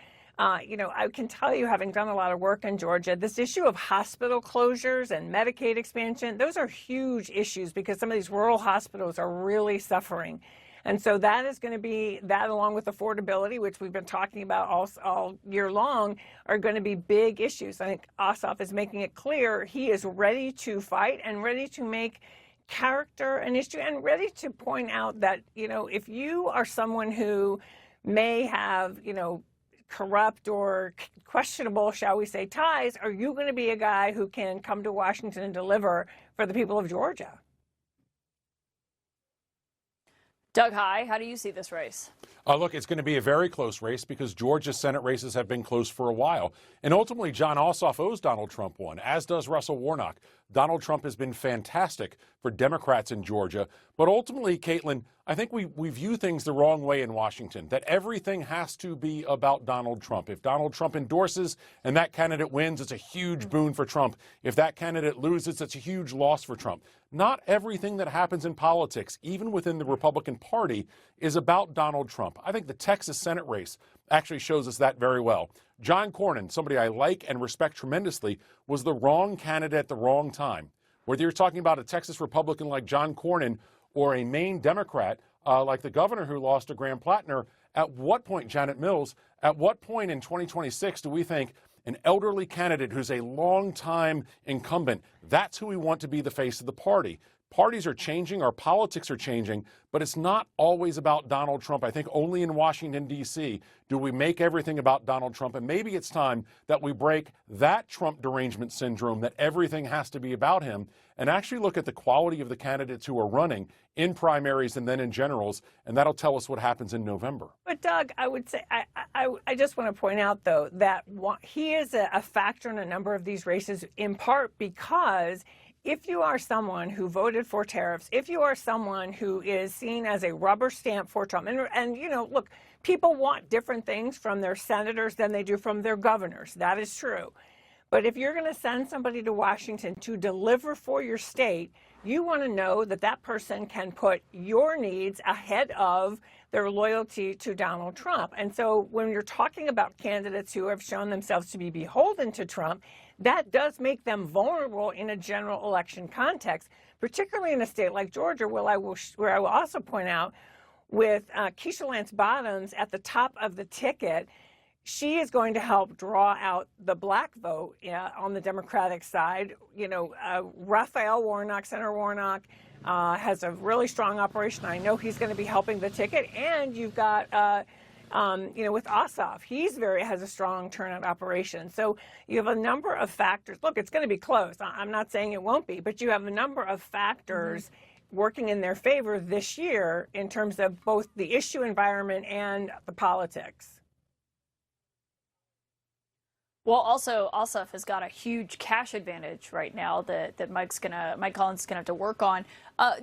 You know, I can tell you, having done a lot of work in Georgia, this issue of hospital closures and Medicaid expansion, those are huge issues because some of these rural hospitals are really suffering. And so that is going to be, that along with affordability, which we've been talking about all year long, are going to be big issues. I think Ossoff is making it clear he is ready to fight and ready to make character an issue and ready to point out that, you know, if you are someone who may have, you know, corrupt or questionable, shall we say, ties, are you going to be a guy who can come to Washington and deliver for the people of Georgia? Doug Heye, how do you see this race? Look, it's going to be a very close race because Georgia's Senate races have been close for a while. And ultimately, Jon Ossoff owes Donald Trump one, as does Russell Warnock. Donald Trump has been fantastic for Democrats in Georgia. But ultimately, Caitlin, I think we view things the wrong way in Washington, that everything has to be about Donald Trump. If Donald Trump endorses and that candidate wins, it's a huge boon for Trump. If that candidate loses, it's a huge loss for Trump. Not everything that happens in politics, even within the Republican Party, is about Donald Trump. I think the Texas Senate race actually shows us that very well. John Cornyn, somebody I like and respect tremendously, was the wrong candidate at the wrong time. Whether you're talking about a Texas Republican like John Cornyn or a Maine Democrat like the governor who lost to Graham Plattner, at what point, Janet Mills, at what point in 2026 do we think an elderly candidate who's a long-time incumbent, that's who we want to be the face of the party? Parties are changing, our politics are changing, but it's not always about Donald Trump. I think only in Washington, D.C. do we make everything about Donald Trump. And maybe it's time that we break that Trump derangement syndrome, that everything has to be about him, and actually look at the quality of the candidates who are running in primaries and then in generals, and that'll tell us what happens in November. But Doug, I would say, I just want to point out, though, that he is a factor in a number of these races, in part because if you are someone who voted for tariffs, if you are someone who is seen as a rubber stamp for Trump, and you know, look, people want different things from their senators than they do from their governors. That is true. But if you're going to send somebody to Washington to deliver for your state, you want to know that that person can put your needs ahead of their loyalty to Donald Trump. And so when you're talking about candidates who have shown themselves to be beholden to Trump, that does make them vulnerable in a general election context, particularly in a state like Georgia, where I will also point out with Keisha Lance Bottoms at the top of the ticket, she is going to help draw out the black vote on the Democratic side. You know, Raphael Warnock, Senator Warnock, has a really strong operation. I know he's going to be helping the ticket. And you've got, you know, with Ossoff, has a strong turnout operation. So you have a number of factors. Look, it's going to be close. I'm not saying it won't be, but you have a number of factors working in their favor this year in terms of both the issue environment and the politics. Well, also, Ossoff has got a huge cash advantage right now that Mike Collins is gonna have to work on.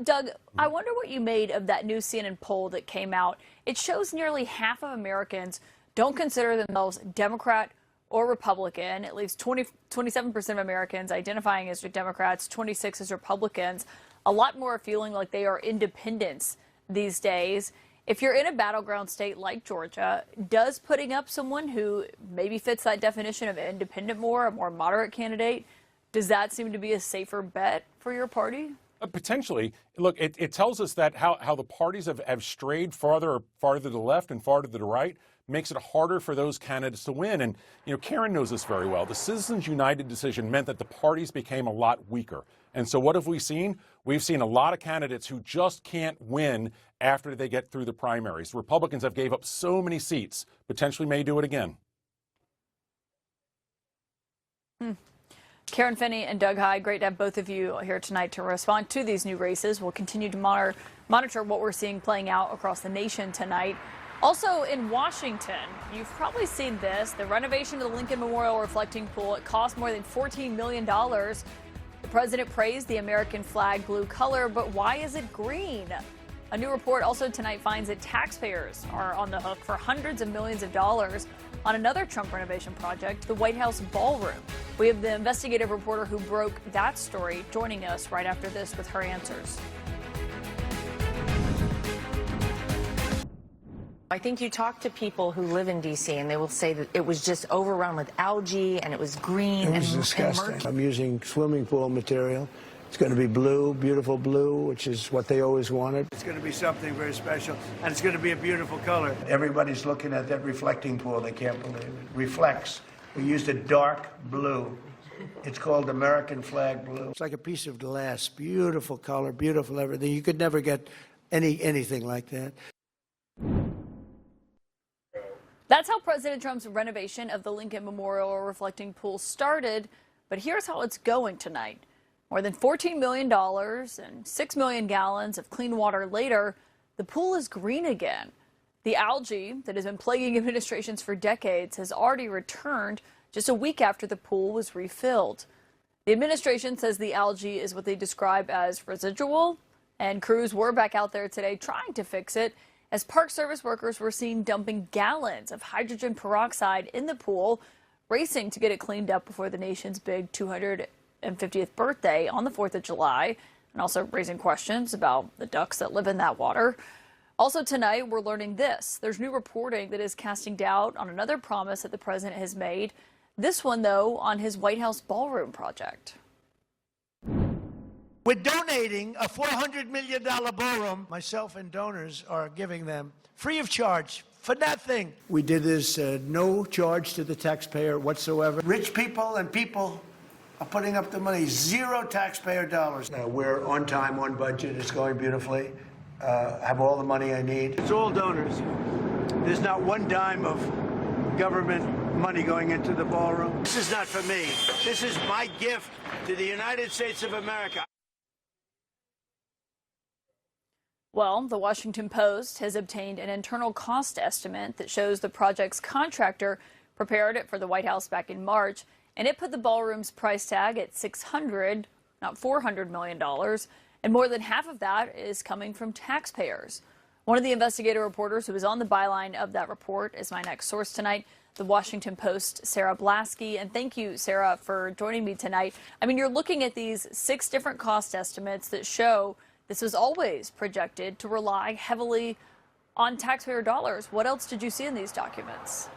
Doug, I wonder what you made of that new CNN poll that came out. It shows nearly half of Americans don't consider themselves Democrat or Republican. It leaves 27% of Americans identifying as Democrats, 26% as Republicans. A lot more are feeling like they are independents these days. If you're in a battleground state like Georgia, does putting up someone who maybe fits that definition of independent more, a more moderate candidate, does that seem to be a safer bet for your party? Potentially. Look, it tells us that how the parties have strayed farther to the left and farther to the right makes it harder for those candidates to win. And, Karen knows this very well. The Citizens United decision meant that the parties became a lot weaker. And so what have we seen? We've seen a lot of candidates who just can't win after they get through the primaries. Republicans have gave up so many seats, potentially may do it again. Karen Finney and Doug Heye, great to have both of you here tonight to respond to these new races. We'll continue to monitor what we're seeing playing out across the nation tonight. Also in Washington, you've probably seen this, the renovation of the Lincoln Memorial Reflecting Pool. It cost more than $14 million. The president praised the American flag blue color, but why is it green? A new report also tonight finds that taxpayers are on the hook for hundreds of millions of dollars on another Trump renovation project, the White House ballroom. We have the investigative reporter who broke that story joining us right after this with her answers. I think you talk to people who live in D.C. and they will say that it was just overrun with algae and it was green. It was disgusting. I'm using swimming pool material. It's going to be blue, beautiful blue, which is what they always wanted. It's going to be something very special, and it's going to be a beautiful color. Everybody's looking at that reflecting pool. They can't believe it. Reflects. We used a dark blue. It's called American flag blue. It's like a piece of glass. Beautiful color, beautiful everything. You could never get anything like that. That's how President Trump's renovation of the Lincoln Memorial Reflecting Pool started, but here's how it's going tonight. More than $14 million and 6 million gallons of clean water later, the pool is green again. The algae that has been plaguing administrations for decades has already returned just a week after the pool was refilled. The administration says the algae is what they describe as residual, and crews were back out there today trying to fix it as Park Service workers were seen dumping gallons of hydrogen peroxide in the pool, racing to get it cleaned up before the nation's big 250th birthday on the 4th of July, and also raising questions about the ducks that live in that water. Also tonight, we're learning this. There's new reporting that is casting doubt on another promise that the president has made. This one, though, on his White House ballroom project. We're donating a $400 million ballroom. Myself and donors are giving them free of charge for nothing. We did this no charge to the taxpayer whatsoever. Rich people and people are putting up the money, zero taxpayer dollars. We're on time, on budget. It's going beautifully. Have all the money I need. It's all donors. There's not one dime of government money going into the ballroom. This is not for me. This is my gift to the United States of America. Well, the Washington Post has obtained an internal cost estimate that shows the project's contractor prepared it for the White House back in March, and it put the ballroom's price tag at $600, not $400 million, and more than half of that is coming from taxpayers. One of the investigative reporters who was on the byline of that report is my next source tonight, the Washington Post, Sarah Blasky. And thank you, Sarah, for joining me tonight. I mean, you're looking at these 6 different cost estimates that show this was always projected to rely heavily on taxpayer dollars. What else did you see in these documents?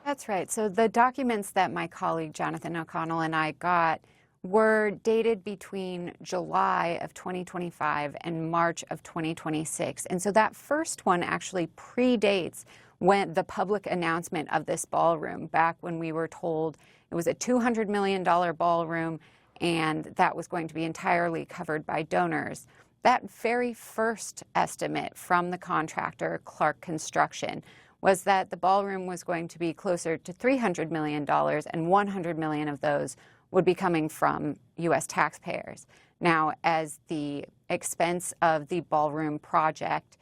That's right. So the documents that my colleague Jonathan O'Connell and I got were dated between July of 2025 and March of 2026. And so that first one actually predates when the public announcement of this ballroom, back when we were told it was a $200 million ballroom and that was going to be entirely covered by donors. That very first estimate from the contractor, Clark Construction, was that the ballroom was going to be closer to $300 million, and $100 million of those would be coming from U.S. taxpayers. Now, as the expense of the ballroom project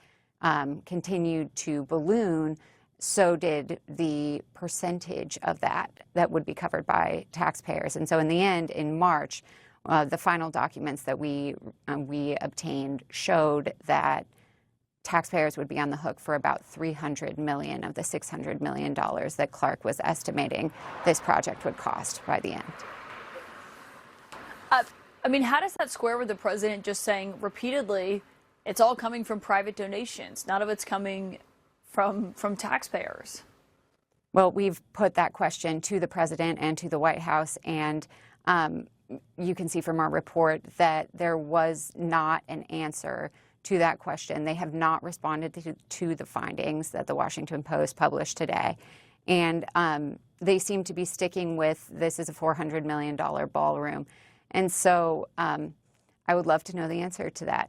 continued to balloon, so did the percentage of that would be covered by taxpayers. And so in the end, in March, the final documents that we obtained showed that taxpayers would be on the hook for about $300 million of the $600 million that Clark was estimating this project would cost by the end. I mean, how does that square with the president just saying repeatedly it's all coming from private donations, none of it's coming from taxpayers? Well, we've put that question to the president and to the White House, and you can see from our report that there was not an answer to that question. They have not responded to the findings that the Washington Post published today. And they seem to be sticking with this is a $400 million ballroom. And so I would love to know the answer to that.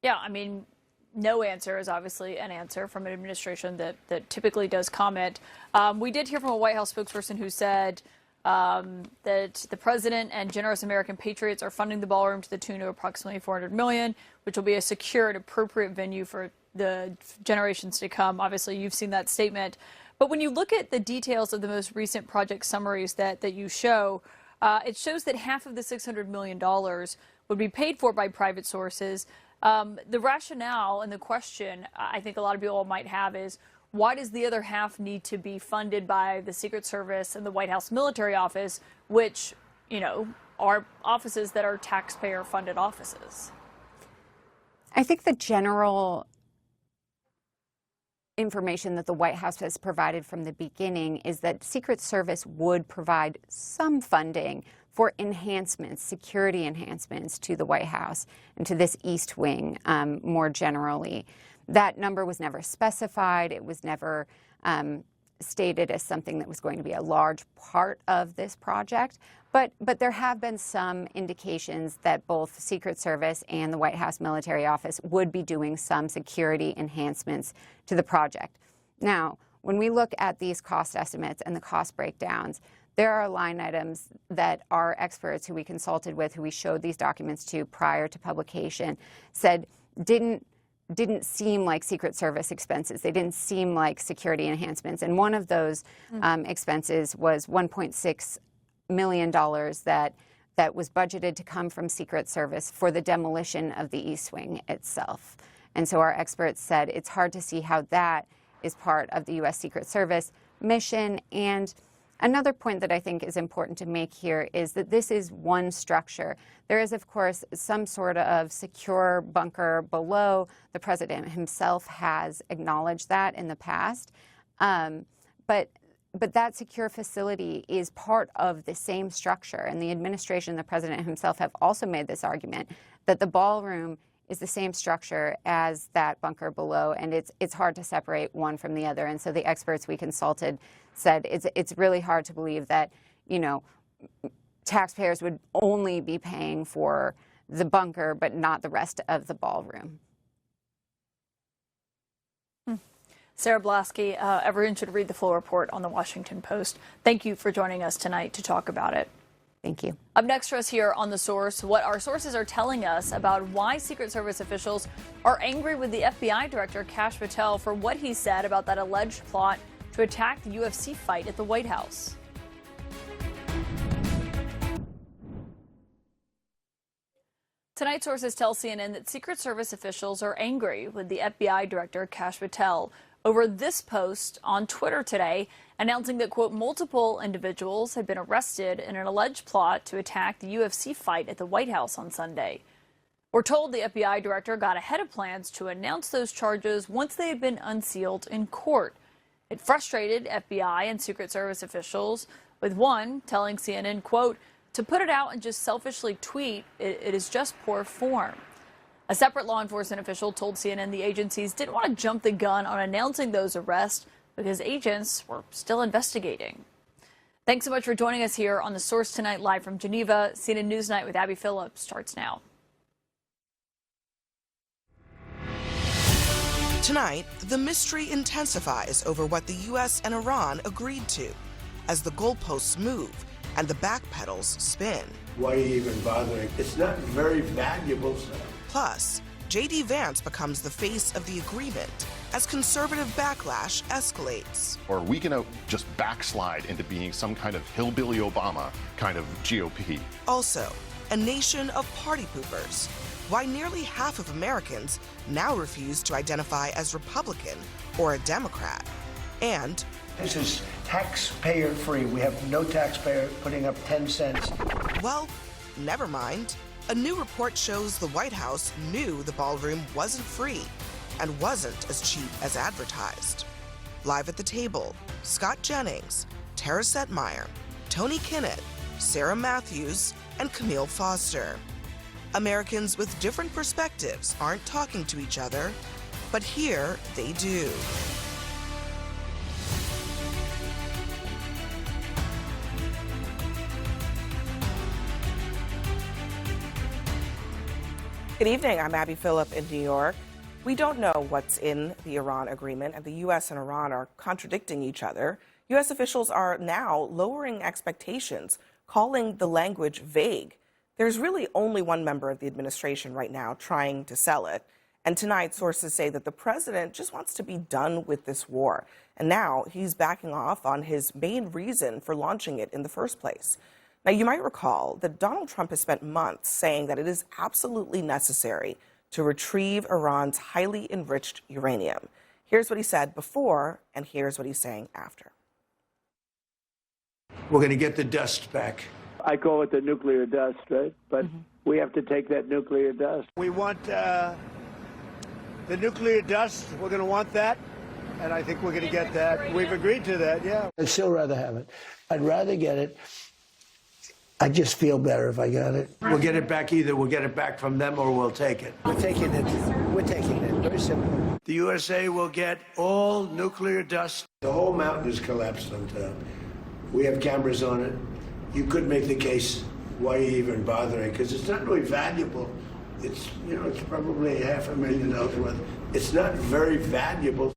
Yeah, I mean, no answer is obviously an answer from an administration that typically does comment. We did hear from a White House spokesperson who said that the president and generous American patriots are funding the ballroom to the tune of approximately $400 million, which will be a secure and appropriate venue for the generations to come. Obviously, you've seen that statement. But when you look at the details of the most recent project summaries that you show, it shows that half of the $600 million would be paid for by private sources. The rationale and the question I think a lot of people might have is, why does the other half need to be funded by the Secret Service and the White House Military Office, which, you know, are offices that are taxpayer-funded offices? I think the general information that the White House has provided from the beginning is that Secret Service would provide some funding for enhancements, security enhancements to the White House and to this East Wing more generally. That number was never specified. It was never stated as something that was going to be a large part of this project. But there have been some indications that both Secret Service and the White House Military Office would be doing some security enhancements to the project. Now, when we look at these cost estimates and the cost breakdowns, there are line items that our experts who we consulted with, who we showed these documents to prior to publication, said didn't seem like Secret Service expenses. They didn't seem like security enhancements. And one of those expenses was $1.6 million that was budgeted to come from Secret Service for the demolition of the East Wing itself. And so our experts said it's hard to see how that is part of the U.S. Secret Service mission. And another point that I think is important to make here is that this is one structure. There is, of course, some sort of secure bunker below. The president himself has acknowledged that in the past. But that secure facility is part of the same structure. And the administration and the president himself have also made this argument that the ballroom is the same structure as that bunker below, and it's hard to separate one from the other. And so the experts we consulted said it's really hard to believe that, you know, taxpayers would only be paying for the bunker but not the rest of the ballroom. Sarah Blasky, everyone should read the full report on the Washington Post. Thank you for joining us tonight to talk about it. Thank you. Up next for us here on The Source, what our sources are telling us about why Secret Service officials are angry with the FBI director, Kash Patel, for what he said about that alleged plot to attack the UFC fight at the White House. Tonight, sources tell CNN that Secret Service officials are angry with the FBI director, Kash Patel, over this post on Twitter today, announcing that, quote, multiple individuals had been arrested in an alleged plot to attack the UFC fight at the White House on Sunday. We're told the FBI director got ahead of plans to announce those charges once they had been unsealed in court. It frustrated FBI and Secret Service officials, with one telling CNN, quote, to put it out and just selfishly tweet, it is just poor form. A separate law enforcement official told CNN the agencies didn't want to jump the gun on announcing those arrests because agents were still investigating. Thanks so much for joining us here on The Source tonight, live from Geneva. CNN Newsnight with Abby Phillips starts now. Tonight, the mystery intensifies over what the U.S. and Iran agreed to as the goalposts move and the backpedals spin. Why are you even bothering? It's not very valuable stuff. Plus, J.D. Vance becomes the face of the agreement as conservative backlash escalates. Or are we going to just backslide into being some kind of hillbilly Obama kind of GOP? Also, a nation of party poopers. Why nearly half of Americans now refuse to identify as Republican or a Democrat. And This is taxpayer-free. We have no taxpayer putting up 10 cents. well, never mind. A new report shows the White House knew the ballroom wasn't free and wasn't as cheap as advertised. Live at the table, Scott Jennings, Tara Setmeyer, Tony Kinnett, Sarah Matthews, and Camille Foster. Americans with different perspectives aren't talking to each other, but here they do. Good evening, I'm Abby Phillip in New York. We don't know what's in the Iran agreement, and the U.S. and Iran are contradicting each other. U.S. officials are now lowering expectations, calling the language vague. There's really only one member of the administration right now trying to sell it. And tonight, sources say that the president just wants to be done with this war. And now he's backing off on his main reason for launching it in the first place. Now, you might recall that Donald Trump has spent months saying that it is absolutely necessary to retrieve Iran's highly enriched uranium. Here's what he said before, and here's what he's saying after. We're going to get the dust back. I call it the nuclear dust, right? But we have to take that nuclear dust. We want the nuclear dust. We're going to want that, and I think we're going to get that. We've agreed to that, yeah. I'd still rather have it. I'd rather get it. I just feel better if I got it. We'll get it back. Either we'll get it back from them or we'll take it. We're taking it. We're taking it. Very simple. The USA will get all nuclear dust. The whole mountain is collapsed on top. We have cameras on it. You could make the case why are you even bothering, because it's not really valuable. It's, it's probably $500,000 worth. It's not very valuable.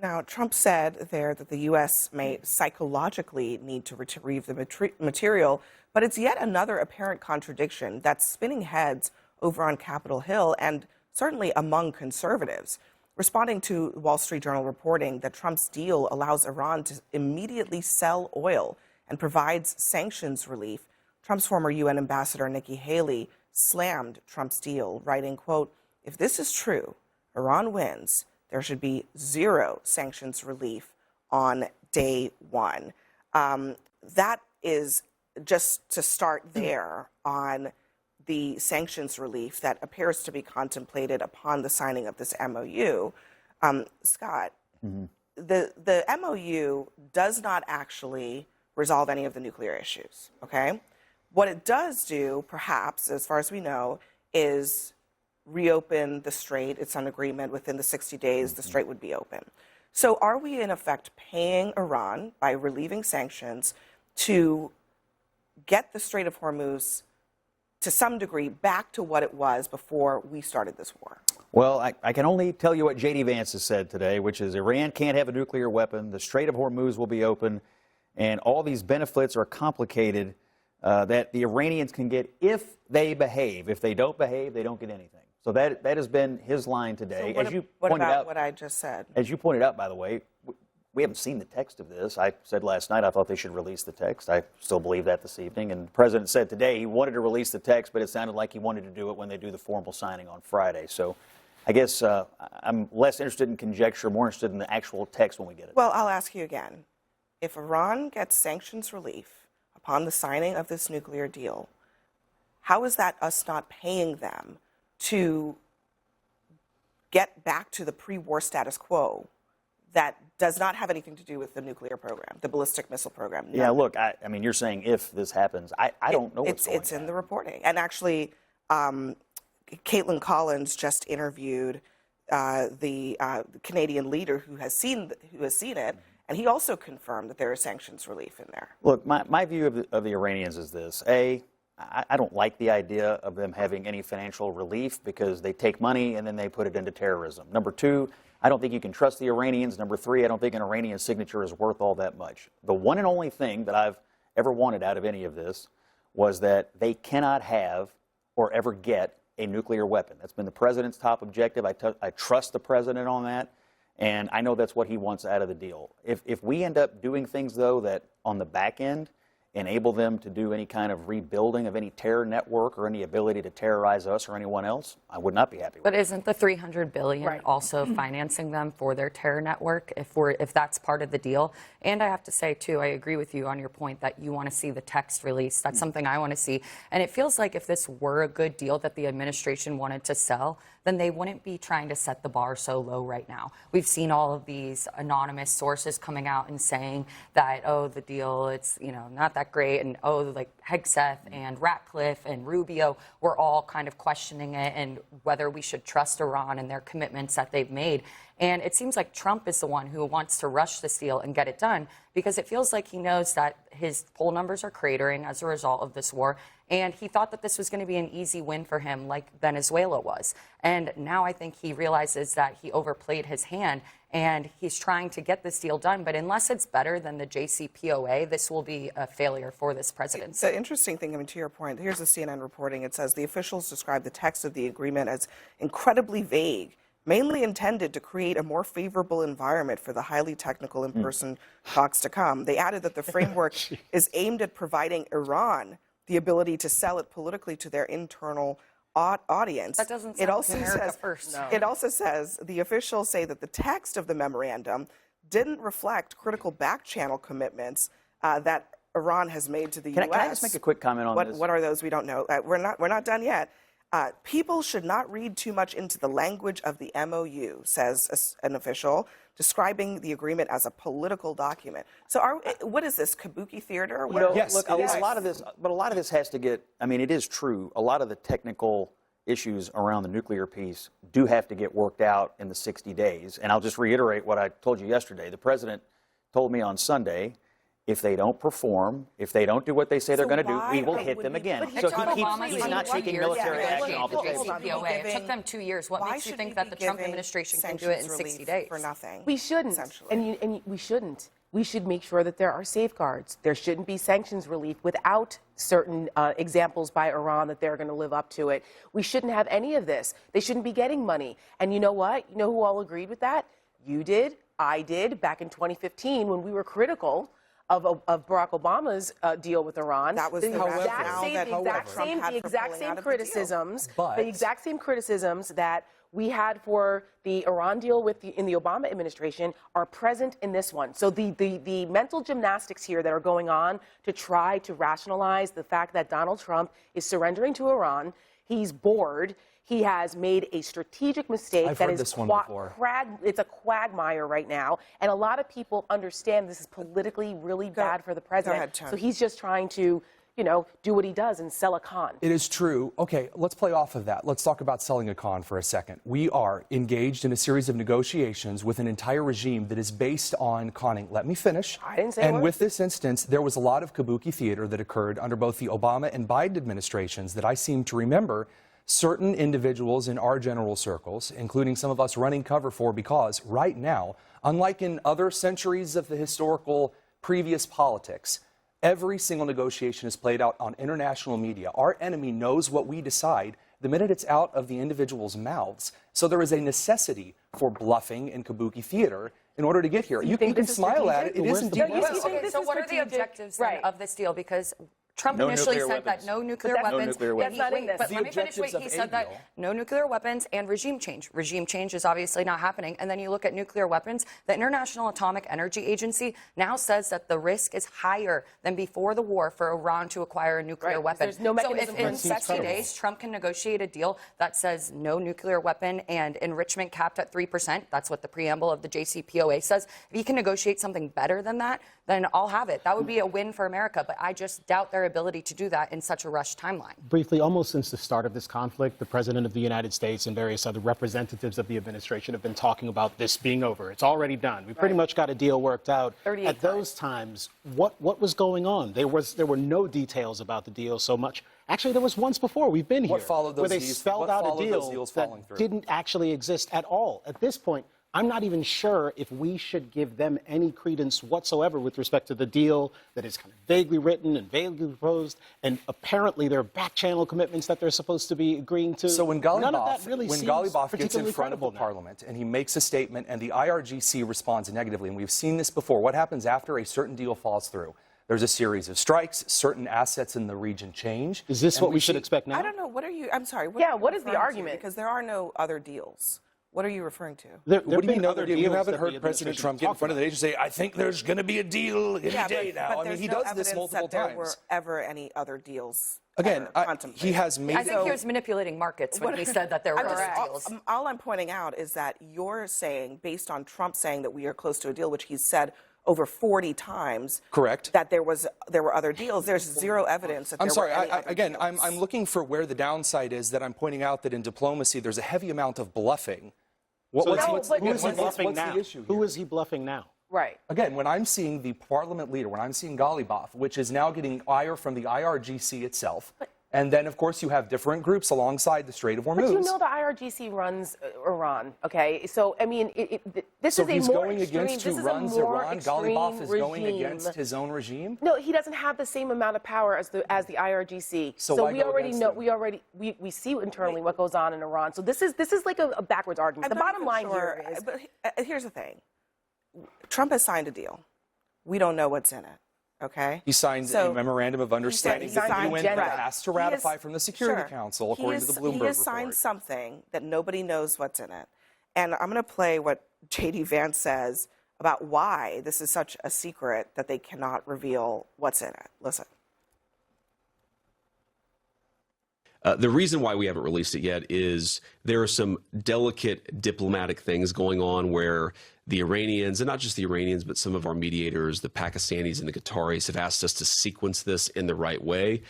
Now, Trump said there that the U.S. may psychologically need to retrieve the material, but it's yet another apparent contradiction that's spinning heads over on Capitol Hill and certainly among conservatives. Responding to Wall Street Journal reporting that Trump's deal allows Iran to immediately sell oil and provides sanctions relief, Trump's former UN ambassador Nikki Haley slammed Trump's deal, writing, quote, "If this is true, Iran wins. There should be zero sanctions relief on day one." That is just to start there on the sanctions relief that appears to be contemplated upon the signing of this MOU. Scott, the MOU does not actually resolve any of the nuclear issues, okay? What it does do, perhaps, as far as we know, is reopen the strait. It's an agreement within the 60 days the strait would be open. So are we in effect paying Iran by relieving sanctions to get the Strait of Hormuz to some degree back to what it was before we started this war? Well, I can only tell you what J.D. Vance has said today, which is Iran can't have a nuclear weapon, the Strait of Hormuz will be open, and all these benefits are complicated that the Iranians can get if they behave. If they don't behave, they don't get anything. So that has been his line today. So what about what I just said? As you pointed out, by the way, we haven't seen the text of this. I said last night I thought they should release the text. I still believe that this evening. And the president said today he wanted to release the text, but it sounded like he wanted to do it when they do the formal signing on Friday. So I guess I'm less interested in conjecture, more interested in the actual text when we get it. Well, I'll ask you again. If Iran gets sanctions relief upon the signing of this nuclear deal, how is that us not paying them to get back to the pre-war status quo that does not have anything to do with the nuclear program, the ballistic missile program? Yeah, look, I mean, you're saying if this happens. I don't know what's going on. It's in the reporting. And actually, Caitlin Collins just interviewed the Canadian leader who has seen it, and he also confirmed that there is sanctions relief in there. Look, my view of the Iranians is this. I don't like the idea of them having any financial relief because they take money and then they put it into terrorism. Number two, I don't think you can trust the Iranians. Number three, I don't think an Iranian signature is worth all that much. The one and only thing that I've ever wanted out of any of this was that they cannot have or ever get a nuclear weapon. That's been the president's top objective. I trust the president on that, and I know that's what he wants out of the deal. If we end up doing things, though, that on the back end enable them to do any kind of rebuilding of any terror network or any ability to terrorize us or anyone else, I would not be happy with But it. isn't the $300 billion also financing them for their terror network if that's part of the deal? And I have to say, too, I agree with you on your point that you want to see the text release. That's something I want to see. And it feels like if this were a good deal that the administration wanted to sell, then they wouldn't be trying to set the bar so low right now. We've seen all of these anonymous sources coming out and saying that, oh, the deal, it's, not that great. And, oh, like Hegseth and Ratcliffe and Rubio were all kind of questioning it and whether we should trust Iran and their commitments that they've made. And it seems like Trump is the one who wants to rush this deal and get it done because it feels like he knows that his poll numbers are cratering as a result of this war. And he thought that this was going to be an easy win for him like Venezuela was. And now I think he realizes that he overplayed his hand and he's trying to get this deal done. But unless it's better than the JCPOA, this will be a failure for this presidency. The interesting thing, to your point, here's the CNN reporting. It says the officials described the text of the agreement as incredibly vague, mainly intended to create a more favorable environment for the highly technical in-person talks to come. They added that the framework is aimed at providing Iran the ability to sell it politically to their internal audience. That doesn't sound like America first. No. It also says the officials say that the text of the memorandum didn't reflect critical back-channel commitments that Iran has made to the U.S. Can I just make a quick comment on this? What are those? We don't know. We're not done yet. People should not read too much into the language of the MOU, says an official, describing the agreement as a political document. So what is this, kabuki theater? Yes, look, a lot of this has to get, it is true, a lot of the technical issues around the nuclear piece do have to get worked out in the 60 days. And I'll just reiterate what I told you yesterday. The president told me on Sunday, if they don't perform, if they don't do what they say they're going to do, we will hit them again. So he's not taking military action off the table. It took them 2 years. What makes you think that the Trump administration can do it in 60 days? For nothing. We shouldn't. And we shouldn't. We should make sure that there are safeguards. There shouldn't be sanctions relief without certain examples by Iran that they're going to live up to it. We shouldn't have any of this. They shouldn't be getting money. And you know what? You know who all agreed with that? You did. I did. Back in 2015 when we were critical of Barack Obama's deal with Iran. That was the exact same criticisms that we had for the Iran deal in the Obama administration are present in this one. So the mental gymnastics here that are going on to try to rationalize the fact that Donald Trump is surrendering to Iran, he's bored. He has made a strategic mistake it's a quagmire right now. And a lot of people understand this is politically really bad for the president. So he's just trying to, do what he does and sell a con. It is true. Okay, let's play off of that. Let's talk about selling a con for a second. We are engaged in a series of negotiations with an entire regime that is based on conning. Let me finish. I didn't say And with this instance, there was a lot of kabuki theater that occurred under both the Obama and Biden administrations that I seem to remember certain individuals in our general circles, including some of us running cover for, because right now, unlike in other centuries of the historical previous politics, every single negotiation is played out on international media. Our enemy knows what we decide the minute it's out of the individuals' mouths. So there is a necessity for bluffing and kabuki theater in order to get here. You can smile at it. It isn't. So what are the objectives of this deal? Because Trump initially said that no nuclear weapons. But let me finish. Wait, he said that no nuclear weapons and regime change. Regime change is obviously not happening. And then you look at nuclear weapons. The International Atomic Energy Agency now says that the risk is higher than before the war for Iran to acquire a nuclear weapon. There's no mechanism so if in 60 days Trump can negotiate a deal that says no nuclear weapon and enrichment capped at 3%, that's what the preamble of the JCPOA says. If he can negotiate something better than that, then I'll have it. That would be a win for America. But I just doubt their ability to do that in such a rushed timeline. Briefly, almost since the start of this conflict, the President of the United States and various other representatives of the administration have been talking about this being over. It's already done. We pretty much got a deal worked out. At those times, what was going on? There were no details about the deal so much. Actually, there was once before. We've been here What followed those where they deals? spelled What out a followed those deal deals that falling through? didn't actually exist at all. At this point, I'm not even sure if we should give them any credence whatsoever with respect to the deal that is kind of vaguely written and vaguely proposed, and apparently there are back-channel commitments that they're supposed to be agreeing to. So when None of that Galibaf, really when seems Galibaf gets in particularly front of the credible now. parliament and he makes a statement and the IRGC responds negatively, and we've seen this before, what happens after a certain deal falls through? There's a series of strikes, certain assets in the region change. Is this what we should expect now? I don't know. What are you? I'm sorry. Yeah, are you what is the referring to? argument? Because there are no other deals. What are you referring to? There What do you mean other deal? You deals haven't that heard the President administration Trump get in talked front of the about. nation and say, I think there's going to be a deal any day now. I mean, there's he no does this evidence multiple that there times. were ever any other deals. Again, he has made. I think he was manipulating markets when he said that there were deals. All I'm pointing out is that you're saying, based on Trump saying that we are close to a deal, which he's said over 40 times, Correct. that there were other deals. There's zero evidence that I'm there sorry. were any other Again, deals. I'm looking for where the downside is. That I'm pointing out that in diplomacy, there's a heavy amount of bluffing. Who is he What's bluffing now? the issue here? Who is he bluffing now? Right. Again, when I'm seeing the parliament leader, when I'm seeing Galibaf, which is now getting ire from the IRGC itself, and then, of course, you have different groups alongside the Strait of Hormuz. But you know the IRGC runs Iran, okay? So, I mean, this So is a he's more going extreme, against this who is a runs more Iran? extreme Galibaf is going regime. against his own regime? No, he doesn't have the same amount of power as the IRGC. So why we go already against know him? we see internally what goes on in Iran. So this is like a backwards argument. I'm The not bottom even line sure, here is but here's the thing. Trump has signed a deal. We don't know what's in it. Okay. He signed So, a memorandum of understanding he that the signed UN agenda. has to He ratify has- from the Security sure. Council, He according to has- the Bloomberg He has signed report. something that nobody knows what's in it. And I'm going to play what J.D. Vance says about why this is such a secret that they cannot reveal what's in it. Listen. The reason why we haven't released it yet is there are some delicate diplomatic things going on where the Iranians, and not just the Iranians, but some of our mediators, the Pakistanis and the Qataris, have asked us to sequence this in the right way.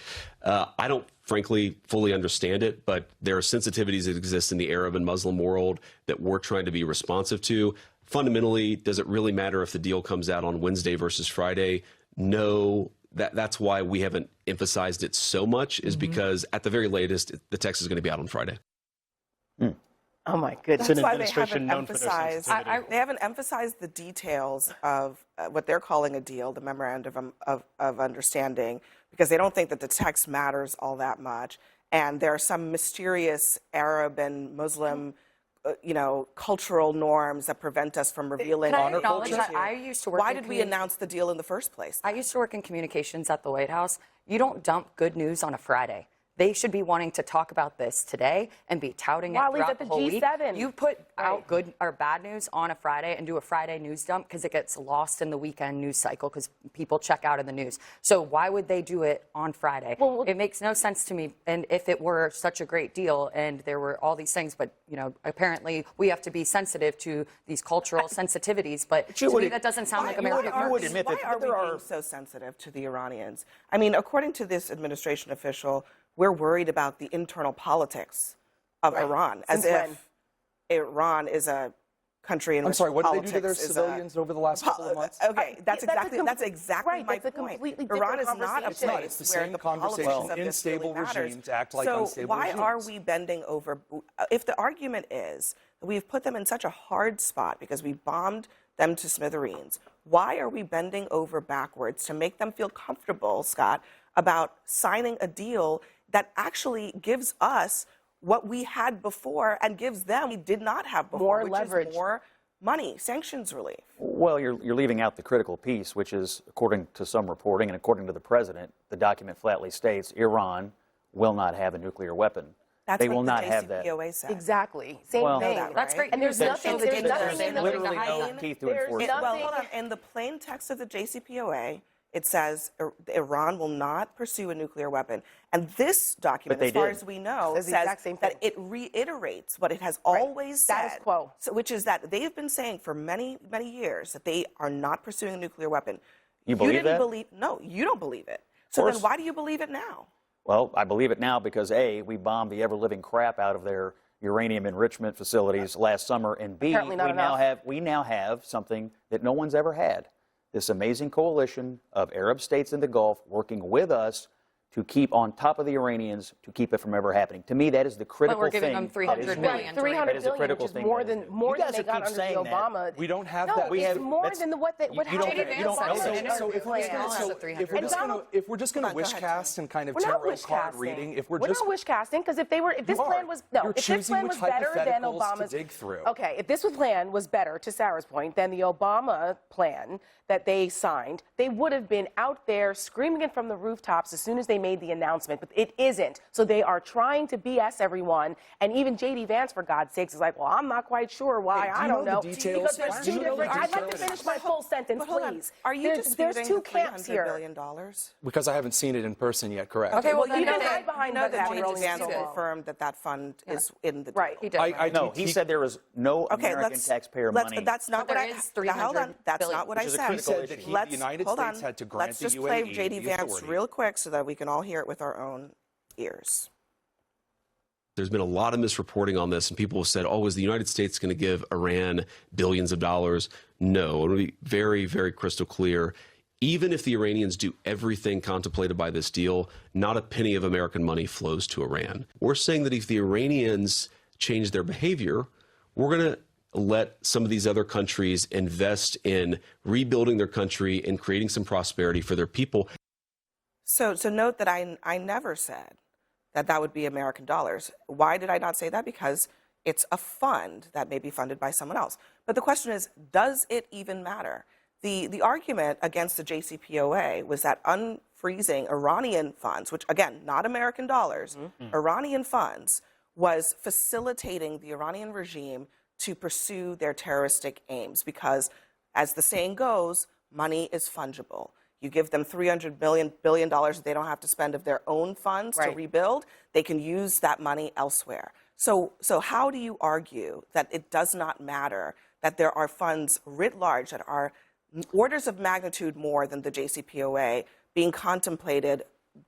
I don't, frankly, fully understand it, but there are sensitivities that exist in the Arab and Muslim world that we're trying to be responsive to. Fundamentally, does it really matter if the deal comes out on Wednesday versus Friday? No. That's why we haven't emphasized it so much, is because at the very latest, the text is going to be out on Friday. oh my goodness. That's why they haven't emphasized. They haven't emphasized the details of what they're calling a deal, the memorandum of understanding, because they don't think that the text matters all that much. And there are some mysterious Arab and Muslim, cultural norms that prevent us from revealing. Can I acknowledge that I used to work Why in did we announce the deal in the first place? I used to work in communications at the White House. You don't dump good news on a Friday. They should be wanting to talk about this today and be touting it While he's throughout at the the whole week. G7. You put out good or bad news on a Friday and do a Friday news dump because it gets lost in the weekend news cycle because people check out of the news. So why would they do it on Friday? It makes no sense to me. And if it were such a great deal and there were all these things, but apparently we have to be sensitive to these cultural sensitivities. But to me, that doesn't sound like American Why values. are we being so sensitive to the Iranians? I mean, according to this administration official, we're worried about the internal politics of Iran, as Since if Iran is a country in I'm which sorry, what did they do to politics their is civilians over the last couple of months? Okay, that's exactly right, my that's a point. completely Iran different is not a conversation. place It's the where same the conversation. politics of this Unstable really matters. regimes act like so unstable why are regimes. we bending over? If the argument is that we've put them in such a hard spot because we bombed them to smithereens, why are we bending over backwards to make them feel comfortable, Scott, about signing a deal that actually gives us what we had before and gives them we did not have before, More which leverage. is more money, sanctions relief. Well, you're leaving out the critical piece, which is, according to some reporting and according to the president, the document flatly states Iran will not have a nuclear weapon. That's they what will the not have that. JCPOA said. Exactly. Same Well, thing. That's great. And there's news. nothing. That shows There's that nothing there's in the literally no behind. teeth to There's enforce it. Well, nothing. hold on. In the plain text of the JCPOA, it says Iran will not pursue a nuclear weapon. And this document, But they as far did. as we know, Says the says exact same that thing. it reiterates what it has always Status said. quo. So, which is that they've been saying for many, many years that they are not pursuing a nuclear weapon. You believe didn't that? believe. No, you don't believe it. So then course. why do you believe it now? Well, I believe it now because A, we bombed the ever-living crap out of their uranium enrichment facilities last summer, and B, Apparently not we now have something that no one's ever had. This amazing coalition of Arab states in the Gulf working with us to keep on top of the Iranians to keep it from ever happening. To me, that is the critical But we're giving thing. them $300 billion. That is the critical which is thing. more than You guys they got keep under the saying that. Obama. We don't have no, that. it's more than what happened. If we're just going to wish cast and kind of We're not tarot wish card casting. reading, if we're not wish casting, because if this plan was You're if this choosing plan which was better than hypotheticals Obama's to dig through. Okay, if this plan was better, to Sarah's point, than the Obama plan that they signed, they would have been out there screaming it from the rooftops as soon as they made the announcement. But it isn't. So they are trying to BS everyone. And even J.D. Vance, for God's sakes, is like, well, I'm not quite sure why. Hey, I don't know. the details? Because there's Do two you know the different. I'd like to details? finish my full sentence, Hold on. please. Are you there's disputing two the camps $300 here. billion? Because I haven't seen it in person yet, correct? Okay, well, you you know can hide behind that that J.D. rolling Vance stone. confirmed that fund is in the deal. Right. He did. No, he said there was no American taxpayer money. That's not But what there I. is Now, hold on. $300 That's billion. not what I Which is a said. critical He said that issue. the United hold States on. had to grant Let's the just UAE play J.D. the Vance authority. real quick so that we can all hear it with our own ears. There's been a lot of misreporting on this, and people have said, oh, is the United States going to give Iran billions of dollars? No. It'll be very, very crystal clear. Even if the Iranians do everything contemplated by this deal, not a penny of American money flows to Iran. We're saying that if the Iranians change their behavior, we're going to let some of these other countries invest in rebuilding their country and creating some prosperity for their people. So note that I never said that would be American dollars. Why did I not say that? Because it's a fund that may be funded by someone else. But the question is, does it even matter? The argument against the JCPOA was that unfreezing Iranian funds, which again, not American dollars, Iranian funds, was facilitating the Iranian regime to pursue their terroristic aims because, as the saying goes, money is fungible. You give them $300 billion that they don't have to spend of their own funds to rebuild, they can use that money elsewhere. So how do you argue that it does not matter that there are funds writ large that are orders of magnitude more than the JCPOA being contemplated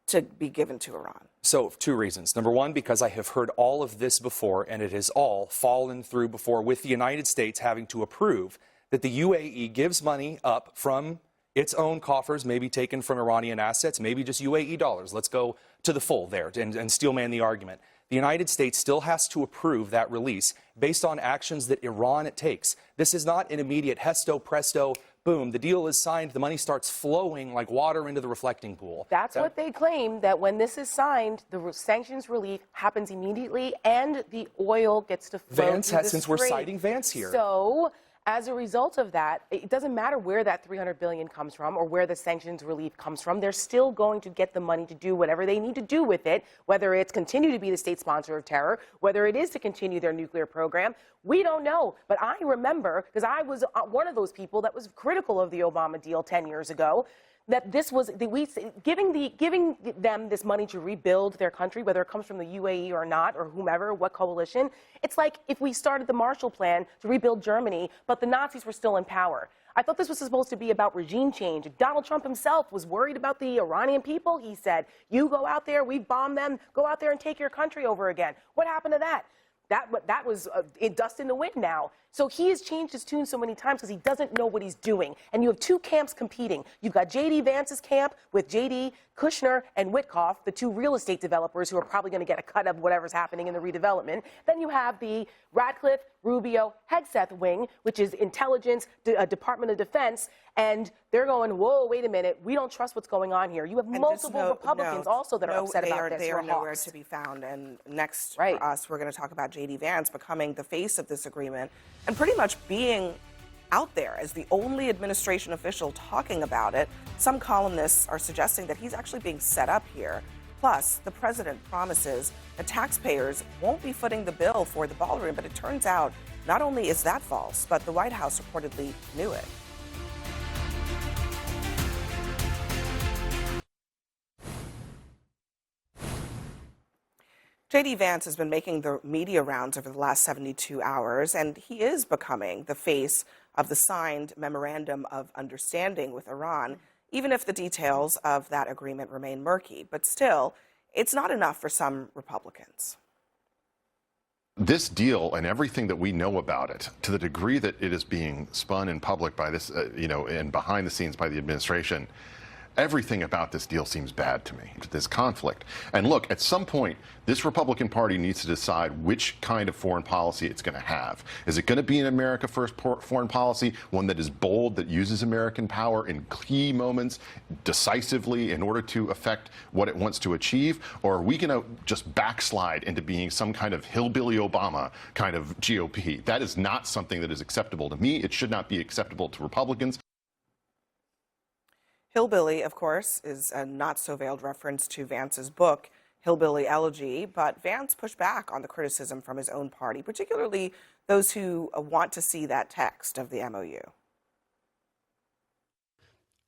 to be given to Iran? So, two reasons. Number one, because I have heard all of this before, and it has all fallen through before, with the United States having to approve that the UAE gives money up from its own coffers, maybe taken from Iranian assets, maybe just UAE dollars. Let's go to the full there and steelman the argument. The United States still has to approve that release based on actions that Iran takes. This is not an immediate hesto presto, boom, the deal is signed, the money starts flowing like water into the reflecting pool. That's what they claim, that when this is signed, the sanctions relief happens immediately and the oil gets to flow Vance through the since we're strait. citing Vance here. So, as a result of that, it doesn't matter where that $300 billion comes from or where the sanctions relief comes from. They're still going to get the money to do whatever they need to do with it, whether it's continue to be the state sponsor of terror, whether it is to continue their nuclear program. We don't know. But I remember, because I was one of those people that was critical of the Obama deal 10 years ago, that this was giving them this money to rebuild their country, whether it comes from the UAE or not, or whomever, what coalition. It's like if we started the Marshall Plan to rebuild Germany, but the Nazis were still in power. I thought this was supposed to be about regime change. Donald Trump himself was worried about the Iranian people. He said, you go out there, we bomb them, go out there and take your country over again. What happened to that? That was dust in the wind now. So he has changed his tune so many times because he doesn't know what he's doing. And you have two camps competing. You've got J.D. Vance's camp with J.D. Kushner and Witkoff, the two real estate developers who are probably going to get a cut of whatever's happening in the redevelopment. Then you have the Ratcliffe, Rubio, Hegseth wing, which is intelligence, Department of Defense. And they're going, whoa, wait a minute. We don't trust what's going on here. You have multiple Republicans also that are upset about this. They are nowhere to be found. And next for us, we're going to talk about J.D. Vance becoming the face of this agreement and pretty much being out there as the only administration official talking about it. Some columnists are suggesting that he's actually being set up here. Plus, the president promises that taxpayers won't be footing the bill for the ballroom, but it turns out not only is that false, but the White House reportedly knew it. J.D. Vance has been making the media rounds over the last 72 hours, and he is becoming the face of the signed memorandum of understanding with Iran, even if the details of that agreement remain murky. But still, it's not enough for some Republicans. This deal and everything that we know about it, to the degree that it is being spun in public by this, and behind the scenes by the administration, Everything about this deal seems bad to me, this conflict. And look, at some point, this Republican Party needs to decide which kind of foreign policy it's going to have. Is it going to be an America First foreign policy, one that is bold, that uses American power in key moments decisively in order to affect what it wants to achieve? Or are we going to just backslide into being some kind of hillbilly Obama kind of GOP? That is not something that is acceptable to me. It should not be acceptable to Republicans. Hillbilly, of course, is a not-so-veiled reference to Vance's book, Hillbilly Elegy, but Vance pushed back on the criticism from his own party, particularly those who want to see that text of the MOU.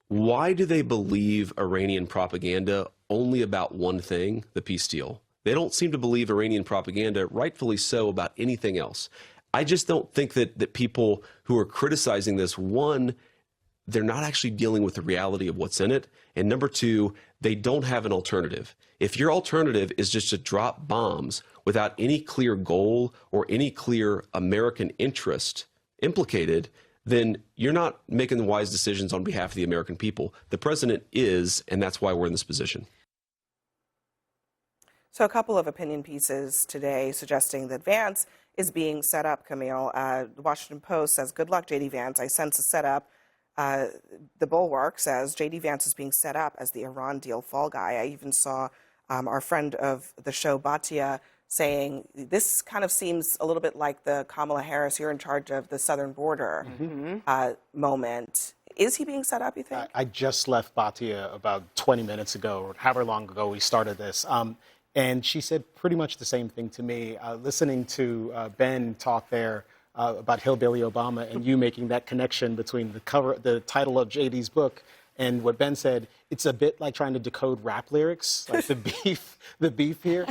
Why do they believe Iranian propaganda only about one thing, the peace deal? They don't seem to believe Iranian propaganda, rightfully so, about anything else. I just don't think that people who are criticizing this, one, they're not actually dealing with the reality of what's in it. And number two, they don't have an alternative. If your alternative is just to drop bombs without any clear goal or any clear American interest implicated, then you're not making the wise decisions on behalf of the American people. The president is, and that's why we're in this position. So a couple of opinion pieces today suggesting that Vance is being set up, Camille. The Washington Post says, good luck, J.D. Vance. I sense a setup. The Bulwark says J.D. Vance is being set up as the Iran deal fall guy. I even saw our friend of the show, Batia, saying this kind of seems a little bit like the Kamala Harris, you're in charge of the southern border moment. Is he being set up, you think? I just left Batia about 20 minutes ago, or however long ago we started this. And she said pretty much the same thing to me. Listening to Ben talk there about Hillbilly Obama and you making that connection between the title of JD's book and what Ben said, it's a bit like trying to decode rap lyrics, like the beef here.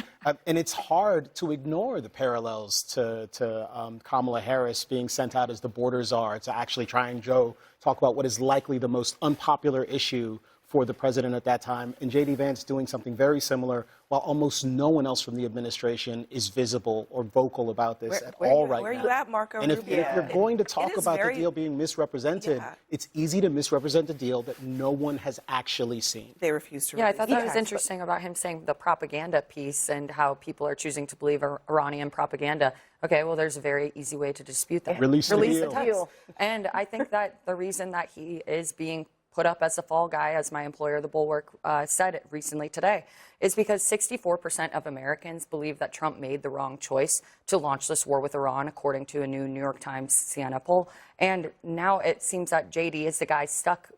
And it's hard to ignore the parallels to Kamala Harris being sent out as the border czar to actually try and talk about what is likely the most unpopular issue for the president at that time, and J.D. Vance doing something very similar while almost no one else from the administration is visible or vocal about this right now. Where are you at, Marco And Rubio? if you're going to talk about the deal being misrepresented, it's easy to misrepresent a deal that no one has actually seen. They refuse to Yeah, I release thought the that was text, interesting about him saying the propaganda piece and how people are choosing to believe Iranian propaganda. Okay, well, there's a very easy way to dispute that. Release the text. And I think that the reason that he is being put up as the fall guy, as my employer, the Bulwark, said it recently today, is because 64% of Americans believe that Trump made the wrong choice to launch this war with Iran, according to a new New York Times Siena poll. And now it seems that JD is the guy stuck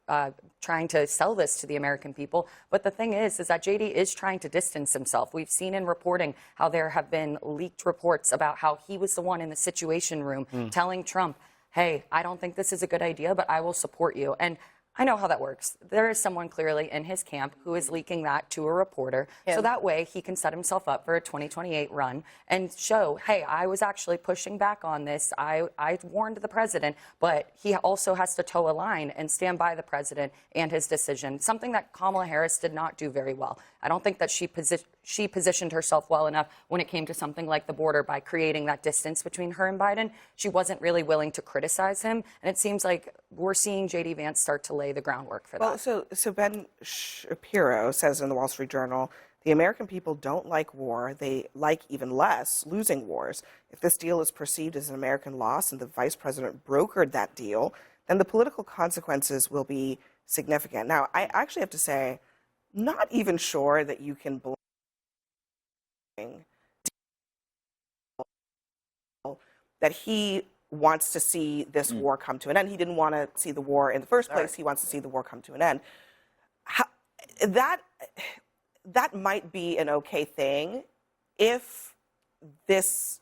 trying to sell this to the American people. But the thing is that JD is trying to distance himself. We've seen in reporting how there have been leaked reports about how he was the one in the Situation Room telling Trump, hey, I don't think this is a good idea, but I will support you. And I know how that works. There is someone clearly in his camp who is leaking that to a reporter. So that way he can set himself up for a 2028 run and show, hey, I was actually pushing back on this. I warned the president, but he also has to toe a line and stand by the president and his decision, something that Kamala Harris did not do very well. I don't think that she positioned herself well enough when it came to something like the border by creating that distance between her and Biden. She wasn't really willing to criticize him. And it seems like we're seeing J.D. Vance start to lay the groundwork for that. Well, so Ben Shapiro says in the Wall Street Journal, the American people don't like war. They like even less losing wars. If this deal is perceived as an American loss and the vice president brokered that deal, then the political consequences will be significant. Now, I actually have to say, not even sure that you can blame that he wants to see this war come to an end. He didn't want to see the war in the first place. He wants to see the war come to an end. That might be an okay thing if this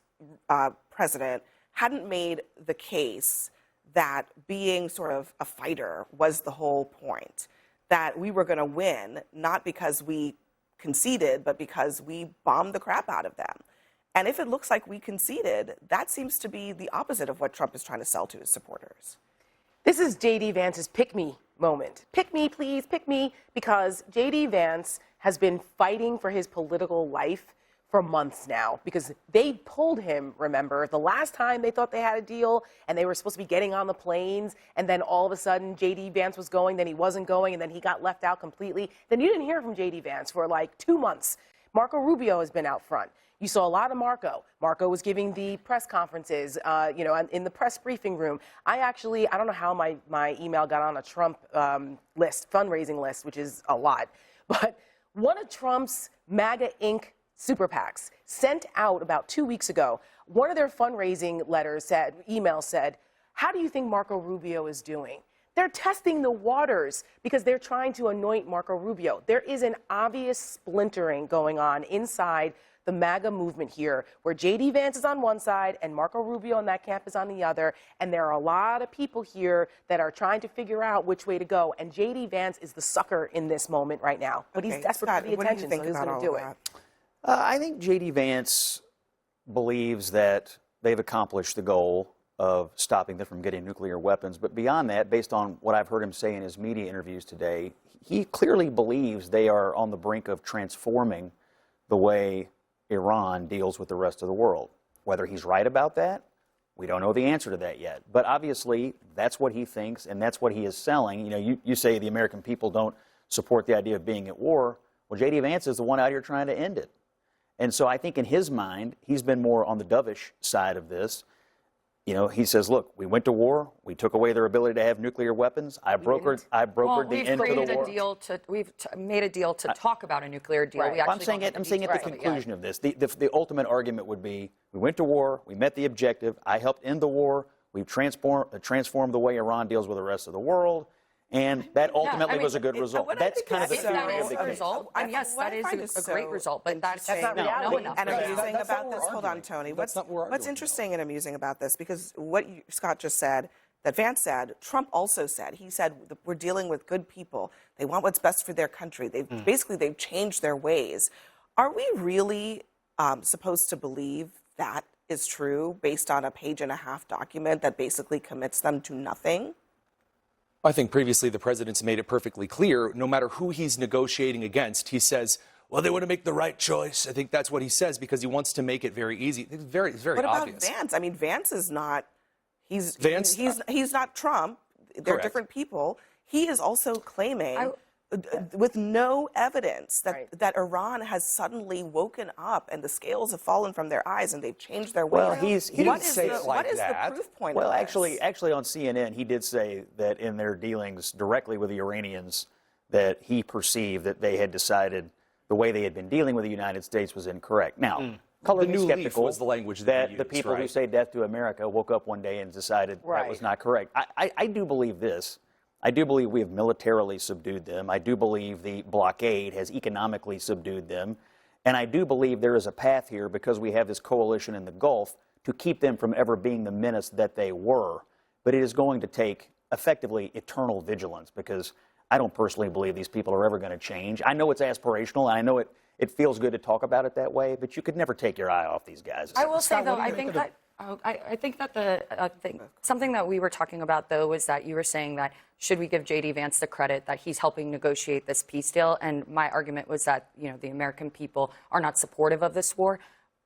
president hadn't made the case that being sort of a fighter was the whole point, that we were going to win, not because we conceded, but because we bombed the crap out of them. And if it looks like we conceded, that seems to be the opposite of what Trump is trying to sell to his supporters. This is J.D. Vance's pick me moment. Pick me, please, pick me, because J.D. Vance has been fighting for his political life for months now because they pulled him, remember, the last time they thought they had a deal and they were supposed to be getting on the planes, and then all of a sudden J.D. Vance was going, then he wasn't going, and then he got left out completely. Then you didn't hear from J.D. Vance for like 2 months. Marco Rubio has been out front. You saw a lot of Marco. Marco was giving the press conferences, in the press briefing room. I don't know how my email got on a Trump fundraising list, which is a lot. But one of Trump's MAGA Inc. super PACs sent out about 2 weeks ago, one of their fundraising emails said, how do you think Marco Rubio is doing? They're testing the waters because they're trying to anoint Marco Rubio. There is an obvious splintering going on inside the MAGA movement here, where J.D. Vance is on one side and Marco Rubio and that camp is on the other. And there are a lot of people here that are trying to figure out which way to go. And J.D. Vance is the sucker in this moment right now. But he's desperate for the attention, so he's going to do it. I think J.D. Vance believes that they've accomplished the goal of stopping them from getting nuclear weapons. But beyond that, based on what I've heard him say in his media interviews today, he clearly believes they are on the brink of transforming the way Iran deals with the rest of the world. Whether he's right about that, we don't know the answer to that yet. But obviously, that's what he thinks, and that's what he is selling. You say the American people don't support the idea of being at war. Well, J.D. Vance is the one out here trying to end it. And so I think in his mind, he's been more on the dovish side of this. He says, look, we went to war. We took away their ability to have nuclear weapons. I brokered the end to the war. We've made a deal to talk about a nuclear deal. Right. I'm saying at the conclusion of this. The ultimate argument would be, we went to war. We met the objective. I helped end the war. We've transformed the way Iran deals with the rest of the world. And that ultimately was a good result. That's kind of the theory of the case. Result, and yes, that is a great result, but that's not reality. And amusing about this, hold on, Tony. What's interesting and amusing about this, because what Scott just said, that Vance said, Trump also said. He said, we're dealing with good people. They want what's best for their country. They've changed their ways. Are we really supposed to believe that is true based on a page-and-a-half document that basically commits them to nothing? I think previously the president's made it perfectly clear, no matter who he's negotiating against, he says, well, they want to make the right choice. I think that's what he says because he wants to make it very easy. It's very obvious. What about Vance? I mean, Vance is not, he's not Trump. They're different people. He is also claiming, with no evidence, that Iran has suddenly woken up and the scales have fallen from their eyes and they've changed their ways. Well, he didn't say it like that. What is the proof point Well, of this? actually on CNN, he did say that in their dealings directly with the Iranians, that he perceived that they had decided the way they had been dealing with the United States was incorrect. Now, color me skeptical was the language that the people who say death to America woke up one day and decided that was not correct. I do believe this. I do believe we have militarily subdued them. I do believe the blockade has economically subdued them. And I do believe there is a path here, because we have this coalition in the Gulf, to keep them from ever being the menace that they were. But it is going to take, effectively, eternal vigilance, because I don't personally believe these people are ever going to change. I know it's aspirational, and I know it feels good to talk about it that way, but you could never take your eye off these guys. I will say, though, I think that something that we were talking about, though, was that you were saying that should we give J.D. Vance the credit that he's helping negotiate this peace deal? And my argument was that, the American people are not supportive of this war.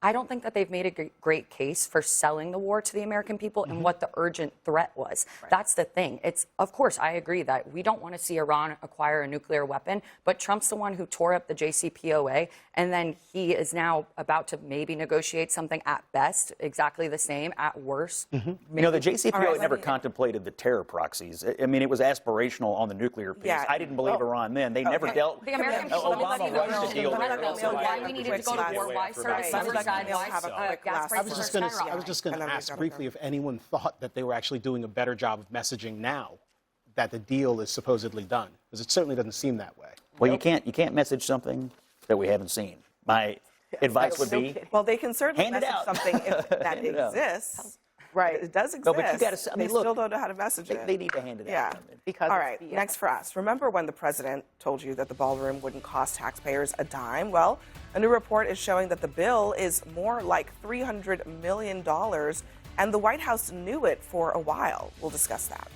I don't think that they've made a great case for selling the war to the American people and what the urgent threat was. That's the thing. Of course, I agree that we don't want to see Iran acquire a nuclear weapon, but Trump's the one who tore up the JCPOA, and then he is now about to maybe negotiate something at best exactly the same, at worst. The JCPOA never contemplated the terror proxies. I mean, it was aspirational on the nuclear piece. Yeah. I didn't believe Iran then. They never dealt. The American people, Obama rushed the deal. Why we needed to go to war, why service members died, why gas prices are skyrocketing. I was just going to ask briefly if anyone thought that they were actually doing a better job of messaging now that the deal is supposedly done, because it certainly doesn't seem that way. Well, you can't message something that we haven't seen. My advice would be, well, they can certainly hand it message out. something that exists. Right, it does exist. No, but you gotta, they still don't know how to message it. They need to hand it out. Because all right, next for us. Remember when the president told you that the ballroom wouldn't cost taxpayers a dime? Well, a new report is showing that the bill is more like $300 million, and the White House knew it for a while. We'll discuss that.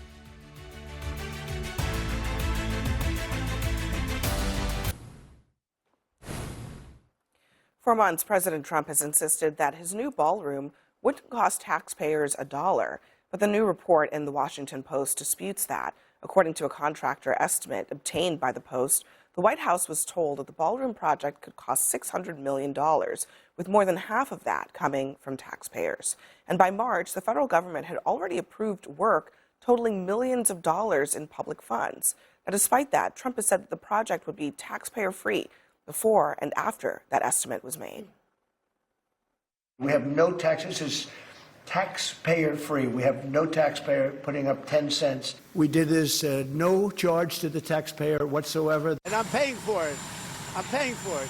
For months, President Trump has insisted that his new ballroom wouldn't cost taxpayers $1, but the new report in the Washington Post disputes that. According to a contractor estimate obtained by the Post, the White House was told that the ballroom project could cost $600 million, with more than half of that coming from taxpayers. And by March, the federal government had already approved work totaling millions of dollars in public funds. Now, despite that, Trump has said that the project would be taxpayer-free before and after that estimate was made. We have no taxes. This is taxpayer-free. We have no taxpayer putting up 10 cents. We did this no charge to the taxpayer whatsoever. And I'm paying for it. I'm paying for it.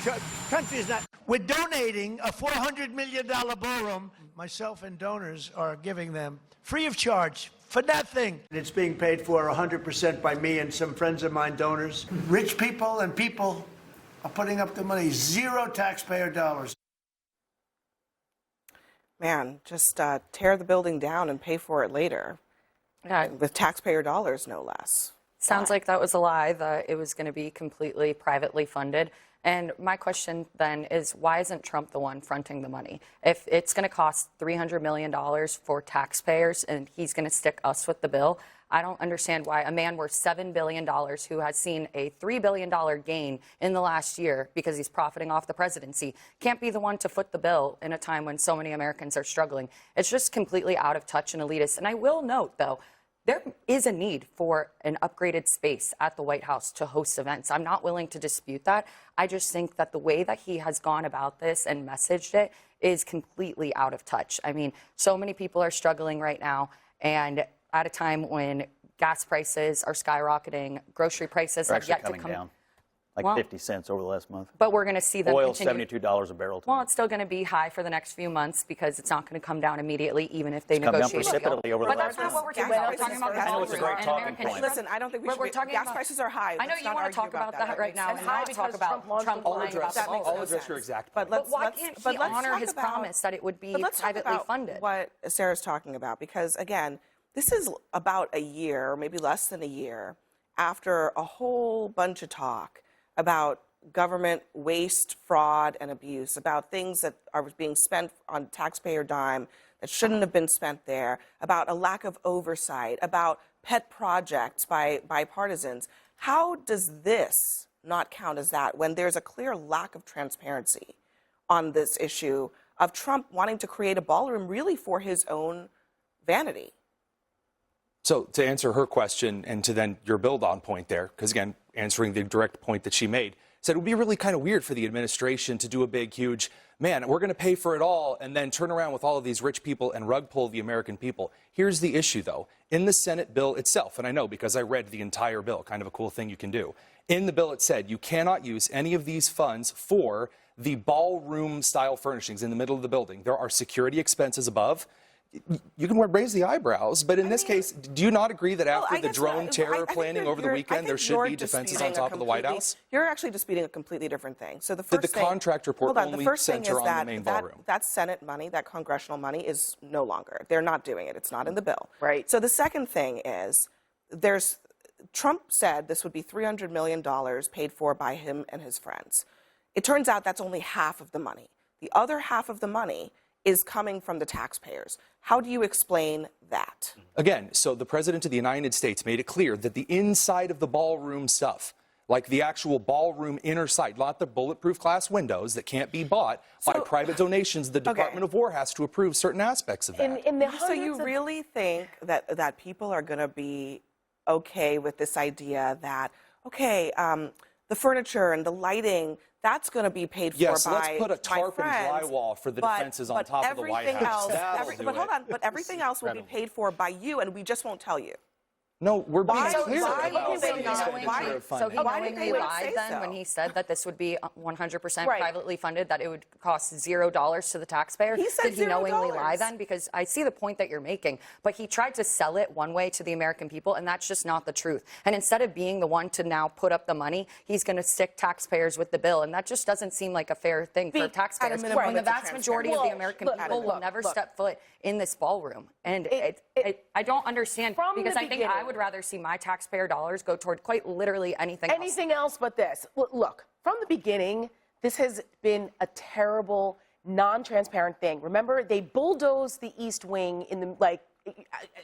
The country is not. We're donating a $400 million ballroom. Myself and donors are giving them free of charge for nothing. It's being paid for 100% by me and some friends of mine, donors. Rich people and people are putting up the money. Zero taxpayer dollars. Man, just tear the building down and pay for it later. Yeah. With taxpayer dollars, no less. Sounds like that was a lie, that it was going to be completely privately funded. And my question then is, why isn't Trump the one fronting the money? If it's going to cost $300 million for taxpayers and he's going to stick us with the bill, I don't understand why a man worth $7 billion who has seen a $3 billion gain in the last year because he's profiting off the presidency can't be the one to foot the bill in a time when so many Americans are struggling. It's just completely out of touch and elitist. And I will note, though, there is a need for an upgraded space at the White House to host events. I'm not willing to dispute that. I just think that the way that he has gone about this and messaged it is completely out of touch. I mean, so many people are struggling right now, and at a time when gas prices are skyrocketing, grocery prices They're have actually yet to coming come down, like Well, 50 cents over the last month. But we're going to see them Oil, continue. $72 a barrel. Well, it's still going to be high for the next few months because it's not going to come down immediately, even if they It's come down negotiate a deal. precipitously over the But last that's not what we're Gas talking about. We're talking prices about are high. I know it's a great and talking American point. Listen, I don't think we should. We're talking Gas about- prices are high. I know Let's you not want to argue talk about that right now It's and high not because talk about Trump I'll lying about address- the that makes ball. no I'll address your sense. exact But But why let's- can't but he let's honor talk his about- promise that it would be but let's talk privately about funded? what Sarah's talking about, because again, this is about a year, maybe less than a year, after a whole bunch of talk about government waste, fraud, and abuse, about things that are being spent on taxpayer dime that shouldn't have been spent there, about a lack of oversight, about pet projects by partisans. How does this not count as that when there's a clear lack of transparency on this issue of Trump wanting to create a ballroom really for his own vanity? So to answer her question and to then your build on point there, because again, answering the direct point that she made, said it would be really kind of weird for the administration to do a big, huge, man, we're going to pay for it all and then turn around with all of these rich people and rug pull the American people. Here's the issue, though. In the Senate bill itself, and I know because I read the entire bill, kind of a cool thing you can do. In the bill, it said you cannot use any of these funds for the ballroom style furnishings in the middle of the building. There are security expenses above. You can raise the eyebrows, but in this case, do you not agree that after the drone terror planning over the weekend, there should be defenses on top of the White House? You're actually disputing a completely different thing. So the Did first the contract report hold on, only the first thing center is on the main ballroom? that Senate money, that congressional money, is no longer. They're not doing it. It's not in the bill. Right. So the second thing is, Trump said this would be $300 million paid for by him and his friends. It turns out that's only half of the money. The other half of the money is coming from the taxpayers. How do you explain that? Again, so the President of the United States made it clear that the inside of the ballroom stuff, like the actual ballroom inner side, not the bulletproof glass windows that can't be bought by private donations, the Department of War has to approve certain aspects of that. So you really think that people are going to be okay with this idea that, okay, the furniture and the lighting, that's going to be paid for Yes, by let's put a my tarp and friends, drywall for the defenses on top of the White House. But hold on, but everything else will be paid for by you, and we just won't tell you. No, we're being Why- clear why- about okay, wait, the expenditure of So funding. he Why did knowingly they lied say then so? when he said that this would be 100% Right. privately funded, that it would cost $0 to the taxpayer? He said Did he knowingly $0. lie then? Because I see the point that you're making, but he tried to sell it one way to the American people, and that's just not the truth. And instead of being the one to now put up the money, he's going to stick taxpayers with the bill, and that just doesn't seem like a fair thing for taxpayers. minimum, When the it's a vast majority of the American people will never step foot in this ballroom. And I don't understand, From the because I think I beginning- would rather see my taxpayer dollars go toward quite literally anything else. Anything else but this. Look, from the beginning, This has been a terrible, non-transparent thing. Remember, they bulldozed the East Wing in the,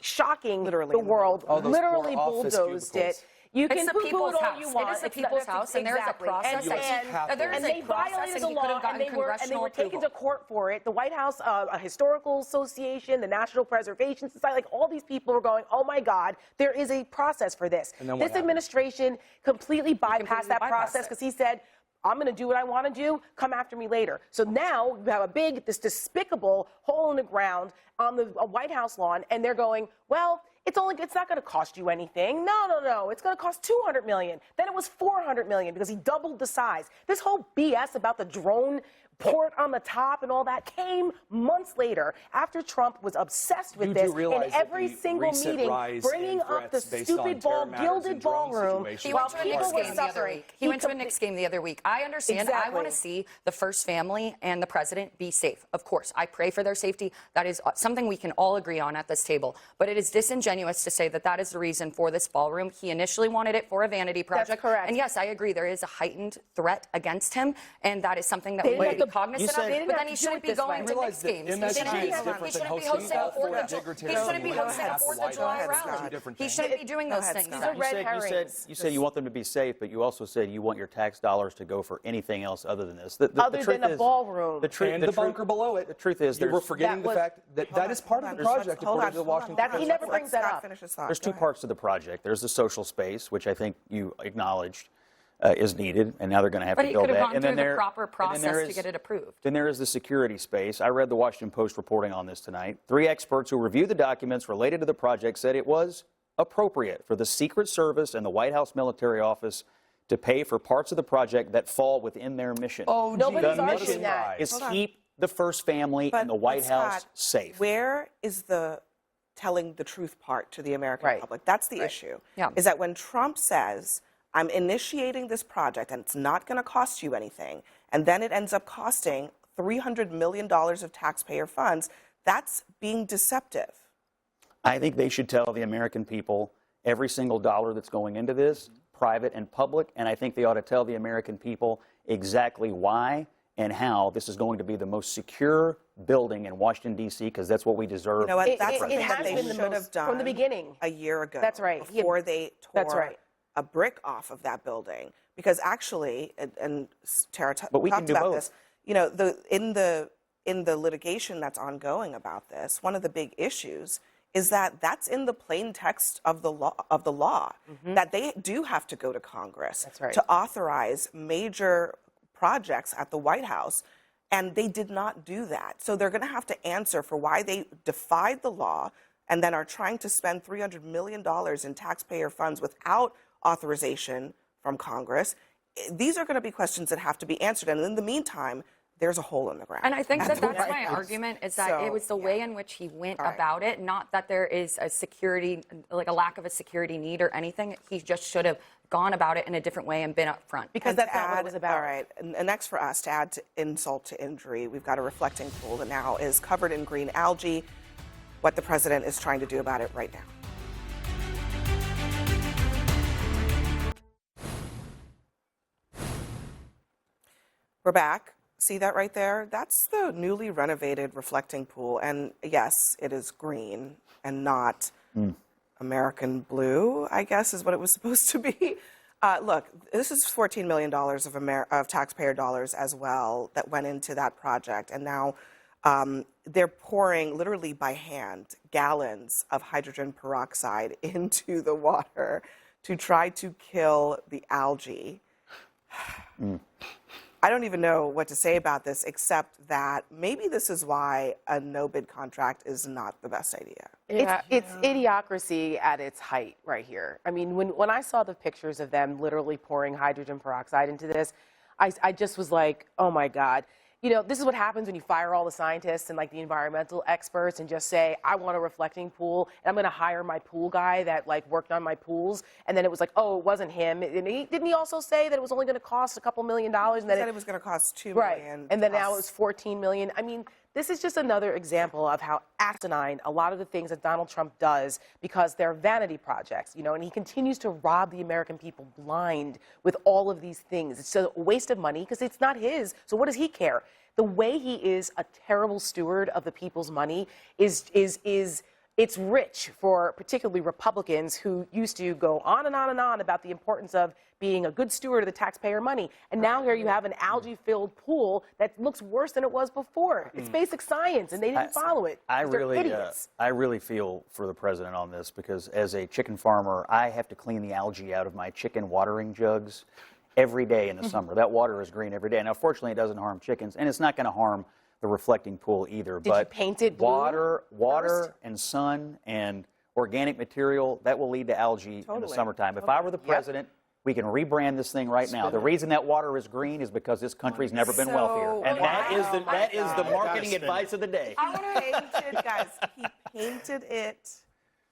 shocking Literally the world. Oh, those Literally poor office bulldozed cubicles. it. You It's can the poo-poo people's it all house. you It want. is the It's not- people's house, and there is a exactly. process And, that and, there is and a they process, violated and the he could have law, gotten and they were congressional taken to approval. court for it. The White House, a historical association, the National Preservation Society, like all these people were going, oh my God, there is a process for this. And then what This happened? administration completely bypassed that bypassed process it. because he said, I'm going to do what I want to do. Come after me later. So now you have this despicable hole in the ground on the White House lawn, and they're going, well, it's not going to cost you anything. No. It's going to cost $200 million. Then it was $400 million because he doubled the size. This whole BS about the drone port on the top and all that came months later after Trump was obsessed with You this do realize in that every the single recent meeting, rise bringing in up the threats based stupid on terror matters gilded and drone ballroom situations He while went to a people Knicks were game the other suffering. week. He went to a Knicks game the other week. I understand. I want to see the first family and the president be safe. Of course, I pray for their safety. That is something we can all agree on at this table. But it is disingenuous to say that that is the reason for this ballroom. He initially wanted it for a vanity project. That's correct. And yes, I agree. There is a heightened threat against him, and that is something that we didn't need to have be to- cognizant you said- of. they didn't But have then he to do shouldn't it be this way. going to Realize Knicks that games. He MSG shouldn't be is different than hosting hosting a a Fourth of Digger July. He shouldn't be ceremony hosting a at the Fourth of White July House. rally. Two different He things. shouldn't be doing Go those ahead, things. Scott. These are red herrings. You said you want them to be safe, but you also said you want your tax dollars to go for anything else other than this. Other truth than a is- ballroom. And the bunker below it. The truth is, You were there's, forgetting the fact that that is part of the project according to the Washington That- he Post. never brings that Scott up. finish his thought. there's Go two ahead. parts to the project. There's the social space, which I think you acknowledged is needed, and now they're going to have But to he build could have that. gone And then through the there- proper and then there process to is- get it approved. Then there is the security space. I read the Washington Post reporting on this tonight. 3 experts who reviewed the documents related to the project said it was appropriate for the Secret Service and the White House Military Office to pay for parts of the project that fall within their mission. Oh, Nobody's the arguing mission that. is Hold on. keep the first family and the White House Scott, safe. Where is the telling the truth part to the American Right. public? That's the issue. Yeah. Is that when Trump says, I'm initiating this project and it's not going to cost you anything, and then it ends up costing $300 million of taxpayer funds, that's being deceptive. I think they should tell the American people every single dollar that's going into this, private and public, and I think they ought to tell the American people exactly why and how this is going to be the most secure building in Washington, D.C., because that's what we deserve. You know what? It- That's it- something it that has they been the should most- have done from the beginning. a year ago. That's right. Before they tore That's right. a brick off of that building. Because actually, and Tara But we can talked do about both. this, you know, in the litigation that's ongoing about this, one of the big issues is that that's in the plain text of the law, that they do have to go to Congress That's right. to authorize major projects at the White House. And they did not do that. So they're going to have to answer for why they defied the law and then are trying to spend $300 million in taxpayer funds without authorization from Congress. These are going to be questions that have to be answered. And in the meantime, there's a hole in the ground. And I think at that the that's White my House. argument is that So, it was the yeah. way in which he went All right. about it, not that there is a security, like a lack of a security need or anything. He just should have gone about it in a different way and been upfront. Because And that's to not what it add- was about. All right. And next for us, to add to insult to injury, we've got a reflecting pool that now is covered in green algae. What the president is trying to do about it right now. We're back. See that right there? That's the newly renovated reflecting pool. And yes, it is green and not American blue, I guess is what it was supposed to be. Look, this is $14 million of taxpayer dollars as well that went into that project. And now they're pouring literally by hand gallons of hydrogen peroxide into the water to try to kill the algae. I don't even know what to say about this, except that maybe this is why a no-bid contract is not the best idea. It's idiocracy at its height right here. I mean, when I saw the pictures of them literally pouring hydrogen peroxide into this, I just was like, oh my God. You know, this is what happens when you fire all the scientists and like the environmental experts and just say, I want a reflecting pool and I'm going to hire my pool guy that like worked on my pools. And then it was like, oh, it wasn't him. And didn't he also say that it was only going to cost a couple $1 million? And He then said it was going to cost $2 right. million. And then now plus- it's $14 million. I mean, This is just another example of how asinine a lot of the things that Donald Trump does because they're vanity projects, and he continues to rob the American people blind with all of these things. It's a waste of money because it's not his, so what does he care? The way he is a terrible steward of the people's money it's rich for particularly Republicans who used to go on and on and on about the importance of being a good steward of the taxpayer money. And now here you have an algae-filled pool that looks worse than it was before. It's basic science, and they didn't follow it. I They're really, idiots. I really feel for the president on this because as a chicken farmer, I have to clean the algae out of my chicken watering jugs every day in the summer. That water is green every day. Now, fortunately, it doesn't harm chickens, and it's not going to harm the reflecting pool either. Did you paint it blue water first? and sun and organic material, that will lead to algae in the summertime. If I were the president, we can rebrand this thing right now. The reason that water is green is because this country's never been wealthier. And that is the marketing advice of the day. He painted it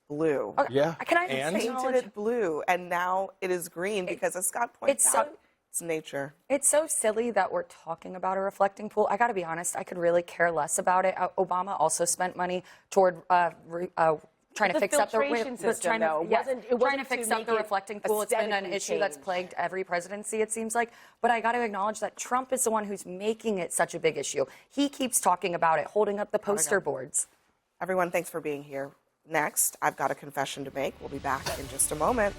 blue. Yeah. Can I He painted it blue, and now it is green because, as Scott points out, it's nature. It's so silly that we're talking about a reflecting pool. I got to be honest, I could really care less about it. Obama also spent money toward trying to fix up the filtration system, though. Trying to fix up the reflecting pool. It's been an issue that's plagued every presidency, it seems like. But I got to acknowledge that Trump is the one who's making it such a big issue. He keeps talking about it, holding up the poster boards. Everyone, thanks for being here. Next, I've got a confession to make. We'll be back in just a moment.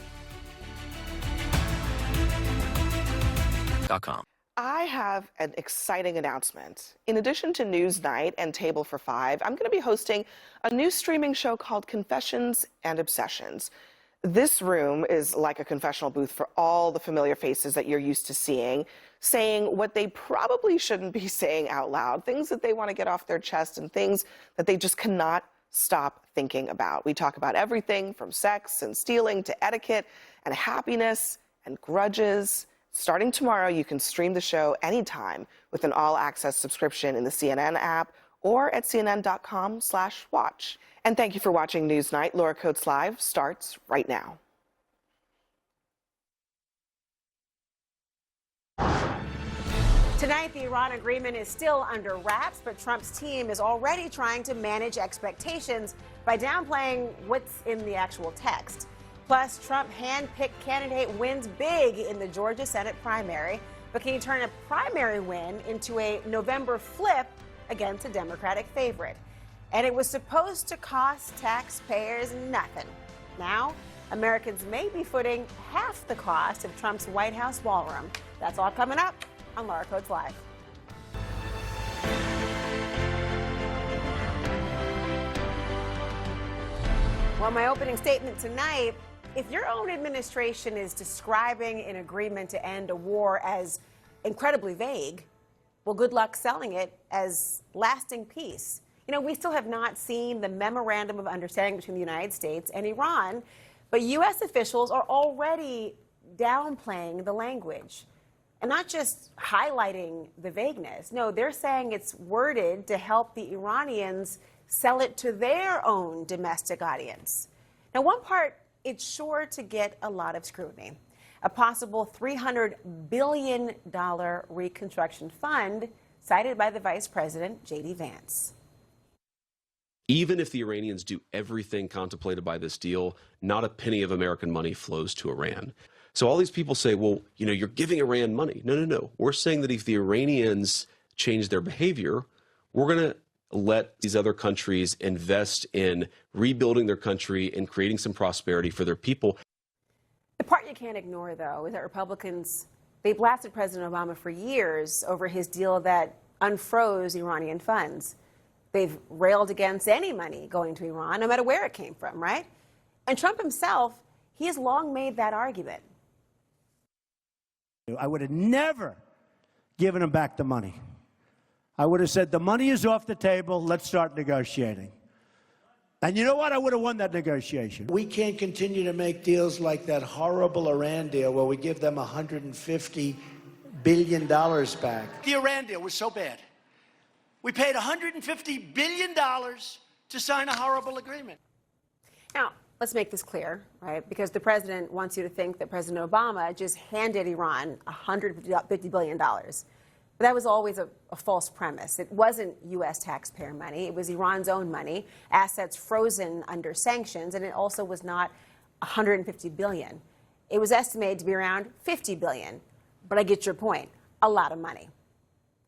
I have an exciting announcement. In addition to Newsnight and Table for Five, I'm going to be hosting a new streaming show called Confessions and Obsessions. This room is like a confessional booth for all the familiar faces that you're used to seeing, saying what they probably shouldn't be saying out loud, things that they want to get off their chest and things that they just cannot stop thinking about. We talk about everything from sex and stealing to etiquette and happiness and grudges. Starting tomorrow, you can stream the show anytime with an all-access subscription in the CNN app or at cnn.com/watch. And thank you for watching Newsnight. Laura Coates Live starts right now. Tonight, the Iran agreement is still under wraps, but Trump's team is already trying to manage expectations by downplaying what's in the actual text. Plus, Trump hand-picked candidate wins big in the Georgia Senate primary, but can he turn a primary win into a November flip against a Democratic favorite? And it was supposed to cost taxpayers nothing. Now, Americans may be footing half the cost of Trump's White House ballroom. That's all coming up on Laura Coates Live. Well, my opening statement tonight, if your own administration is describing an agreement to end a war as incredibly vague, well, good luck selling it as lasting peace. We still have not seen the memorandum of understanding between the United States and Iran, but U.S. officials are already downplaying the language and not just highlighting the vagueness. No, they're saying it's worded to help the Iranians sell it to their own domestic audience. Now, one part, it's sure to get a lot of scrutiny. A possible $300 billion reconstruction fund cited by the Vice President, J.D. Vance. Even if the Iranians do everything contemplated by this deal, not a penny of American money flows to Iran. So all these people say, well, you're giving Iran money. No. We're saying that if the Iranians change their behavior, we're going to let these other countries invest in rebuilding their country and creating some prosperity for their people. The part you can't ignore, though, is that Republicans, they blasted President Obama for years over his deal that unfroze Iranian funds. They've railed against any money going to Iran, no matter where it came from, right? And Trump himself, he has long made that argument. I would have never given him back the money. I would have said, the money is off the table, let's start negotiating. And you know what? I would have won that negotiation. We can't continue to make deals like that horrible Iran deal where we give them $150 billion back. The Iran deal was so bad. We paid $150 billion to sign a horrible agreement. Now, let's make this clear, right? Because the president wants you to think that President Obama just handed Iran $150 billion. But that was always a false premise. It wasn't U.S. taxpayer money. It was Iran's own money, assets frozen under sanctions, and it also was not $150 billion. It was estimated to be around $50 billion. But I get your point. A lot of money.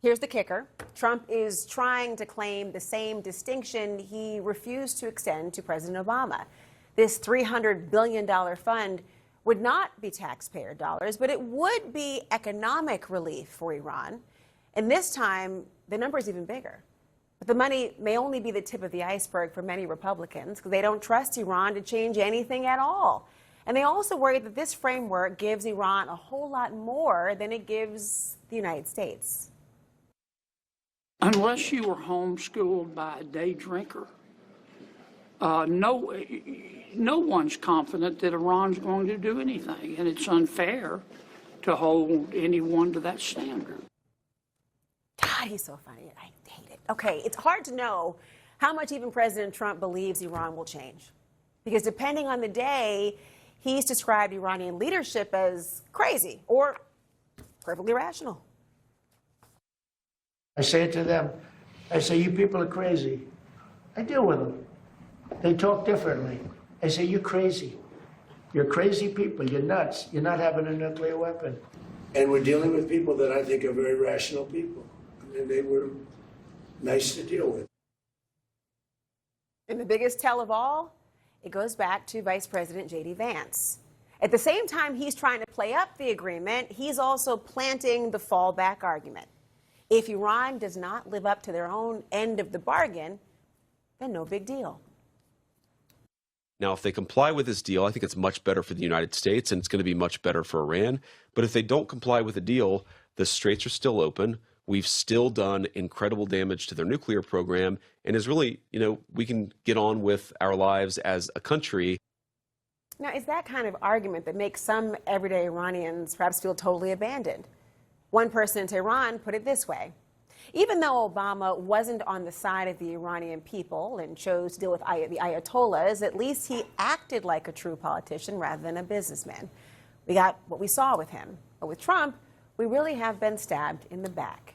Here's the kicker. Trump is trying to claim the same distinction he refused to extend to President Obama. This $300 billion fund would not be taxpayer dollars, but it would be economic relief for Iran. And this time, the number is even bigger. But the money may only be the tip of the iceberg for many Republicans because they don't trust Iran to change anything at all. And they also worry that this framework gives Iran a whole lot more than it gives the United States. Unless you were homeschooled by a day drinker, no one's confident that Iran's going to do anything, and it's unfair to hold anyone to that standard. God, he's so funny. I hate it. Okay, it's hard to know how much even President Trump believes Iran will change. Because depending on the day, he's described Iranian leadership as crazy or perfectly rational. I say it to them. I say, you people are crazy. I deal with them. They talk differently. I say, you're crazy. You're crazy people. You're nuts. You're not having a nuclear weapon. And we're dealing with people that I think are very rational people. And they were nice to deal with. And the biggest tell of all, it goes back to Vice President J.D. Vance. At the same time he's trying to play up the agreement, he's also planting the fallback argument. If Iran does not live up to their own end of the bargain, then no big deal. Now, if they comply with this deal, I think it's much better for the United States, and it's going to be much better for Iran. But if they don't comply with the deal, the straits are still open. We've still done incredible damage to their nuclear program, and is really, we can get on with our lives as a country. Now, is that kind of argument that makes some everyday Iranians perhaps feel totally abandoned? One person in Tehran put it this way. Even though Obama wasn't on the side of the Iranian people and chose to deal with the Ayatollahs, at least he acted like a true politician rather than a businessman. We got what we saw with him. But with Trump, we really have been stabbed in the back.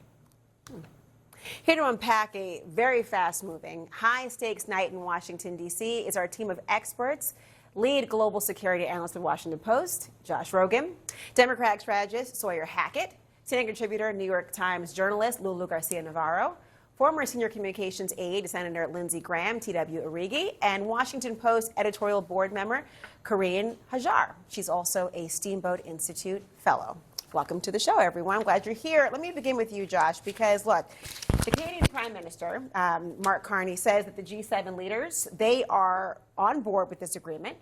Here to unpack a very fast-moving, high-stakes night in Washington, D.C. is our team of experts. Lead global security analyst of Washington Post, Josh Rogin, Democratic strategist Sawyer Hackett, senior contributor, New York Times journalist Lulu Garcia-Navarro, former senior communications aide to Senator Lindsey Graham, T.W. Arrighi, and Washington Post editorial board member Karine Hajar. She's also a Steamboat Institute fellow. Welcome to the show, everyone. I'm glad you're here. Let me begin with you, Josh, because, look, the Canadian Prime Minister, Mark Carney, says that the G7 leaders, they are on board with this agreement.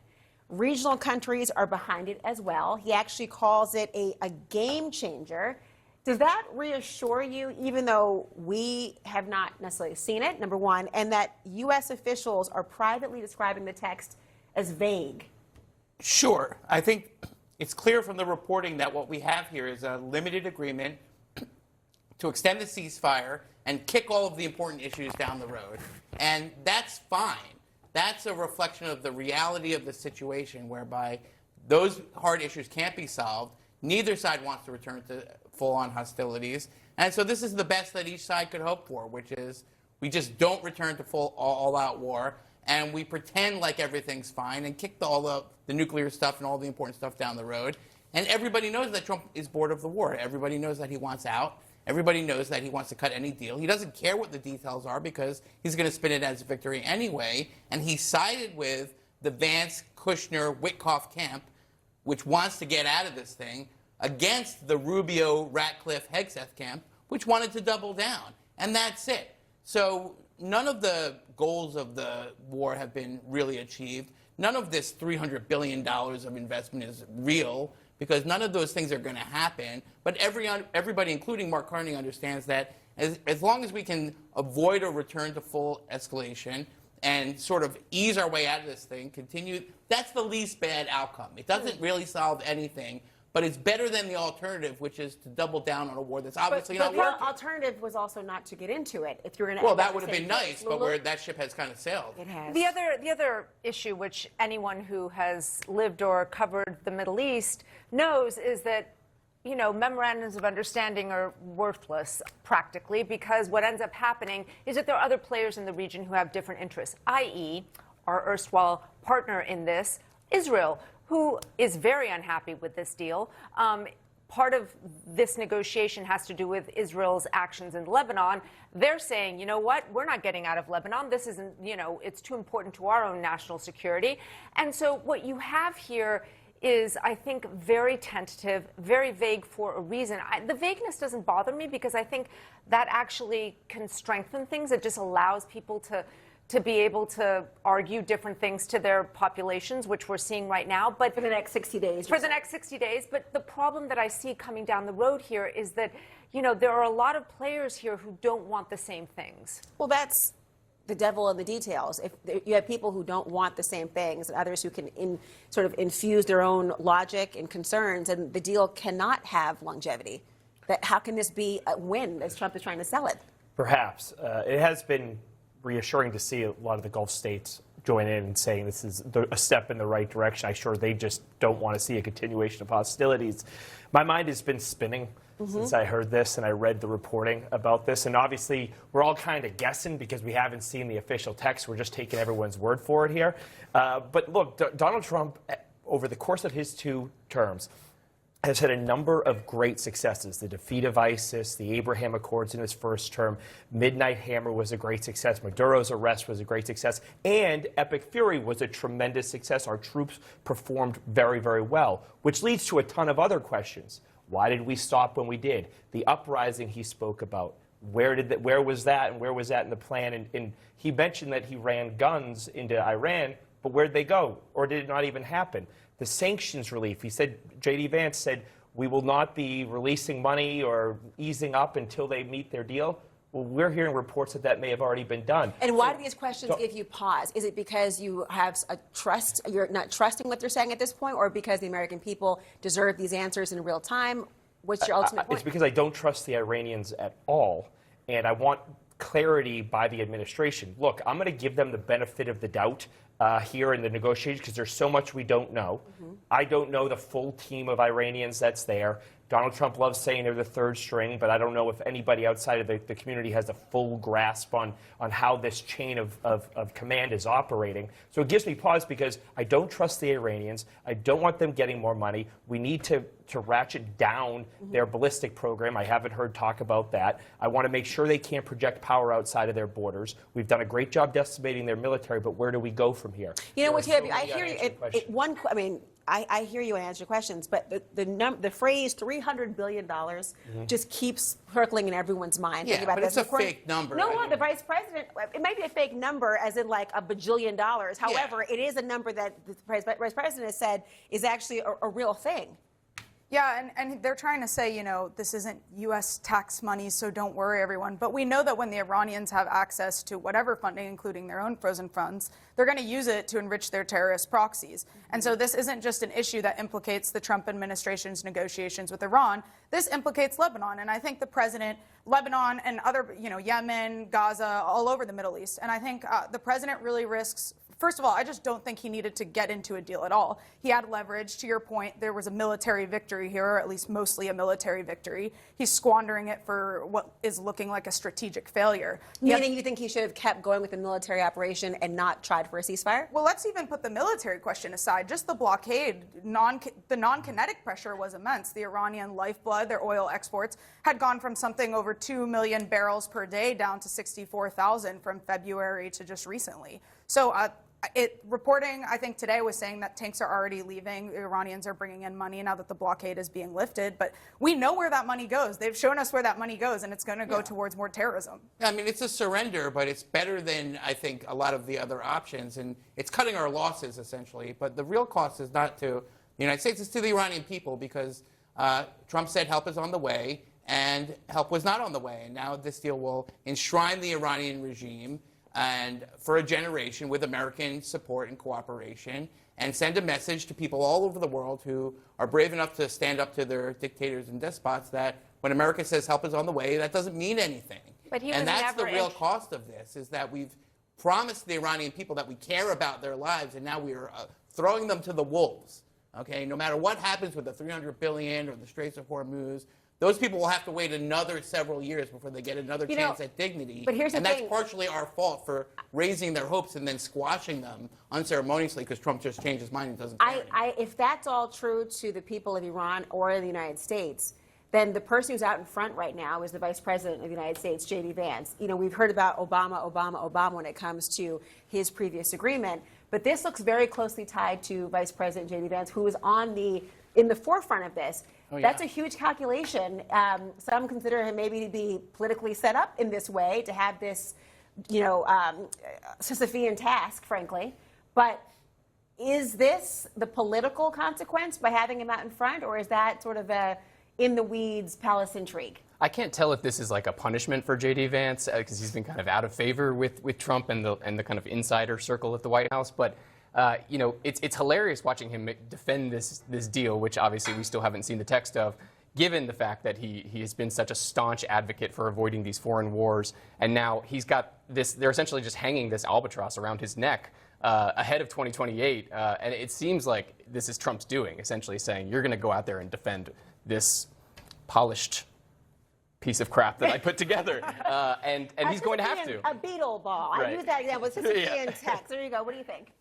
Regional countries are behind it as well. He actually calls it a game changer. Does that reassure you, even though we have not necessarily seen it, number one, and that U.S. officials are privately describing the text as vague? Sure. I think it's clear from the reporting that what we have here is a limited agreement to extend the ceasefire and kick all of the important issues down the road. And that's fine. That's a reflection of the reality of the situation whereby those hard issues can't be solved. Neither side wants to return to full-on hostilities. And so this is the best that each side could hope for, which is we just don't return to full all-out war, and we pretend like everything's fine and kick all the nuclear stuff and all the important stuff down the road. And everybody knows that Trump is bored of the war. Everybody knows that he wants out. Everybody knows that he wants to cut any deal. He doesn't care what the details are because he's going to spin it as a victory anyway. And he sided with the Vance, Kushner, Witkoff camp, which wants to get out of this thing, against the Rubio, Ratcliffe, Hegseth camp, which wanted to double down. And that's it. So none of the goals of the war have been really achieved. None of this $300 billion of investment is real, because none of those things are going to happen. But everybody, including Mark Carney, understands that as long as we can avoid a return to full escalation and sort of ease our way out of this thing, continue, that's the least bad outcome. It doesn't really solve anything, but it's better than the alternative, which is to double down on a war that's obviously not working. The alternative was also not to get into it. If you're going to, well, that would have been nice, but that ship has kind of sailed. It has. The other issue, which anyone who has lived or covered the Middle East knows, is that memorandums of understanding are worthless practically, because what ends up happening is that there are other players in the region who have different interests, i.e., our erstwhile partner in this, Israel, who is very unhappy with this deal. Part of this negotiation has to do with Israel's actions in Lebanon. They're saying, you know what, we're not getting out of Lebanon. This isn't, it's too important to our own national security. And so what you have here is, I think, very tentative, very vague for a reason. The vagueness doesn't bother me because I think that actually can strengthen things. It just allows people to be able to argue different things to their populations, which we're seeing right now. But for the next 60 days. For the next 60 days. But the problem that I see coming down the road here is that, there are a lot of players here who don't want the same things. Well, that's the devil in the details. If you have people who don't want the same things and others who can sort of infuse their own logic and concerns, and the deal cannot have longevity. How can this be a win as Trump is trying to sell it? Perhaps. It has been reassuring to see a lot of the Gulf states join in and saying this is a step in the right direction. I'm sure they just don't want to see a continuation of hostilities. My mind has been spinning since I heard this and I read the reporting about this. And obviously, we're all kind of guessing because we haven't seen the official text. We're just taking everyone's word for it here. But look, Donald Trump, over the course of his 2 terms, has had a number of great successes. The defeat of ISIS, the Abraham Accords in his first term, Midnight Hammer was a great success, Maduro's arrest was a great success, and Epic Fury was a tremendous success. Our troops performed very, very well, which leads to a ton of other questions. Why did we stop when we did? The uprising he spoke about, where was that and where was that in the plan? And he mentioned that he ran guns into Iran, but where'd they go? Or did it not even happen? The sanctions relief, he said, J.D. Vance said, we will not be releasing money or easing up until they meet their deal. Well, we're hearing reports that may have already been done. And why do these questions give you pause? Is it because you have a trust, you're not trusting what they're saying at this point, or because the American people deserve these answers in real time? What's your ultimate point? It's because I don't trust the Iranians at all, and I want clarity by the administration. Look, I'm going to give them the benefit of the doubt here in the negotiations because there's so much we don't know. I don't know the full team of Iranians that's there. Donald Trump loves saying they're the third string, but I don't know if anybody outside of the community has a full grasp on how this chain of command is operating. So it gives me pause because I don't trust the Iranians. I don't want them getting more money. We need to ratchet down their ballistic program. I haven't heard talk about that. I want to make sure they can't project power outside of their borders. We've done a great job decimating their military, but where do we go from here? You know what, I hear you. I hear you and answer questions, but the phrase $300 billion just keeps circling in everyone's mind. Yeah, but it's a fake number. No, the vice president, it might be a fake number as in like $1 bajillion. However, it is a number that the vice president has said is actually a real thing. Yeah, and they're trying to say, this isn't U.S. tax money, so don't worry, everyone. But we know that when the Iranians have access to whatever funding, including their own frozen funds, they're going to use it to enrich their terrorist proxies. And so this isn't just an issue that implicates the Trump administration's negotiations with Iran. This implicates Lebanon. And I think the president, Lebanon and other, Yemen, Gaza, all over the Middle East. And I think the president really risks. First of all, I just don't think he needed to get into a deal at all. He had leverage. To your point, there was a military victory here, or at least mostly a military victory. He's squandering it for what is looking like a strategic failure. Meaning you think he should have kept going with the military operation and not tried for a ceasefire? Well, let's even put the military question aside. Just the blockade, the non-kinetic pressure was immense. The Iranian lifeblood, their oil exports, had gone from something over 2 million barrels per day down to 64,000 from February to just recently. So reporting, I think, today was saying that tanks are already leaving. The Iranians are bringing in money now that the blockade is being lifted. But we know where that money goes. They've shown us where that money goes, and it's going to go towards more terrorism. I mean, it's a surrender, but it's better than, I think, a lot of the other options. And it's cutting our losses, essentially. But the real cost is not to the United States. It's to the Iranian people because Trump said help is on the way, and help was not on the way. And now this deal will enshrine the Iranian regime and for a generation with American support and cooperation, and send a message to people all over the world who are brave enough to stand up to their dictators and despots that when America says help is on the way, that doesn't mean anything. But he was and that's the never real cost of this, is that we've promised the Iranian people that we care about their lives, and now we are throwing them to the wolves Okay, no matter what happens with the $300 billion or the Straits of Hormuz, those people will have to wait another several years before they get another chance at dignity. But here's the and that's thing. partially our fault for raising their hopes and then squashing them unceremoniously because Trump just changed his mind and doesn't care anymore. If that's all true to the people of Iran or the United States, then the person who's out in front right now is the Vice President of the United States, J.D. Vance. You know, we've heard about Obama when it comes to his previous agreement, but this looks very closely tied to Vice President J.D. Vance, who is in the forefront of this. Oh, yeah. That's a huge calculation. Some consider him maybe to be politically set up in this way, to have this, Sisyphean task, frankly. But is this the political consequence by having him out in front, or is that sort of a in-the-weeds palace intrigue? I can't tell if this is like a punishment for J.D. Vance because he's been kind of out of favor with Trump and the kind of insider circle at the White House. But it's hilarious watching him defend this deal, which obviously we still haven't seen the text of, given the fact that he has been such a staunch advocate for avoiding these foreign wars, and now he's got this. They're essentially just hanging this albatross around his neck ahead of 2028, and it seems like this is Trump's doing, essentially saying you're going to go out there and defend this polished piece of crap that I put together, and he's going to have to. A beetle ball. I Right. use that example. It's just in text. There you go. What do you think?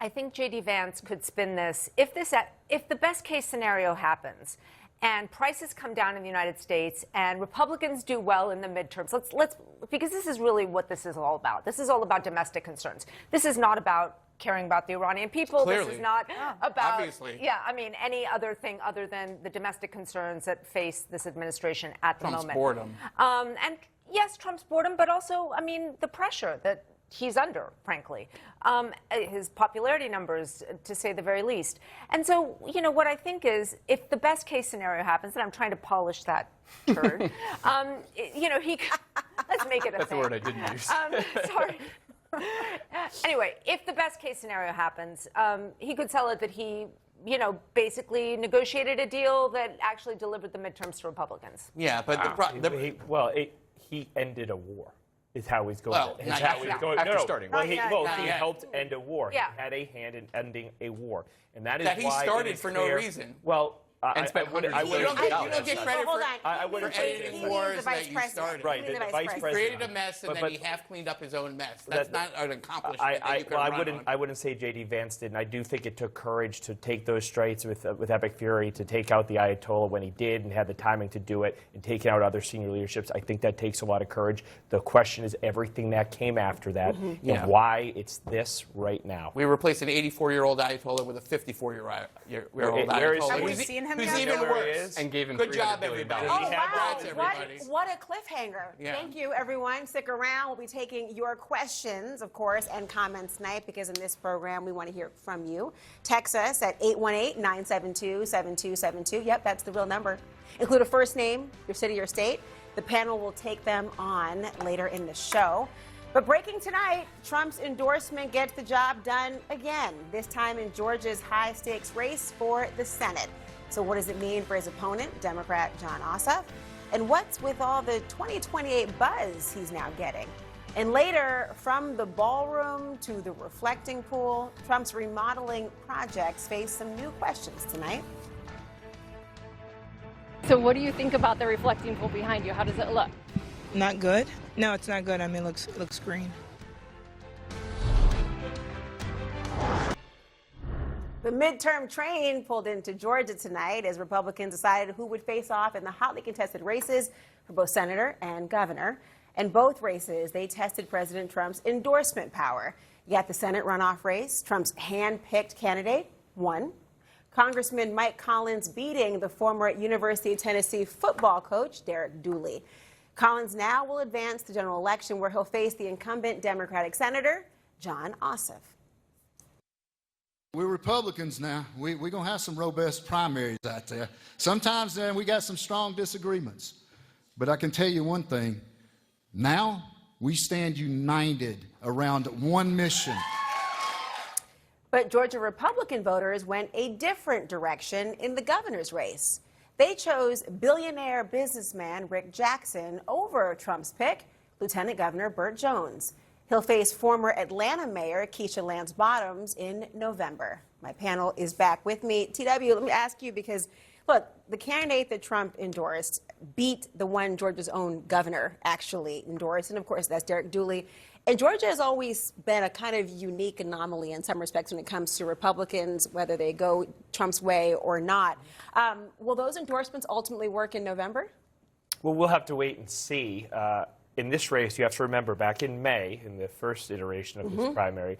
I think J.D. Vance could spin this if the best case scenario happens and prices come down in the United States and Republicans do well in the midterms. Let's because this is really what this is all about. This is all about domestic concerns. This is not about caring about the Iranian people. Clearly. This is not about Obviously. any other thing other than the domestic concerns that face this administration at the Trump's moment. boredom. And yes, Trump's boredom, but also, the pressure that he's under, frankly. His popularity numbers, to say the very least. And so, what I think is, if the best case scenario happens, and I'm trying to polish that turd, let's make it a That's the thing. word I didn't use. Sorry. Anyway, if the best case scenario happens, he could sell it that he, basically negotiated a deal that actually delivered the midterms to Republicans. Yeah, but he ended a war. Is how he's going. Well, is not how yet. he's going. After No, starting. Well, Not he, yet. well, Not he yet. helped end a war. Yeah. He had a hand in ending a war, and that is That he why started it is for no clear- reason. Well, And spent hundreds of millions of dollars. You don't get credit Hold for on. I wouldn't for say editing He means wars the vice that you president. started. Right, He means the the vice vice He president. created a mess and But- then he half cleaned up his own mess. That's That- not an accomplishment that you can run on. I wouldn't say J.D. Vance did, and I do think it took courage to take those strikes with Epic Fury, to take out the Ayatollah when he did and had the timing to do it, and taking out other senior leaderships. I think that takes a lot of courage. The question is everything that came after that, Yeah. and why it's this right now. We replaced an 84-year-old Ayatollah with a 54-year-old Where is Ayatollah. he? Who's Have we seen him who's yet? even Where he worse. is? And gave him Good $300 job, billion. everybody. Oh, Congrats, wow. everybody. What a cliffhanger. Yeah. Thank you, everyone. Stick around. We'll be taking your questions, of course, and comments tonight, because in this program, we want to hear from you. Text us at 818-972-7272. Yep, that's the real number. Include a first name, your city, your state. The panel will take them on later in the show. But breaking tonight, Trump's endorsement gets the job done again, this time in Georgia's high-stakes race for the Senate. So what does it mean for his opponent, Democrat Jon Ossoff? And what's with all the 2028 buzz he's now getting? And later, from the ballroom to the reflecting pool, Trump's remodeling projects face some new questions tonight. So what do you think about the reflecting pool behind you? How does it look? Not good? No, it's not good. I mean, it looks green. The midterm train pulled into Georgia tonight as Republicans decided who would face off in the hotly contested races for both senator and governor. In both races, they tested President Trump's endorsement power. Yet the Senate runoff race, Trump's hand-picked candidate won. Congressman Mike Collins beating the former University of Tennessee football coach, Derek Dooley. Collins now will advance the general election where he'll face the incumbent Democratic Senator, Jon Ossoff. We're Republicans now. We're going to have some robust primaries out there. Sometimes we got some strong disagreements. But I can tell you one thing. Now we stand united around one mission. But Georgia Republican voters went a different direction in the governor's race. They chose billionaire businessman Rick Jackson over Trump's pick, Lieutenant Governor Burt Jones. He'll face former Atlanta Mayor Keisha Lance Bottoms in November. My panel is back with me. TW, let me ask you, because, look, the candidate that Trump endorsed beat the one Georgia's own governor actually endorsed, and of course that's Derek Dooley. And Georgia has always been a kind of unique anomaly in some respects when it comes to Republicans, whether they go Trump's way or not. Will those endorsements ultimately work in November? Well, we'll have to wait and see. In this race, you have to remember back in May, in the first iteration of this primary,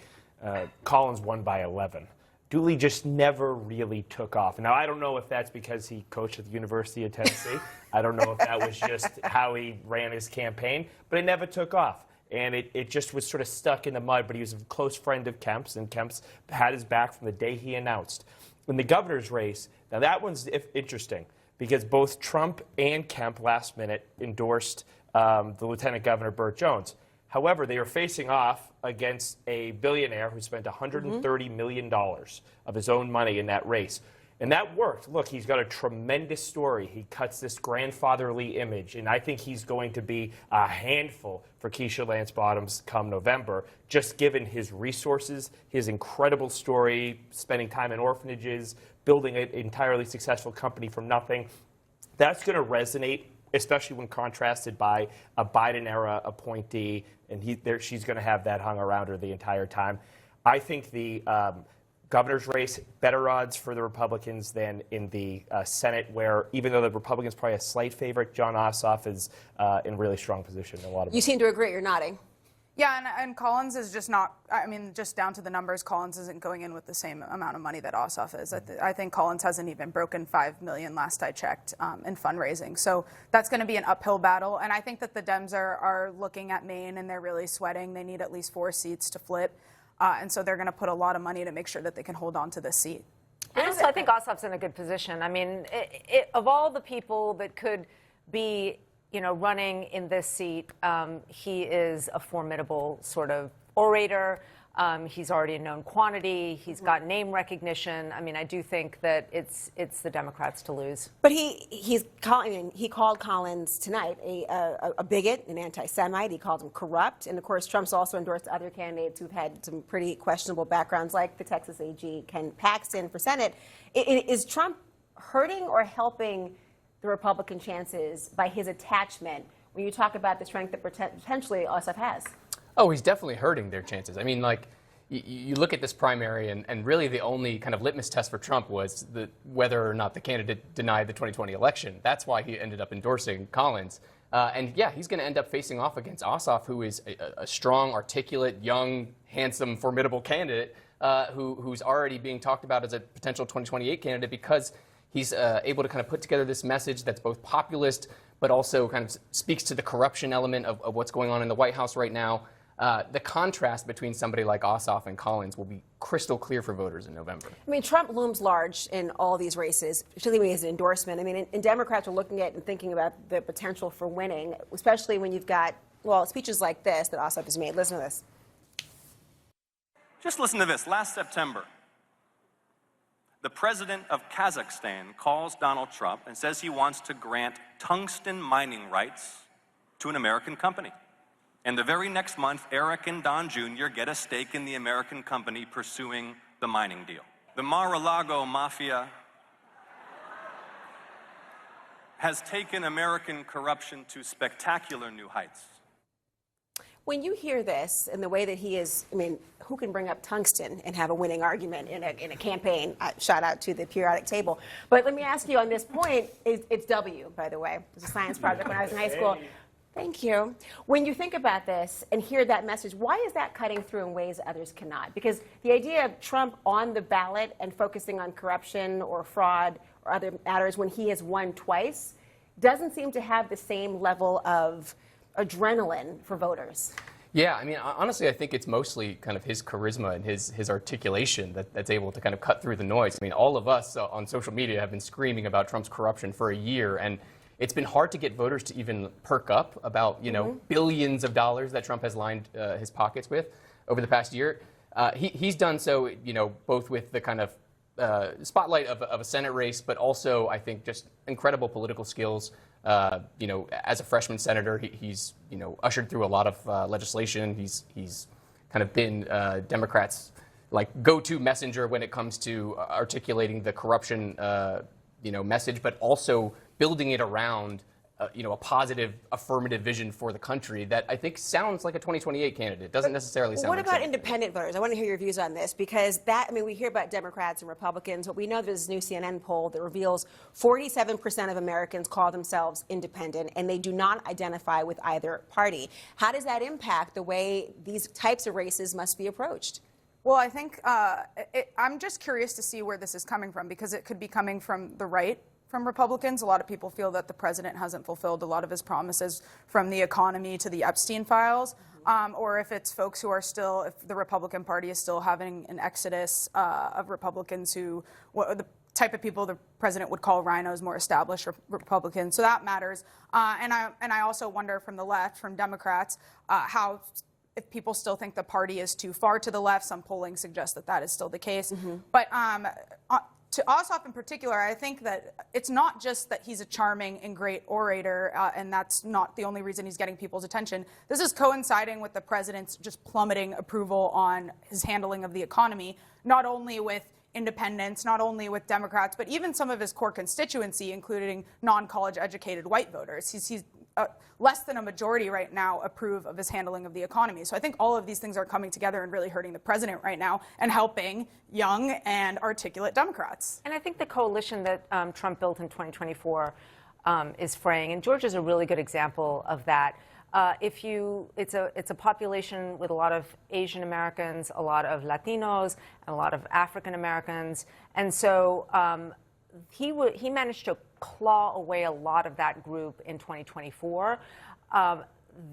Collins won by 11. Dooley just never really took off. Now, I don't know if that's because he coached at the University of Tennessee. I don't know if that was just how he ran his campaign, but it never took off. And it just was sort of stuck in the mud, but he was a close friend of Kemp's, and Kemp's had his back from the day he announced. In the governor's race, now that one's interesting, because both Trump and Kemp last minute endorsed the Lieutenant Governor Burt Jones. However, they are facing off against a billionaire who spent $130 million of his own money in that race. And that worked. Look, he's got a tremendous story. He cuts this grandfatherly image, and I think he's going to be a handful for Keisha Lance Bottoms come November, just given his resources, his incredible story, spending time in orphanages, building an entirely successful company from nothing. That's going to resonate, especially when contrasted by a Biden-era appointee, and she's going to have that hung around her the entire time. I think the governor's race, better odds for the Republicans than in the Senate, where even though the Republicans probably a slight favorite, Jon Ossoff is in really strong position in a lot of. You seem to agree. You're nodding. Yeah, and Collins is just not, I mean, just down to the numbers, Collins isn't going in with the same amount of money that Ossoff is. I think Collins hasn't even broken $5 million last I checked in fundraising. So that's going to be an uphill battle. And I think that the Dems are looking at Maine and they're really sweating. They need at least 4 seats to flip. And so they're going to put a lot of money to make sure that they can hold on to this seat. And also, I think Ossoff's in a good position. I mean, of all the people that could be, running in this seat, he is a formidable sort of orator. He's already a known quantity. He's got name recognition. I mean, I do think that it's the Democrats to lose. But he called Collins tonight a bigot, an anti-Semite. He called him corrupt. And of course, Trump's also endorsed other candidates who've had some pretty questionable backgrounds, like the Texas AG Ken Paxton for Senate. Is Trump hurting or helping the Republican chances by his attachment when you talk about the strength that potentially Ossoff has? Oh, he's definitely hurting their chances. I mean, like, you look at this primary, and really the only kind of litmus test for Trump was whether or not the candidate denied the 2020 election. That's why he ended up endorsing Collins. And yeah, he's going to end up facing off against Ossoff, who is a strong, articulate, young, handsome, formidable candidate who's already being talked about as a potential 2028 candidate because he's able to kind of put together this message that's both populist, but also kind of speaks to the corruption element of what's going on in the White House right now. The contrast between somebody like Ossoff and Collins will be crystal clear for voters in November. I mean, Trump looms large in all these races, particularly when he has an endorsement. I mean, and Democrats are looking at and thinking about the potential for winning, especially when you've got, speeches like this that Ossoff has made. Listen to this. Just listen to this. Last September, the president of Kazakhstan calls Donald Trump and says he wants to grant tungsten mining rights to an American company. And the very next month, Eric and Don Jr. get a stake in the American company pursuing the mining deal. The Mar-a-Lago mafia has taken American corruption to spectacular new heights. When you hear this and the way that he is, I mean, who can bring up tungsten and have a winning argument in a campaign? Shout out to the periodic table. But let me ask you on this point, it's W, by the way. It was a science project when I was in high school. Thank you. When you think about this and hear that message, why is that cutting through in ways others cannot? Because the idea of Trump on the ballot and focusing on corruption or fraud or other matters when he has won twice doesn't seem to have the same level of adrenaline for voters. Yeah, I mean, honestly, I think it's mostly kind of his charisma and his articulation that's able to kind of cut through the noise. I mean, all of us on social media have been screaming about Trump's corruption for a year, and it's been hard to get voters to even perk up about, billions of dollars that Trump has lined his pockets with over the past year. He's done so, both with the kind of spotlight of a Senate race, but also, I think, just incredible political skills, You know, as a freshman senator, he's you know ushered through a lot of legislation. He's kind of been Democrats' like go-to messenger when it comes to articulating the corruption you know message, but also building it around you know a positive, affirmative vision for the country that I think sounds like a 2028 candidate. Doesn't necessarily sound. What like about something. independent voters? I want to hear your views on this because we hear about Democrats and Republicans, but we know there's this new CNN poll that reveals 47% of Americans call themselves independent and they do not identify with either party. How does that impact the way these types of races must be approached? Well, I think I'm just curious to see where this is coming from because it could be coming from the right, from Republicans. A lot of people feel that the president hasn't fulfilled a lot of his promises from the economy to the Epstein files, or if it's folks who are still, if the Republican Party is still having an exodus of Republicans who, the type of people the president would call rhinos, more established Republicans. So that matters. And I also wonder from the left, from Democrats, how if people still think the party is too far to the left. Some polling suggests that that is still the case. But to Ossoff in particular, I think that it's not just that he's a charming and great orator, and that's not the only reason he's getting people's attention. This is coinciding with the president's just plummeting approval on his handling of the economy, not only with independents, not only with Democrats, but even some of his core constituency, including non-college educated white voters. He's less than a majority right now approve of his handling of the economy. So I think all of these things are coming together and really hurting the president right now and helping young and articulate Democrats. And I think the coalition that Trump built in 2024 is fraying, and Georgia's a really good example of that. It's a population with a lot of Asian Americans, a lot of Latinos, and a lot of African Americans, and so he managed to claw away a lot of that group in 2024.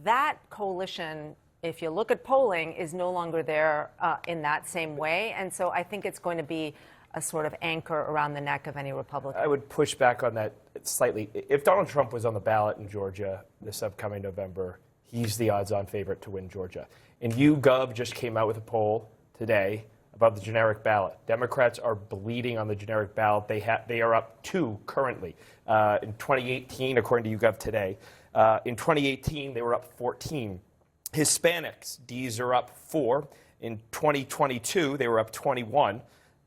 That coalition, if you look at polling, is no longer there in that same way, and so I think it's going to be a sort of anchor around the neck of any Republican. I would push back on that slightly. If Donald Trump was on the ballot in Georgia this upcoming November, he's the odds-on favorite to win Georgia. And YouGov just came out with a poll today about the generic ballot. Democrats are bleeding on the generic ballot. They are up 2 currently. In 2018, according to YouGov today, in 2018 they were up 14. Hispanics, Ds are up 4. In 2022 they were up 21.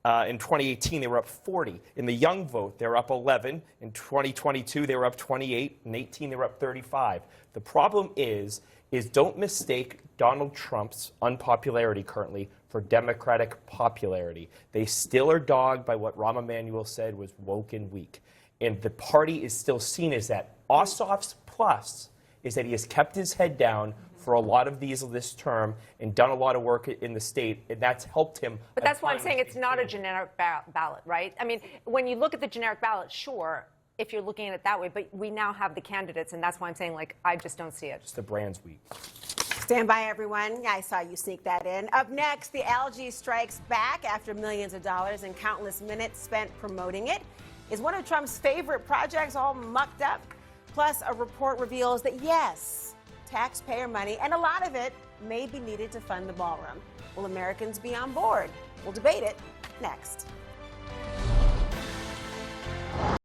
In 2018, they were up 40. In the young vote, they were up 11. In 2022, they were up 28. In 18, they were up 35. The problem is don't mistake Donald Trump's unpopularity currently for Democratic popularity. They still are dogged by what Rahm Emanuel said was woke and weak. And the party is still seen as that. Ossoff's plus is that he has kept his head down for a lot of this term and done a lot of work in the state, and that's helped him. But that's why I'm saying it's not a generic ballot, right? I mean, when you look at the generic ballot, sure, if you're looking at it that way, but we now have the candidates, and that's why I'm saying, like, I just don't see it. Just the brand's weak. Stand by, everyone. I saw you sneak that in. Up next, the algae strikes back after millions of dollars and countless minutes spent promoting it. Is one of Trump's favorite projects all mucked up? Plus, a report reveals that, yes, taxpayer money, and a lot of it may be needed to fund the ballroom. Will Americans be on board? We'll debate it next.